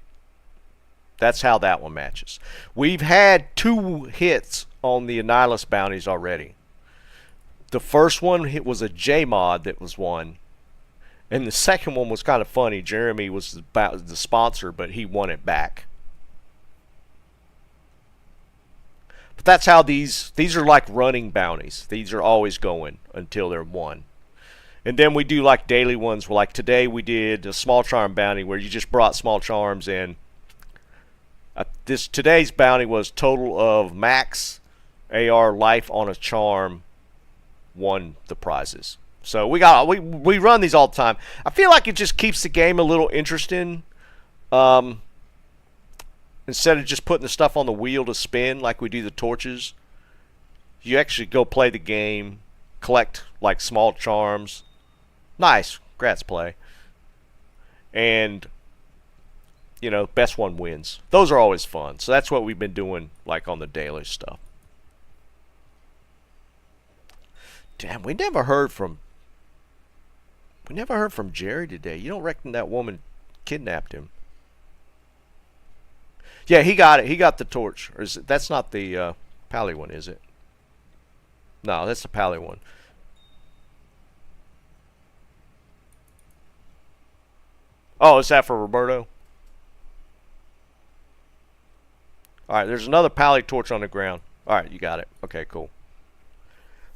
That's how that one matches. We've had 2 hits on the Annihilus bounties already. The first one was a J-mod that was won. And the second one was kind of funny. Jeremy was the sponsor, but he won it back. But that's how these are like running bounties. These are always going until they're won. And then we do like daily ones. Like today we did a small charm bounty where you just brought small charms in. Today's bounty was total of max AR life on a charm won the prizes. So we run these all the time. I feel like it just keeps the game a little interesting. Instead of just putting the stuff on the wheel to spin like we do the torches, you actually go play the game, collect like small charms. Nice, congrats play. And you know, best one wins. Those are always fun. So that's what we've been doing like on the daily stuff. Damn, we never heard from Jerry today. You don't reckon that woman kidnapped him? Yeah, he got it. He got the torch. Or is it, that's not the Pally one, is it? No, that's the Pally one. Oh, is that for Roberto? Alright, there's another Pally torch on the ground. Alright, you got it. Okay, cool.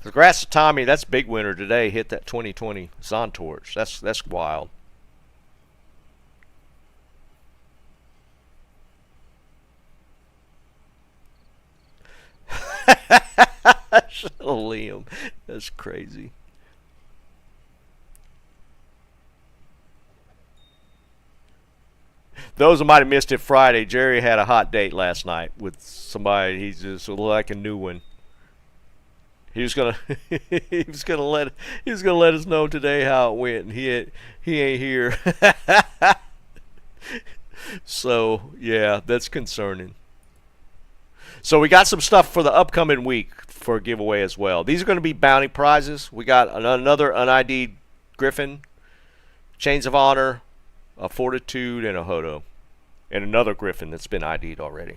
Congrats to Tommy. That's big winner today. Hit that 2020 Zon torch. That's wild. Liam. That's crazy. Those who might have missed it Friday, Jerry had a hot date last night with somebody. He's just like a new one. He was gonna let us know today how it went, and he ain't here. So yeah, that's concerning. So we got some stuff for the upcoming week for a giveaway as well. These are going to be bounty prizes. We got another unID'd Griffin, Chains of Honor, a Fortitude, and a Hodo. And another Griffin that's been ID'd already.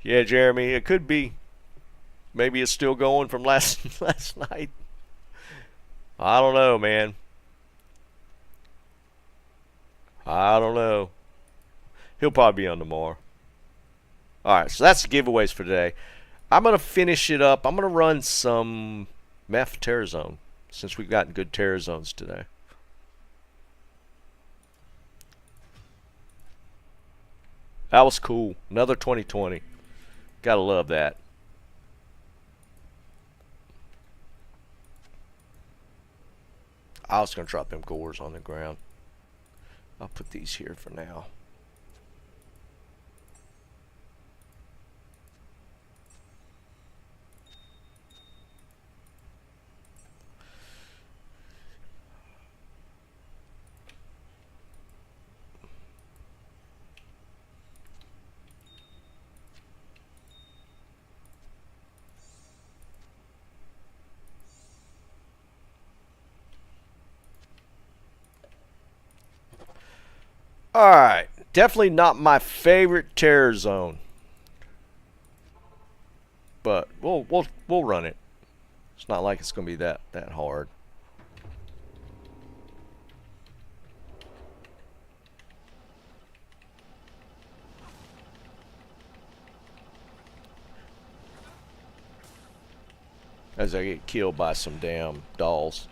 Yeah, Jeremy, it could be. Maybe it's still going from last night. I don't know, man. I don't know. He'll probably be on tomorrow. Alright, so that's the giveaways for today. I'm going to finish it up. I'm going to run some Meth Terror Zone, since we've gotten good Terror Zones today. That was cool. Another 2020. Gotta love that. I was going to drop them gores on the ground. I'll put these here for now. Alright. Definitely not my favorite terror zone. But we'll run it. It's not like it's gonna be that hard. As I get killed by some damn dolls.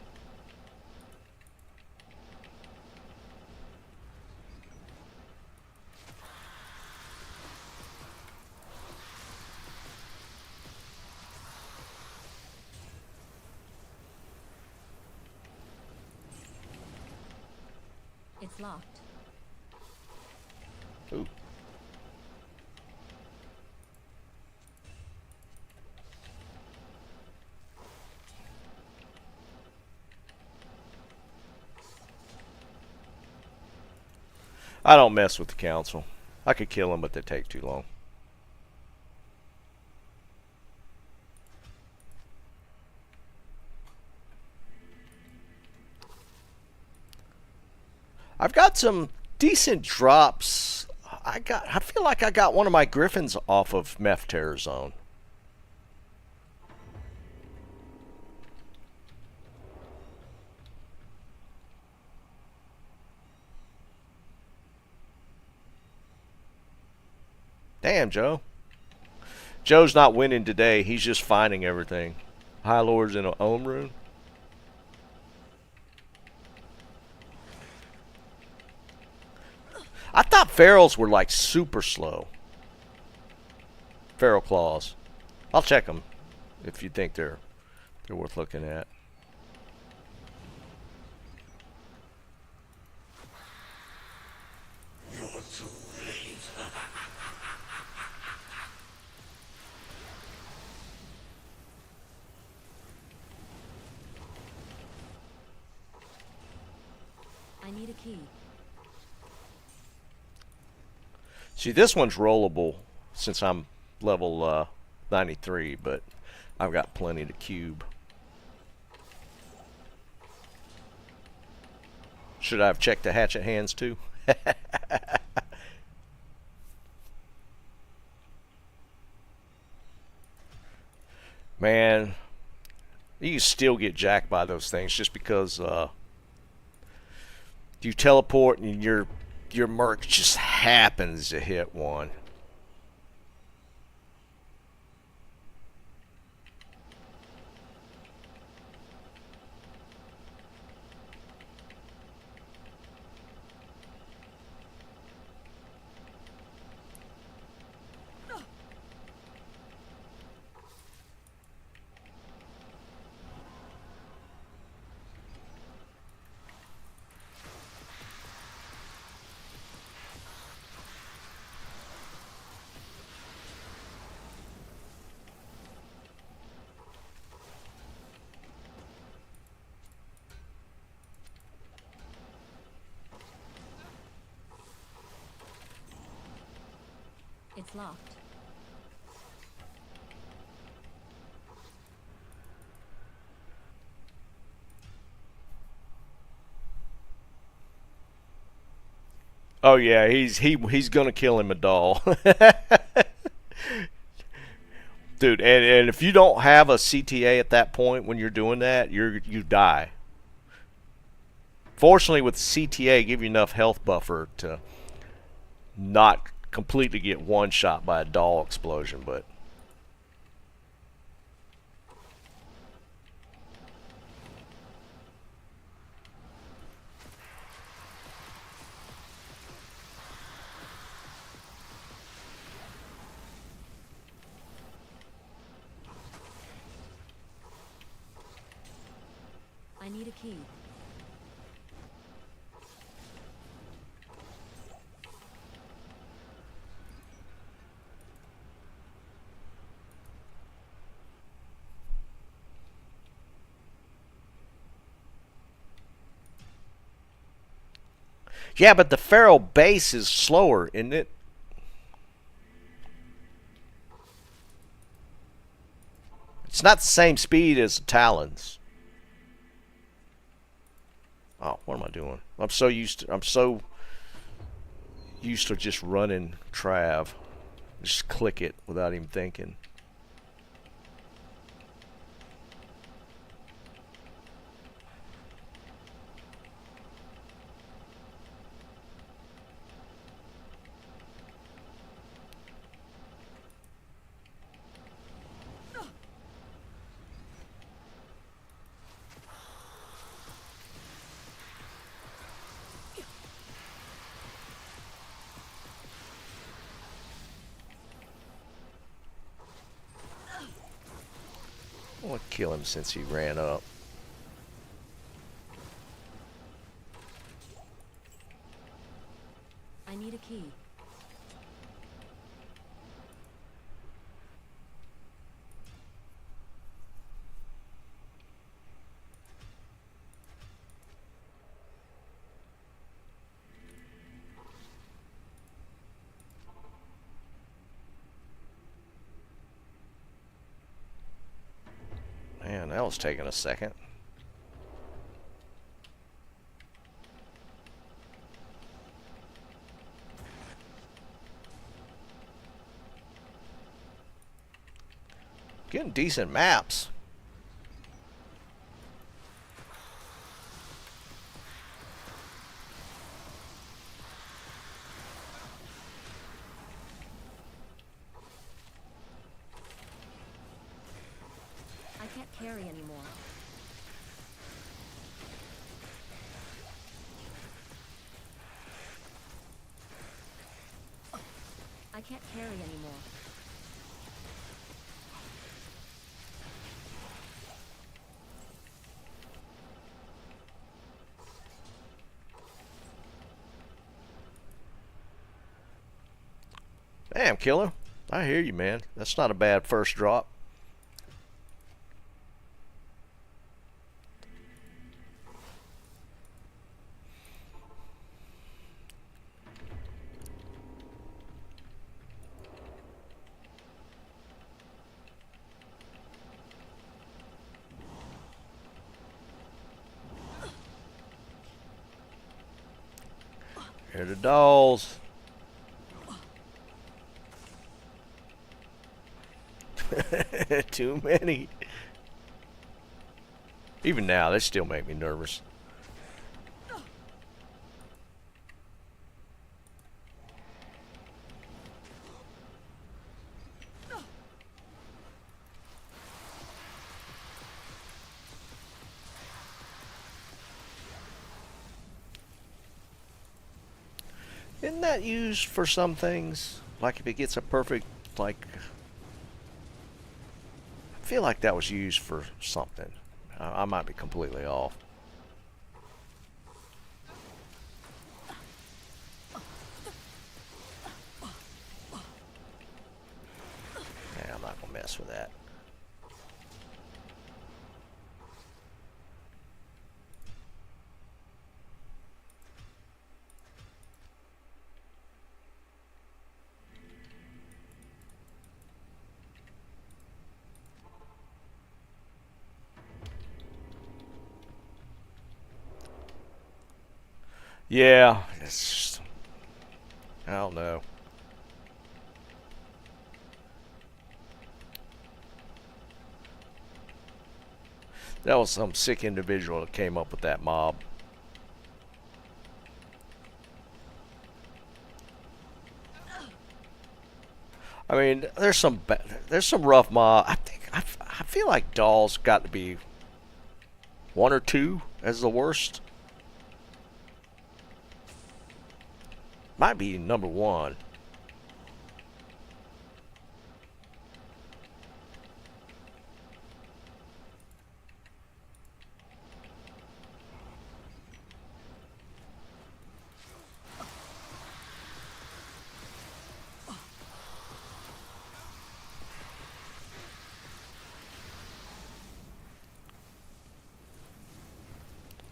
It's locked. Ooh. I don't mess with the council. I could kill them, but they take too long. I've got some decent drops. I feel like I got one of my griffins off of Meth Terror Zone. Damn, Joe. Joe's not winning today. He's just finding everything. High Lord's in an own rune. I thought ferals were like super slow. Feral claws. I'll check them if you think they're worth looking at. I need a key. See, this one's rollable since I'm level 93, but I've got plenty to cube. Should I have checked the hatchet hands too? Man, you can still get jacked by those things just because you teleport and your merc just happens to hit one. It's locked. Oh yeah, he's gonna kill him a doll. Dude, and if you don't have a CTA at that point when you're doing that, you die. Fortunately with CTA give you enough health buffer to not completely get one shot by a doll explosion, but I need a key. yeah, but the feral base is slower, isn't it? It's not the same speed as the Talons. Oh, what am I doing? I'm so used to just running Trav. Just click it without even thinking. I want to kill him since he ran up. I need a key. Man, that was taking a second. Getting decent maps. I can't carry anymore. I can't carry anymore. Damn, killer. I hear you, man. That's not a bad first drop. Here are the dolls. Too many. Even now, they still make me nervous. Isn't that used for some things? Like if it gets a perfect, like... I feel like that was used for something. I might be completely off. Yeah, I'm not gonna mess with that. Yeah, it's just, I don't know. That was some sick individual that came up with that mob. I mean, there's some rough mob. I feel like dolls got to be one or two as the worst. Might be number one.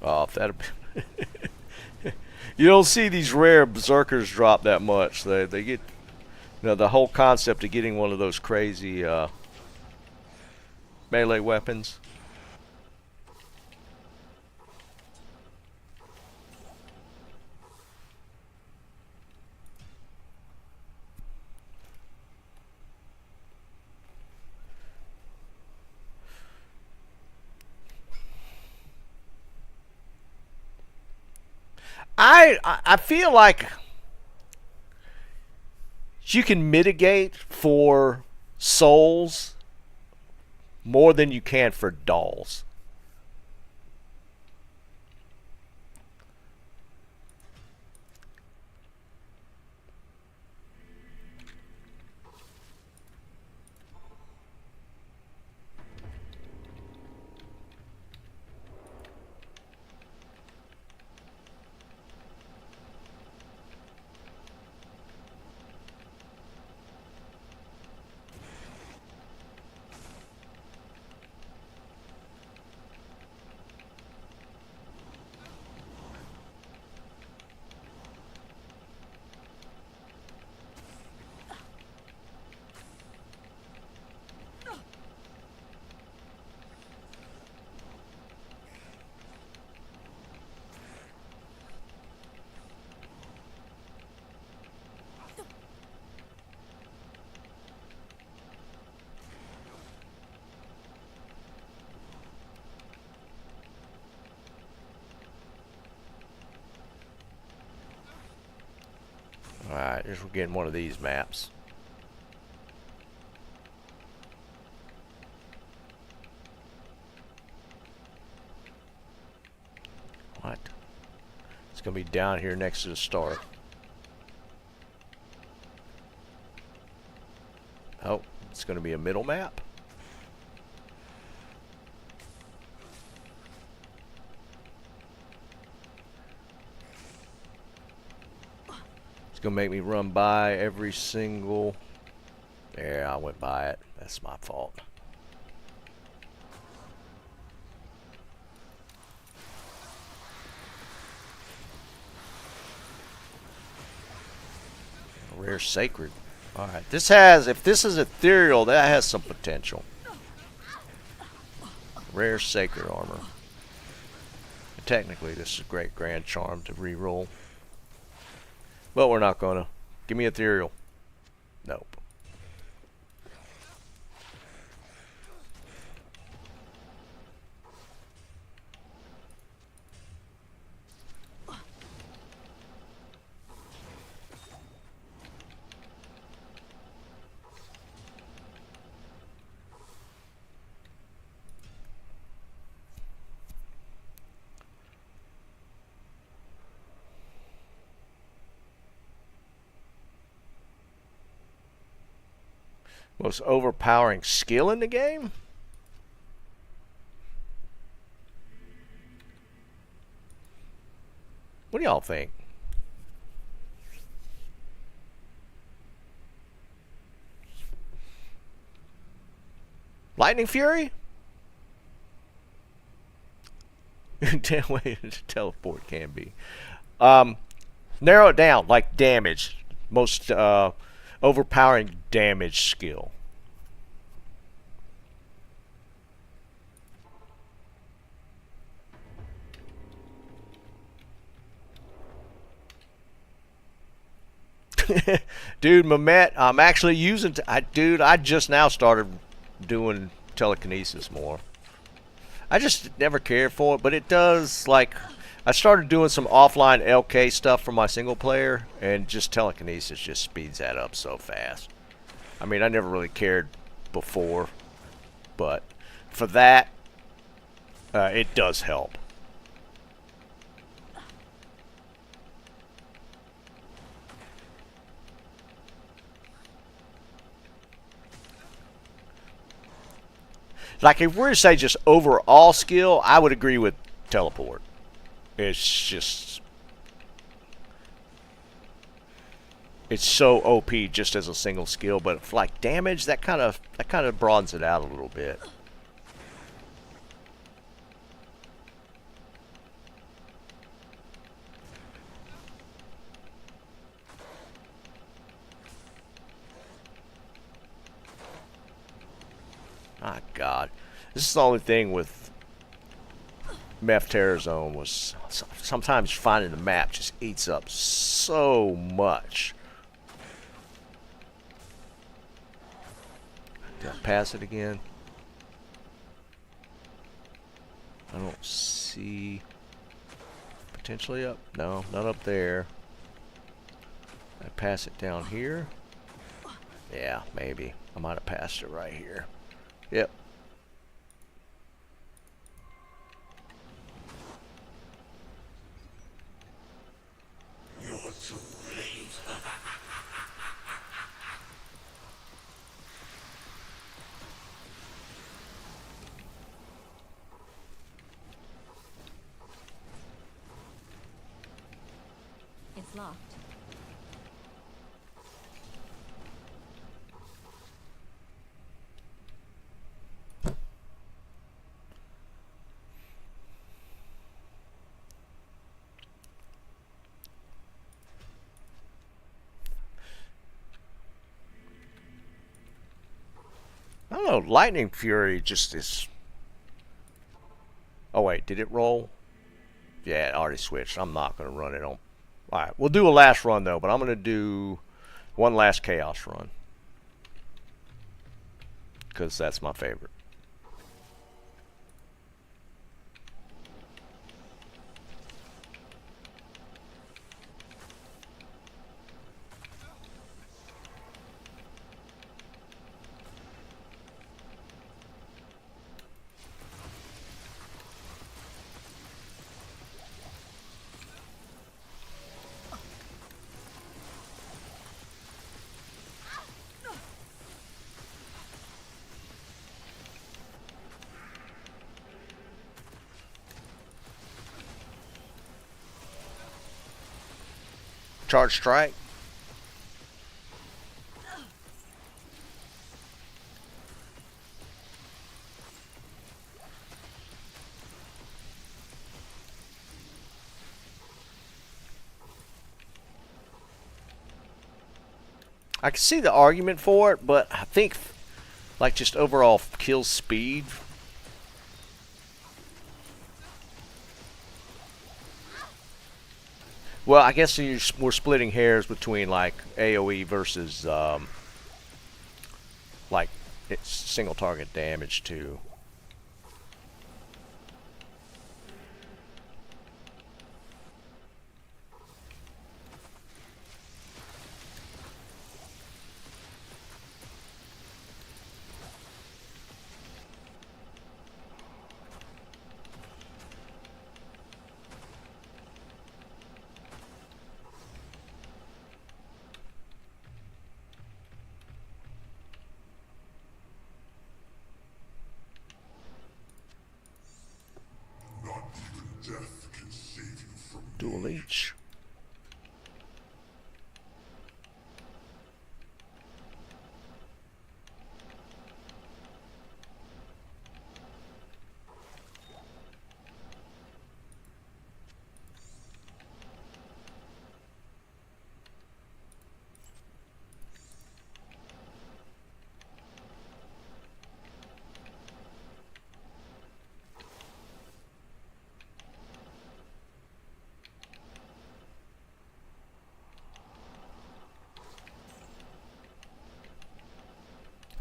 Oh, if that you don't see these rare berserkers drop that much. They get, you know, the whole concept of getting one of those crazy melee weapons. I feel like you can mitigate for souls more than you can for dolls. Alright, here's we're getting one of these maps. What? It's gonna be down here next to the star. Oh, it's gonna be a middle map. It's gonna make me run by every single... There, I went by it. That's my fault. Rare sacred. Alright, this has... If this is ethereal, that has some potential. Rare sacred armor. And technically, this is a great grand charm to reroll. But we're not gonna. Give me ethereal. Nope. Most overpowering skill in the game? What do y'all think? Lightning Fury? Damn way to teleport can be. Narrow it down, like damage. Most overpowering damage skill. Dude, Mamet, I'm actually using... dude, I just now started doing telekinesis more. I just never cared for it, but it does, like... I started doing some offline LK stuff for my single player, and just telekinesis just speeds that up so fast. I mean, I never really cared before, but for that, it does help. Like, if we're to say just overall skill, I would agree with teleport. It's just... It's so OP just as a single skill, but for like damage, that kind of broadens it out a little bit. My God, this is the only thing with Meth Terror Zone was sometimes finding the map just eats up so much. Did I pass it again? I don't see potentially up. No, not up there. I pass it down here. Yeah, maybe. I might have passed it right here. Yep. It's locked. I don't know. Lightning Fury just is. Oh wait, did it roll? Yeah, it already switched. I'm not going to run it on. Alright, we'll do a last run though, but I'm going to do one last Chaos run. Because that's my favorite. Charge strike. I can see the argument for it, but I think like just overall kill speed. Well, I guess we're splitting hairs between like AoE versus like it's single target damage too. Not even death can save you from me. Dual leech.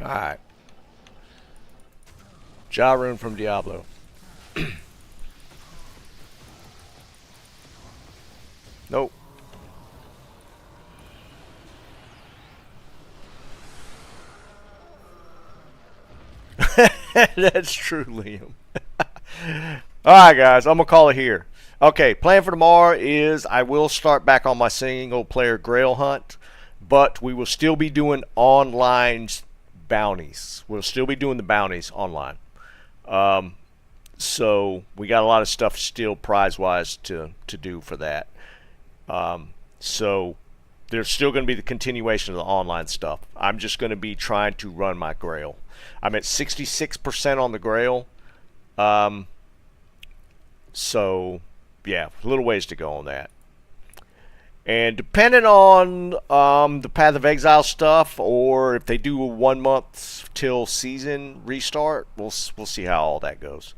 Alright. Jarun from Diablo. Nope. That's true, Liam. Alright, guys. I'm going to call it here. Okay, plan for tomorrow is I will start back on my single player Grail hunt, but we will still be doing online bounties. We'll still be doing the bounties online. So we got a lot of stuff still prize-wise to do for that. So there's still going to be the continuation of the online stuff. I'm just going to be trying to run my Grail. I'm at 66% on the Grail. So yeah, a little ways to go on that. And depending on the Path of Exile stuff, or if they do a 1 month till season restart, we'll see how all that goes.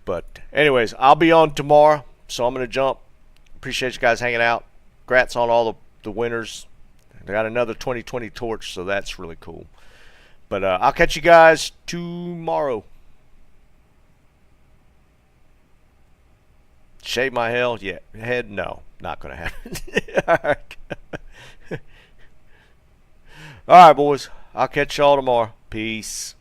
But anyways, I'll be on tomorrow, so I'm going to jump. Appreciate you guys hanging out. Congrats on all the winners. I got another 2020 torch, so that's really cool. But I'll catch you guys tomorrow. Shave my head? No, not gonna happen. All right. All right, boys. I'll catch y'all tomorrow. Peace.